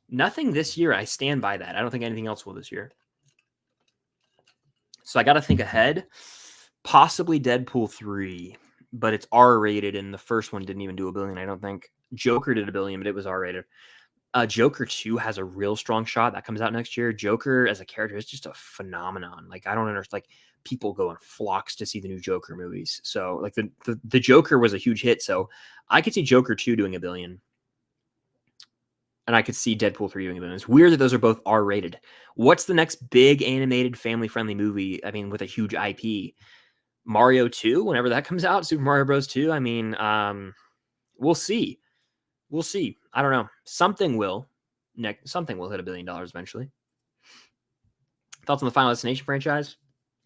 Nothing this year. I stand by that. I don't think anything else will this year. So I got to think ahead. Possibly Deadpool 3, but it's R-rated, and the first one didn't even do $1 billion, I don't think. Joker did $1 billion, but it was R-rated. Joker 2 has a real strong shot. That comes out next year. Joker as a character is just a phenomenon. Like, I don't understand. Like, people go in flocks to see the new Joker movies. So, like, the Joker was a huge hit. So, I could see Joker 2 doing $1 billion. And I could see Deadpool 3 doing $1 billion. It's weird that those are both R-rated. What's the next big animated family-friendly movie? I mean, with a huge IP? Mario 2, whenever that comes out, Super Mario Bros. 2. I mean, we'll see. We'll see. I don't know. Something will hit $1 billion eventually. Thoughts on the Final Destination franchise?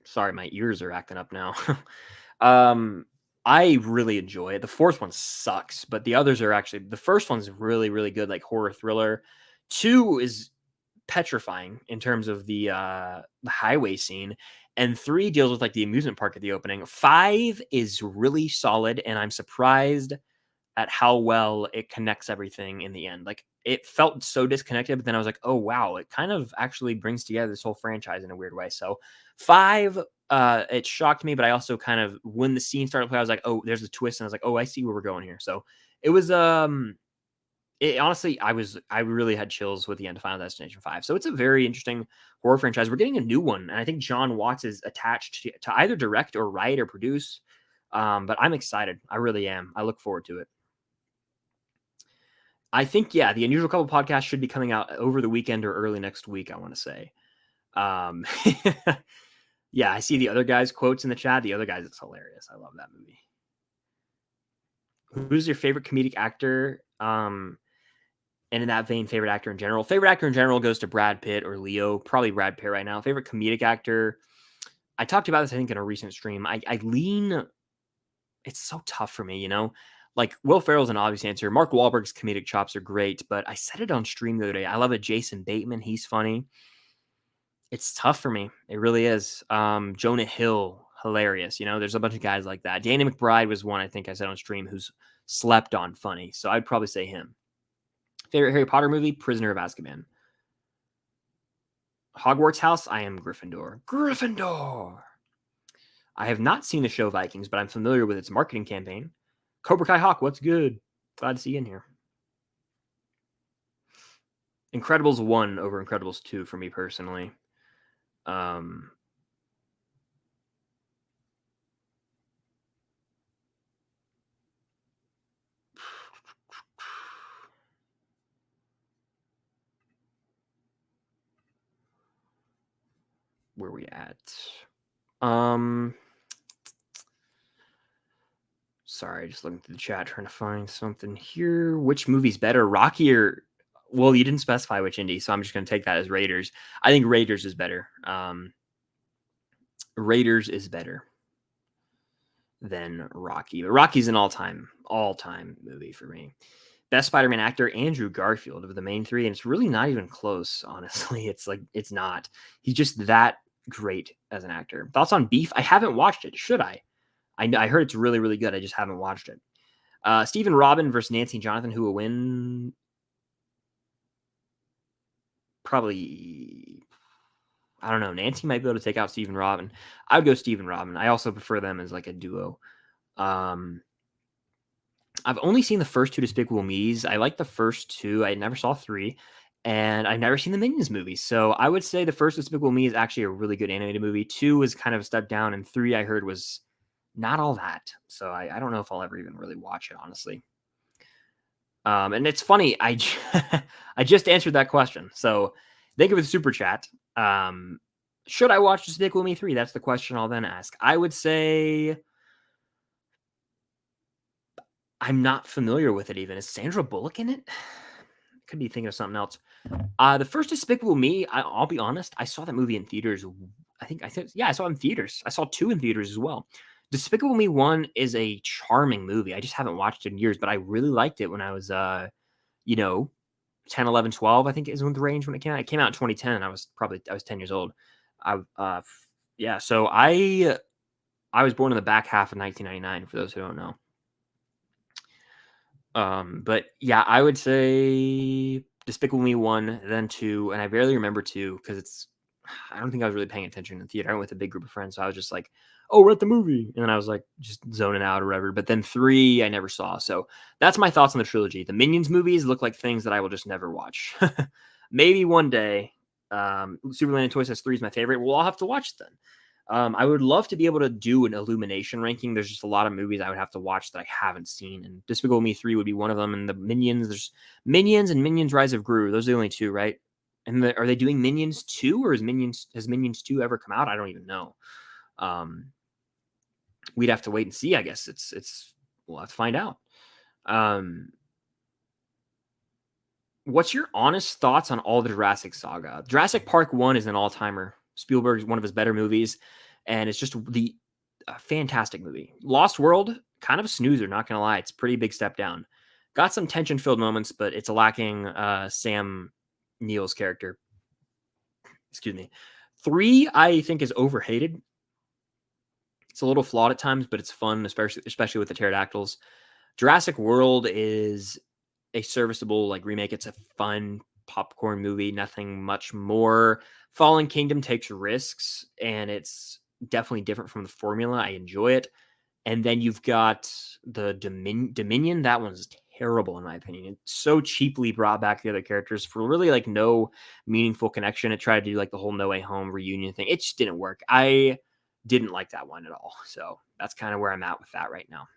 Sorry, my ears are acting up now. I really enjoy it. The fourth one sucks, but the others are actually, the first one's really, really good, like horror thriller. 2 is petrifying in terms of the highway scene, and 3 deals with like the amusement park at the opening. 5 is really solid, and I'm surprised at how well it connects everything in the end. Like, it felt so disconnected, but then I was like, oh wow, it kind of actually brings together this whole franchise in a weird way. So 5, it shocked me, but I also kind of, when the scene started to play, I was like, oh, there's a twist, and I was like, oh, I see where we're going here. So it was it honestly, I really had chills with the end of Final Destination 5. So it's a very interesting horror franchise. We're getting a new one, and I think John Watts is attached to either direct or write or produce. But I'm excited. I really am. I look forward to it. I think, yeah, the Unusual Couple podcast should be coming out over the weekend or early next week, I want to say. Yeah, I see the other guys' quotes in the chat. The other guys, it's hilarious. I love that movie. Who's your favorite comedic actor? And in that vein, favorite actor in general. Favorite actor in general goes to Brad Pitt or Leo. Probably Brad Pitt right now. Favorite comedic actor. I talked about this, I think, in a recent stream. I lean. It's so tough for me, you know? Like, Will Ferrell's an obvious answer. Mark Wahlberg's comedic chops are great, but I said it on stream the other day. I love a Jason Bateman. He's funny. It's tough for me. It really is. Jonah Hill, hilarious. You know, there's a bunch of guys like that. Danny McBride was one I think I said on stream who's slept on funny. So I'd probably say him. Favorite Harry Potter movie? Prisoner of Azkaban. Hogwarts House? I am Gryffindor. Gryffindor! I have not seen the show Vikings, but I'm familiar with its marketing campaign. Cobra Kai Hawk, what's good? Glad to see you in here. Incredibles 1 over Incredibles 2 for me personally. Where are we at? Sorry, just looking through the chat, trying to find something here. Which movie's better, Rocky or... Well, you didn't specify which indie, so I'm just going to take that as Raiders. I think Raiders is better. Raiders is better than Rocky. But Rocky's an all-time movie for me. Best Spider-Man actor, Andrew Garfield, of the main 3, and it's really not even close, honestly. It's like, it's not. He's just that great as an actor. Thoughts on Beef? I haven't watched it. Should I? I heard it's really, really good. I just haven't watched it. Stephen Robin versus Nancy Jonathan, who will win? Probably, I don't know. Nancy might be able to take out Stephen Robin. I would go Stephen Robin. I also prefer them as like a duo. I've only seen the first 2 Despicable Me's. I like the first 2. I never saw 3. And I've never seen the Minions movie. So I would say the first Despicable Me is actually a really good animated movie. 2 was kind of a step down. And 3, I heard, was not all that. So I don't know if I'll ever even really watch it, honestly. And it's funny, I just answered that question. So thank you for the super chat. Should I watch Despicable Me 3? That's the question I'll then ask. I would say I'm not familiar with it even. Is Sandra Bullock in it? could be thinking of something else. The first Despicable Me, I'll be honest, I saw that movie in theaters. I said, yeah, I saw it in theaters. I saw 2 in theaters as well. Despicable Me 1 is a charming movie. I just haven't watched it in years, but I really liked it when I was, 10, 11, 12, I think is when the range when it came out. It came out in 2010. I was 10 years old. So I was born in the back half of 1999, for those who don't know. But yeah, I would say Despicable Me 1, then 2, and I barely remember 2 because I don't think I was really paying attention in the theater. I went with a big group of friends, so I was just like, oh, we're at the movie. And then I was like just zoning out or whatever. But then 3, I never saw. So that's my thoughts on the trilogy. The Minions movies look like things that I will just never watch. Maybe one day. Superman and Toy Story 3 is my favorite. We'll all have to watch it then. I would love to be able to do an Illumination ranking. There's just a lot of movies I would have to watch that I haven't seen, and Despicable Me 3 would be one of them. And the Minions, there's Minions and Minions Rise of Gru. Those are the only 2, right? And are they doing Minions 2, or has Minions 2 ever come out? I don't even know. We'd have to wait and see. I guess we'll have to find out. What's your honest thoughts on all the Jurassic saga? Jurassic Park 1 is an all-timer. Spielberg's one of his better movies, and it's just a fantastic movie. Lost World, kind of a snoozer, not gonna lie. It's a pretty big step down. Got some tension-filled moments, but it's lacking Sam Neill's character. Excuse me. 3, I think, is overhated. It's a little flawed at times, but it's fun, especially with the pterodactyls. Jurassic World is a serviceable remake. It's a fun popcorn movie, nothing much more. Fallen Kingdom takes risks, and it's definitely different from the formula. I enjoy it. And then you've got the Dominion. That one's terrible in my opinion. It's so cheaply brought back the other characters for really no meaningful connection. It tried to do the whole No Way Home reunion thing. It just didn't work. I didn't like that one at all. So that's kind of where I'm at with that right now.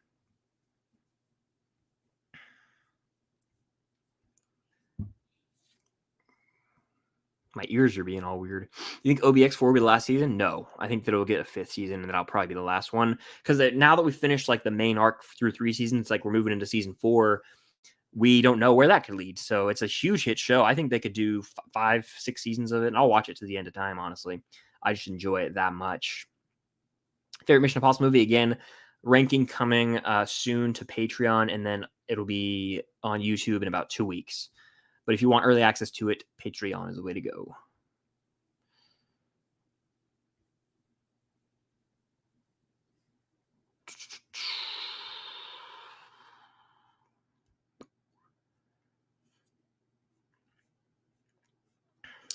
My ears are being all weird. You think OBX4 will be the last season? No. I think that it'll get a 5th season, and that'll probably be the last one. Because now that we've finished the main arc through 3 seasons, we're moving into season 4, we don't know where that could lead. So it's a huge hit show. I think they could do 5, 6 seasons of it, and I'll watch it to the end of time, honestly. I just enjoy it that much. Favorite Mission Impossible movie, again, ranking coming soon to Patreon, and then it'll be on YouTube in about 2 weeks. But if you want early access to it, Patreon is the way to go.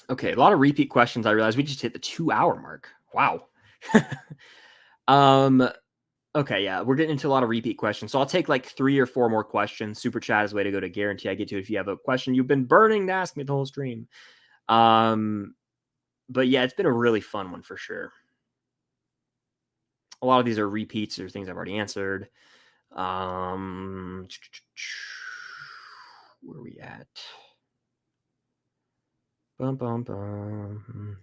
Okay, a lot of repeat questions. I realized we just hit the 2-hour mark. Wow. Okay, yeah, we're getting into a lot of repeat questions. So I'll take 3 or 4 more questions. Super chat is the way to go to guarantee I get to it if you have a question you've been burning to ask me the whole stream. But yeah, it's been a really fun one for sure. A lot of these are repeats or things I've already answered. Where are we at? Bum, bum, bum.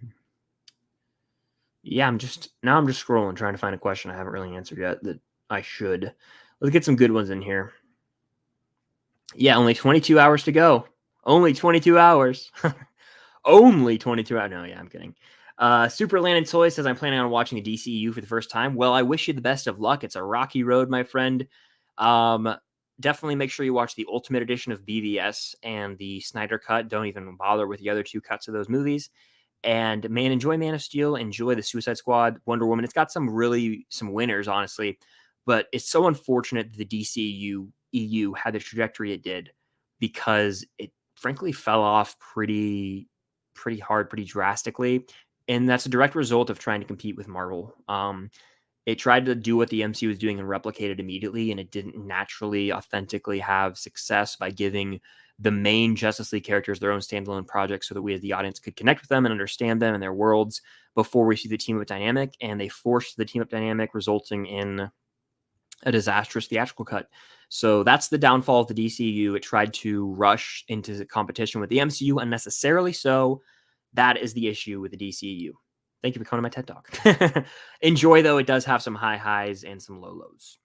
Yeah, I'm just scrolling, trying to find a question I haven't really answered yet that I should. Let's get some good ones in here. Yeah, only 22 hours to go. Only 22 hours. Only 22 hours. No, yeah, I'm kidding. Super Landon Toy says, I'm planning on watching the DCU for the first time. Well, I wish you the best of luck. It's a rocky road, my friend. Definitely make sure you watch the Ultimate Edition of BVS and the Snyder Cut. Don't even bother with the other 2 cuts of those movies. And man, enjoy Man of Steel, enjoy the Suicide Squad, Wonder Woman. It's got some winners, honestly, but it's so unfortunate that the DCU EU had the trajectory it did because it frankly fell off pretty hard, pretty drastically. And that's a direct result of trying to compete with Marvel. It tried to do what the MCU was doing and replicate it immediately, and it didn't naturally, authentically have success by giving the main Justice League characters their own standalone projects so that we as the audience could connect with them and understand them and their worlds before we see the team-up dynamic. And they forced the team-up dynamic, resulting in a disastrous theatrical cut. So that's the downfall of the DCU. It tried to rush into the competition with the MCU unnecessarily. So that is the issue with the DCU. Thank you for coming to my TED Talk. Enjoy, though. It does have some high highs and some low lows.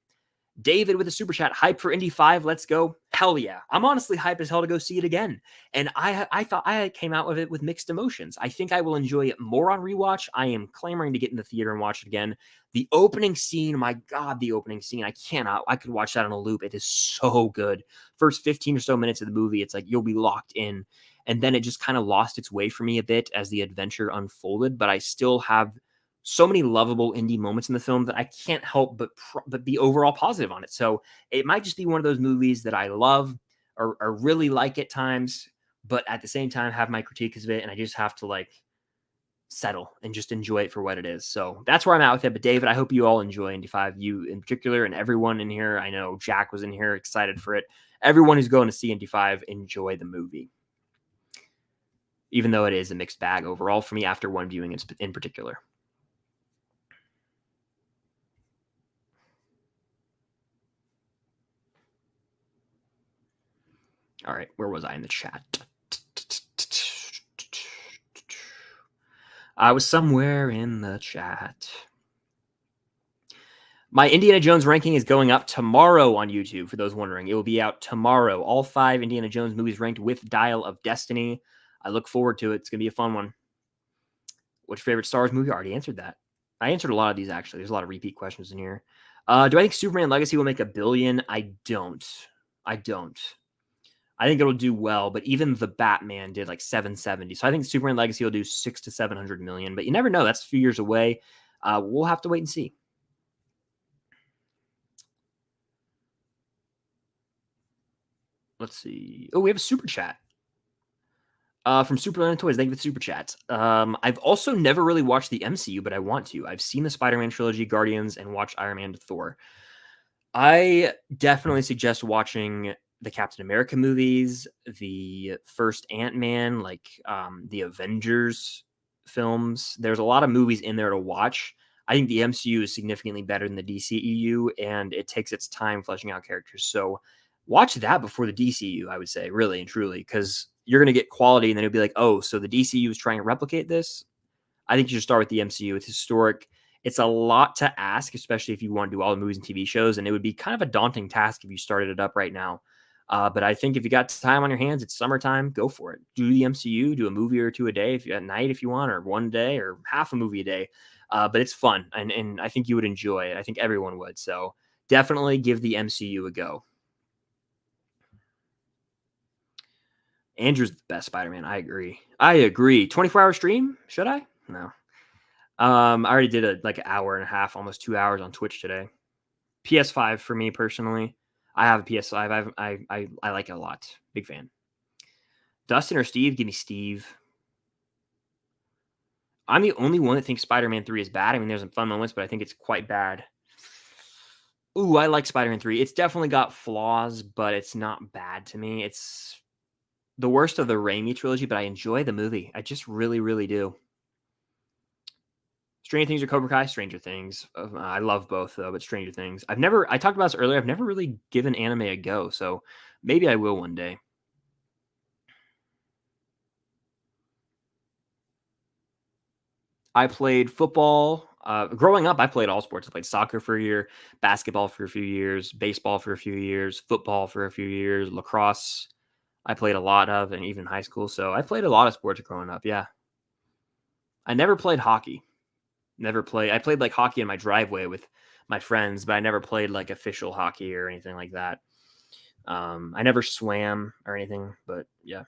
David with a super chat. Hype for Indy 5. Let's go. hell yeah. I'm honestly hyped as hell to go see it again. And I thought I came out of it with mixed emotions. I think I will enjoy it more on rewatch. I am clamoring to get in the theater and watch it again. The opening scene, my God, the opening scene, I could watch that on a loop. It is so good. First 15 or so minutes of the movie, it's like you'll be locked in. And then it just kind of lost its way for me a bit as the adventure unfolded, but I still have so many lovable indie moments in the film that I can't help but be overall positive on it. So it might just be one of those movies that I love or really like at times, but at the same time have my critiques of it, and I just have to like settle and just enjoy it for what it is. So that's where I'm at with it. But David, I hope you all enjoy Indy 5, you in particular, and everyone in here. I know Jack was in here excited for it. Everyone who's going to see Indy 5, enjoy the movie. Even though it is a mixed bag overall for me after one viewing in particular. All right, where was I in the chat? I was somewhere in the chat. My Indiana Jones ranking is going up tomorrow on YouTube, for those wondering. It will be out tomorrow. All 5 Indiana Jones movies ranked with Dial of Destiny. I look forward to it. It's going to be a fun one. What's your favorite Star Wars movie? I already answered that. I answered a lot of these, actually. There's a lot of repeat questions in here. Do I think Superman Legacy will make $1 billion? I don't. I think it'll do well, but even the Batman did like 770. So I think Superman Legacy will do 600 to 700 million, but you never know. That's a few years away. We'll have to wait and see. Let's see. Oh, we have a super chat from Superman Toys. Thank you for the super chat. I've also never really watched the MCU, but I want to. I've seen the Spider-Man trilogy, Guardians, and watched Iron Man to Thor. I definitely suggest watching the Captain America movies, the first Ant-Man, like the Avengers films. There's a lot of movies in there to watch. I think the MCU is significantly better than the DCEU, and it takes its time fleshing out characters. So watch that before the DCU, I would say, really and truly, because you're going to get quality, and then it'll be like, oh, so the DCU is trying to replicate this? I think you should start with the MCU. It's historic. It's a lot to ask, especially if you want to do all the movies and TV shows, and it would be kind of a daunting task if you started it up right now. But I think if you got time on your hands, it's summertime, go for it. Do the MCU, do a movie or two a day at night if you want, or one day, or half a movie a day. But it's fun, and I think you would enjoy it. I think everyone would. So definitely give the MCU a go. Andrew's the best Spider-Man. I agree. 24-hour stream? Should I? No. I already did an hour and a half, almost 2 hours on Twitch today. PS5 for me personally. I have a PS5. I like it a lot. Big fan. Dustin or Steve? Give me Steve. I'm the only one that thinks Spider-Man 3 is bad. I mean, there's some fun moments, but I think it's quite bad. Ooh, I like Spider-Man 3. It's definitely got flaws, but it's not bad to me. It's the worst of the Raimi trilogy, but I enjoy the movie. I just really, really do. Stranger Things or Cobra Kai? Stranger Things. I love both, though, but Stranger Things. I talked about this earlier. I've never really given anime a go, so maybe I will one day. I played football. Growing up, I played all sports. I played soccer for a year, basketball for a few years, baseball for a few years, football for a few years, lacrosse. I played a lot of, and even high school. So I played a lot of sports growing up. Yeah. I never played hockey. I played like hockey in my driveway with my friends, but I never played like official hockey or anything like that. I never swam or anything, but yeah.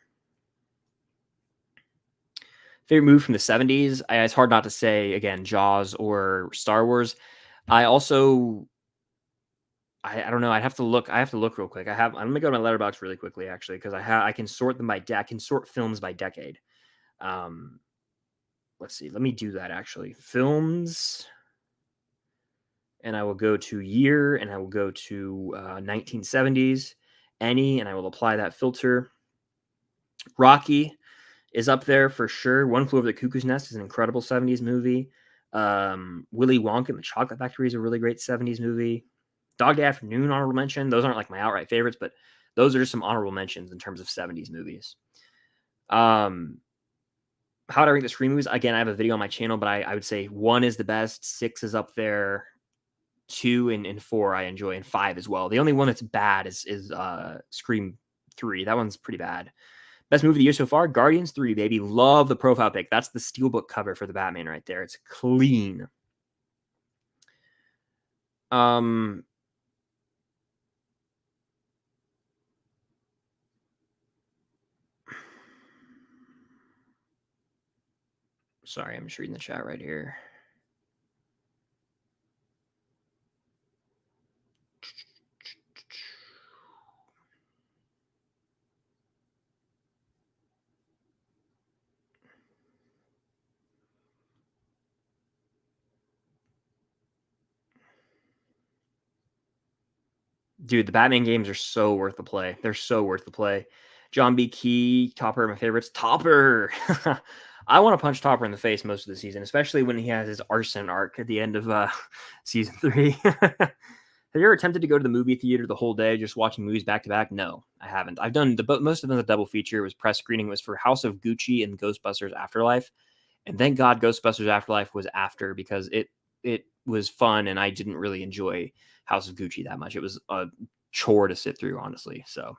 Favorite movie from the 70s? It's hard not to say, again, Jaws or Star Wars. I also, I don't know. I have to look real quick. I'm going to go to my letterbox really quickly, actually, because I can sort them by, I can sort films by decade. Let's see. Let me do that, actually. Films, and I will go to year, and I will go to 1970s, any, and I will apply that filter. Rocky is up there for sure. One Flew Over the Cuckoo's Nest is an incredible 70s movie. Willy Wonka and the Chocolate Factory is a really great 70s movie. Dog Day Afternoon, honorable mention. Those aren't like my outright favorites, but those are just some honorable mentions in terms of 70s movies. How would I rank the Scream movies? Again, I have a video on my channel, but I would say 1 is the best, 6 is up there, 2 and 4 I enjoy, and 5 as well. The only one that's bad is Scream 3. That one's pretty bad. Best movie of the year so far, Guardians 3, baby. Love the profile pic. That's the steelbook cover for the Batman right there. It's clean. Sorry, I'm just reading the chat right here. Dude, the Batman games are so worth the play. They're so worth the play. John B. Key, Topper, my favorites. Topper! I want to punch Topper in the face most of the season, especially when he has his arson arc at the end of season 3. Have you ever attempted to go to the movie theater the whole day just watching movies back to back? No, I haven't. I've done most of them. The double feature was press screening. It was for House of Gucci and Ghostbusters Afterlife, and thank God Ghostbusters Afterlife was after, because it was fun and I didn't really enjoy House of Gucci that much. It was a chore to sit through, honestly. So,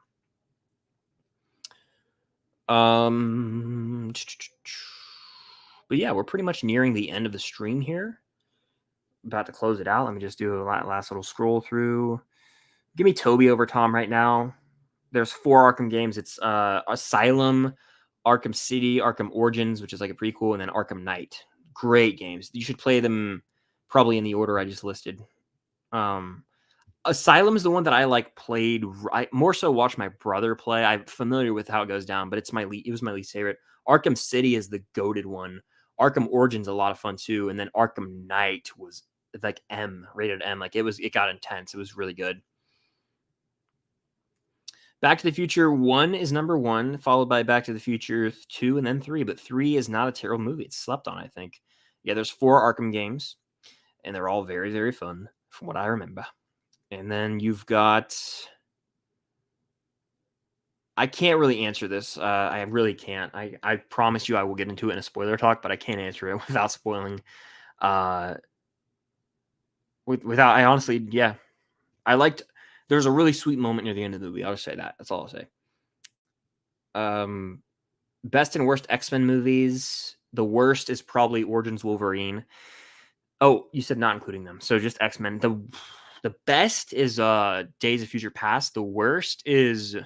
but yeah, we're pretty much nearing the end of the stream here. About to close it out. Let me just do a last little scroll through. Give me Toby over Tom right now. There's 4 Arkham games. It's Asylum, Arkham City, Arkham Origins, which is like a prequel, and then Arkham Knight. Great games. You should play them probably in the order I just listed. Asylum is the one that I played. I more so watched my brother play. I'm familiar with how it goes down, but it was my least favorite. Arkham City is the goated one. Arkham Origins a lot of fun too, and then Arkham Knight was like rated M. It got intense. It was really good. Back to the Future 1 is number 1, followed by Back to the Future 2 and then 3. But 3 is not a terrible movie. It's slept on, I think. Yeah, there's 4 Arkham games, and they're all very, very fun from what I remember. And then you've got... I can't really answer this. I really can't. I promise you I will get into it in a spoiler talk, but I can't answer it without spoiling. Without, I honestly, yeah. There's a really sweet moment near the end of the movie. I'll just say that. That's all I'll say. Best and worst X-Men movies. The worst is probably Origins Wolverine. Oh, you said not including them. So just X-Men. The best is Days of Future Past. The worst is...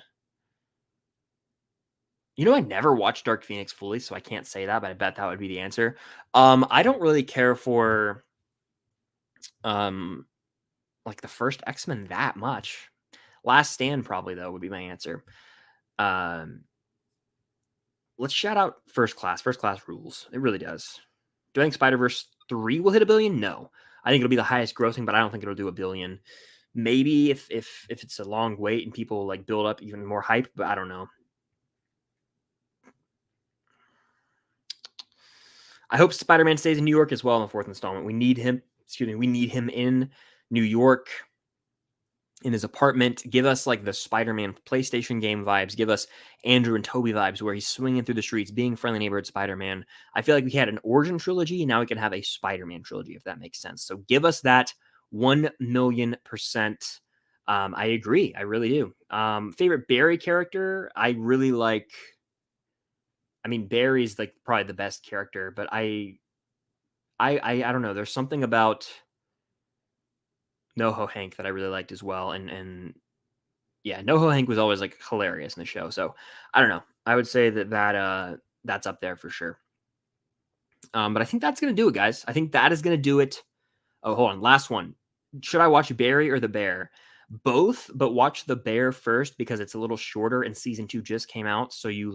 I never watched Dark Phoenix fully, so I can't say that, but I bet that would be the answer. I don't really care for the first X-Men that much. Last Stand probably, though, would be my answer. Let's shout out First Class. First Class rules. It really does. Do I think Spider-Verse 3 will hit $1 billion? No. I think it'll be the highest grossing, but I don't think it'll do $1 billion. Maybe if it's a long wait and people build up even more hype, but I don't know. I hope Spider-Man stays in New York as well in the 4th installment. We need him. We need him in New York, in his apartment. Give us the Spider-Man PlayStation game vibes. Give us Andrew and Toby vibes where he's swinging through the streets, being friendly neighborhood Spider-Man. I feel like we had an origin trilogy, and now we can have a Spider-Man trilogy, if that makes sense. So give us that 1,000,000%. I agree. I really do. Favorite Barry character? I really like... Barry's probably the best character, but I don't know. There's something about NoHo Hank that I really liked as well, and yeah, NoHo Hank was always hilarious in the show. So I don't know. I would say that's up there for sure. But I think that's gonna do it, guys. I think that is gonna do it. Oh, hold on. Last one. Should I watch Barry or The Bear? Both, but watch The Bear first because it's a little shorter and season 2 just came out. So you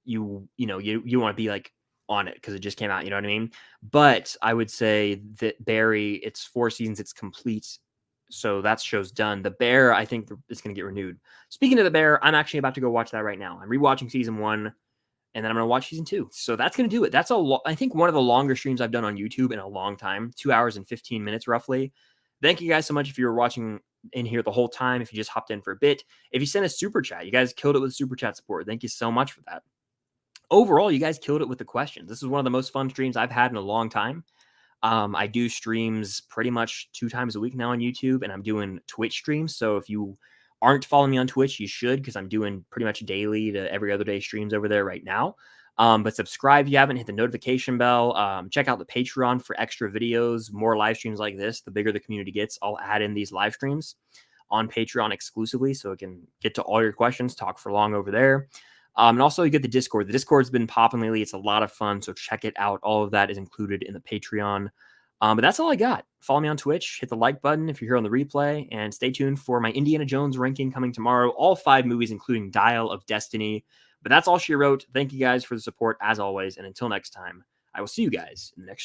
want to be on it because it just came out, you know what I mean? But I would say that Barry, it's 4 seasons, it's complete. So that show's done. The Bear, I think it's going to get renewed. Speaking of The Bear, I'm actually about to go watch that right now. I'm rewatching season 1 and then I'm going to watch season 2. So that's going to do it. That's I think one of the longer streams I've done on YouTube in a long time, 2 hours and 15 minutes roughly. Thank you guys so much if you were watching in here the whole time. If you just hopped in for a bit, if you sent a super chat, you guys killed it with super chat support. Thank you so much for that. Overall, you guys killed it with the questions. This is one of the most fun streams I've had in a long time. I do streams pretty much 2 times a week now on YouTube, and I'm doing Twitch streams. So if you aren't following me on Twitch, you should, because I'm doing pretty much daily to every other day streams over there right now. But subscribe if you haven't, hit the notification bell. Check out the Patreon for extra videos, more live streams like this. The bigger the community gets, I'll add in these live streams on Patreon exclusively, so it can get to all your questions, talk for long over there. And also you get the Discord. The Discord's been popping lately. It's a lot of fun, so check it out. All of that is included in the Patreon. But that's all I got. Follow me on Twitch. Hit the like button if you're here on the replay. And stay tuned for my Indiana Jones ranking coming tomorrow. All 5 movies, including Dial of Destiny. But that's all she wrote. Thank you guys for the support, as always. And until next time, I will see you guys in the next stream.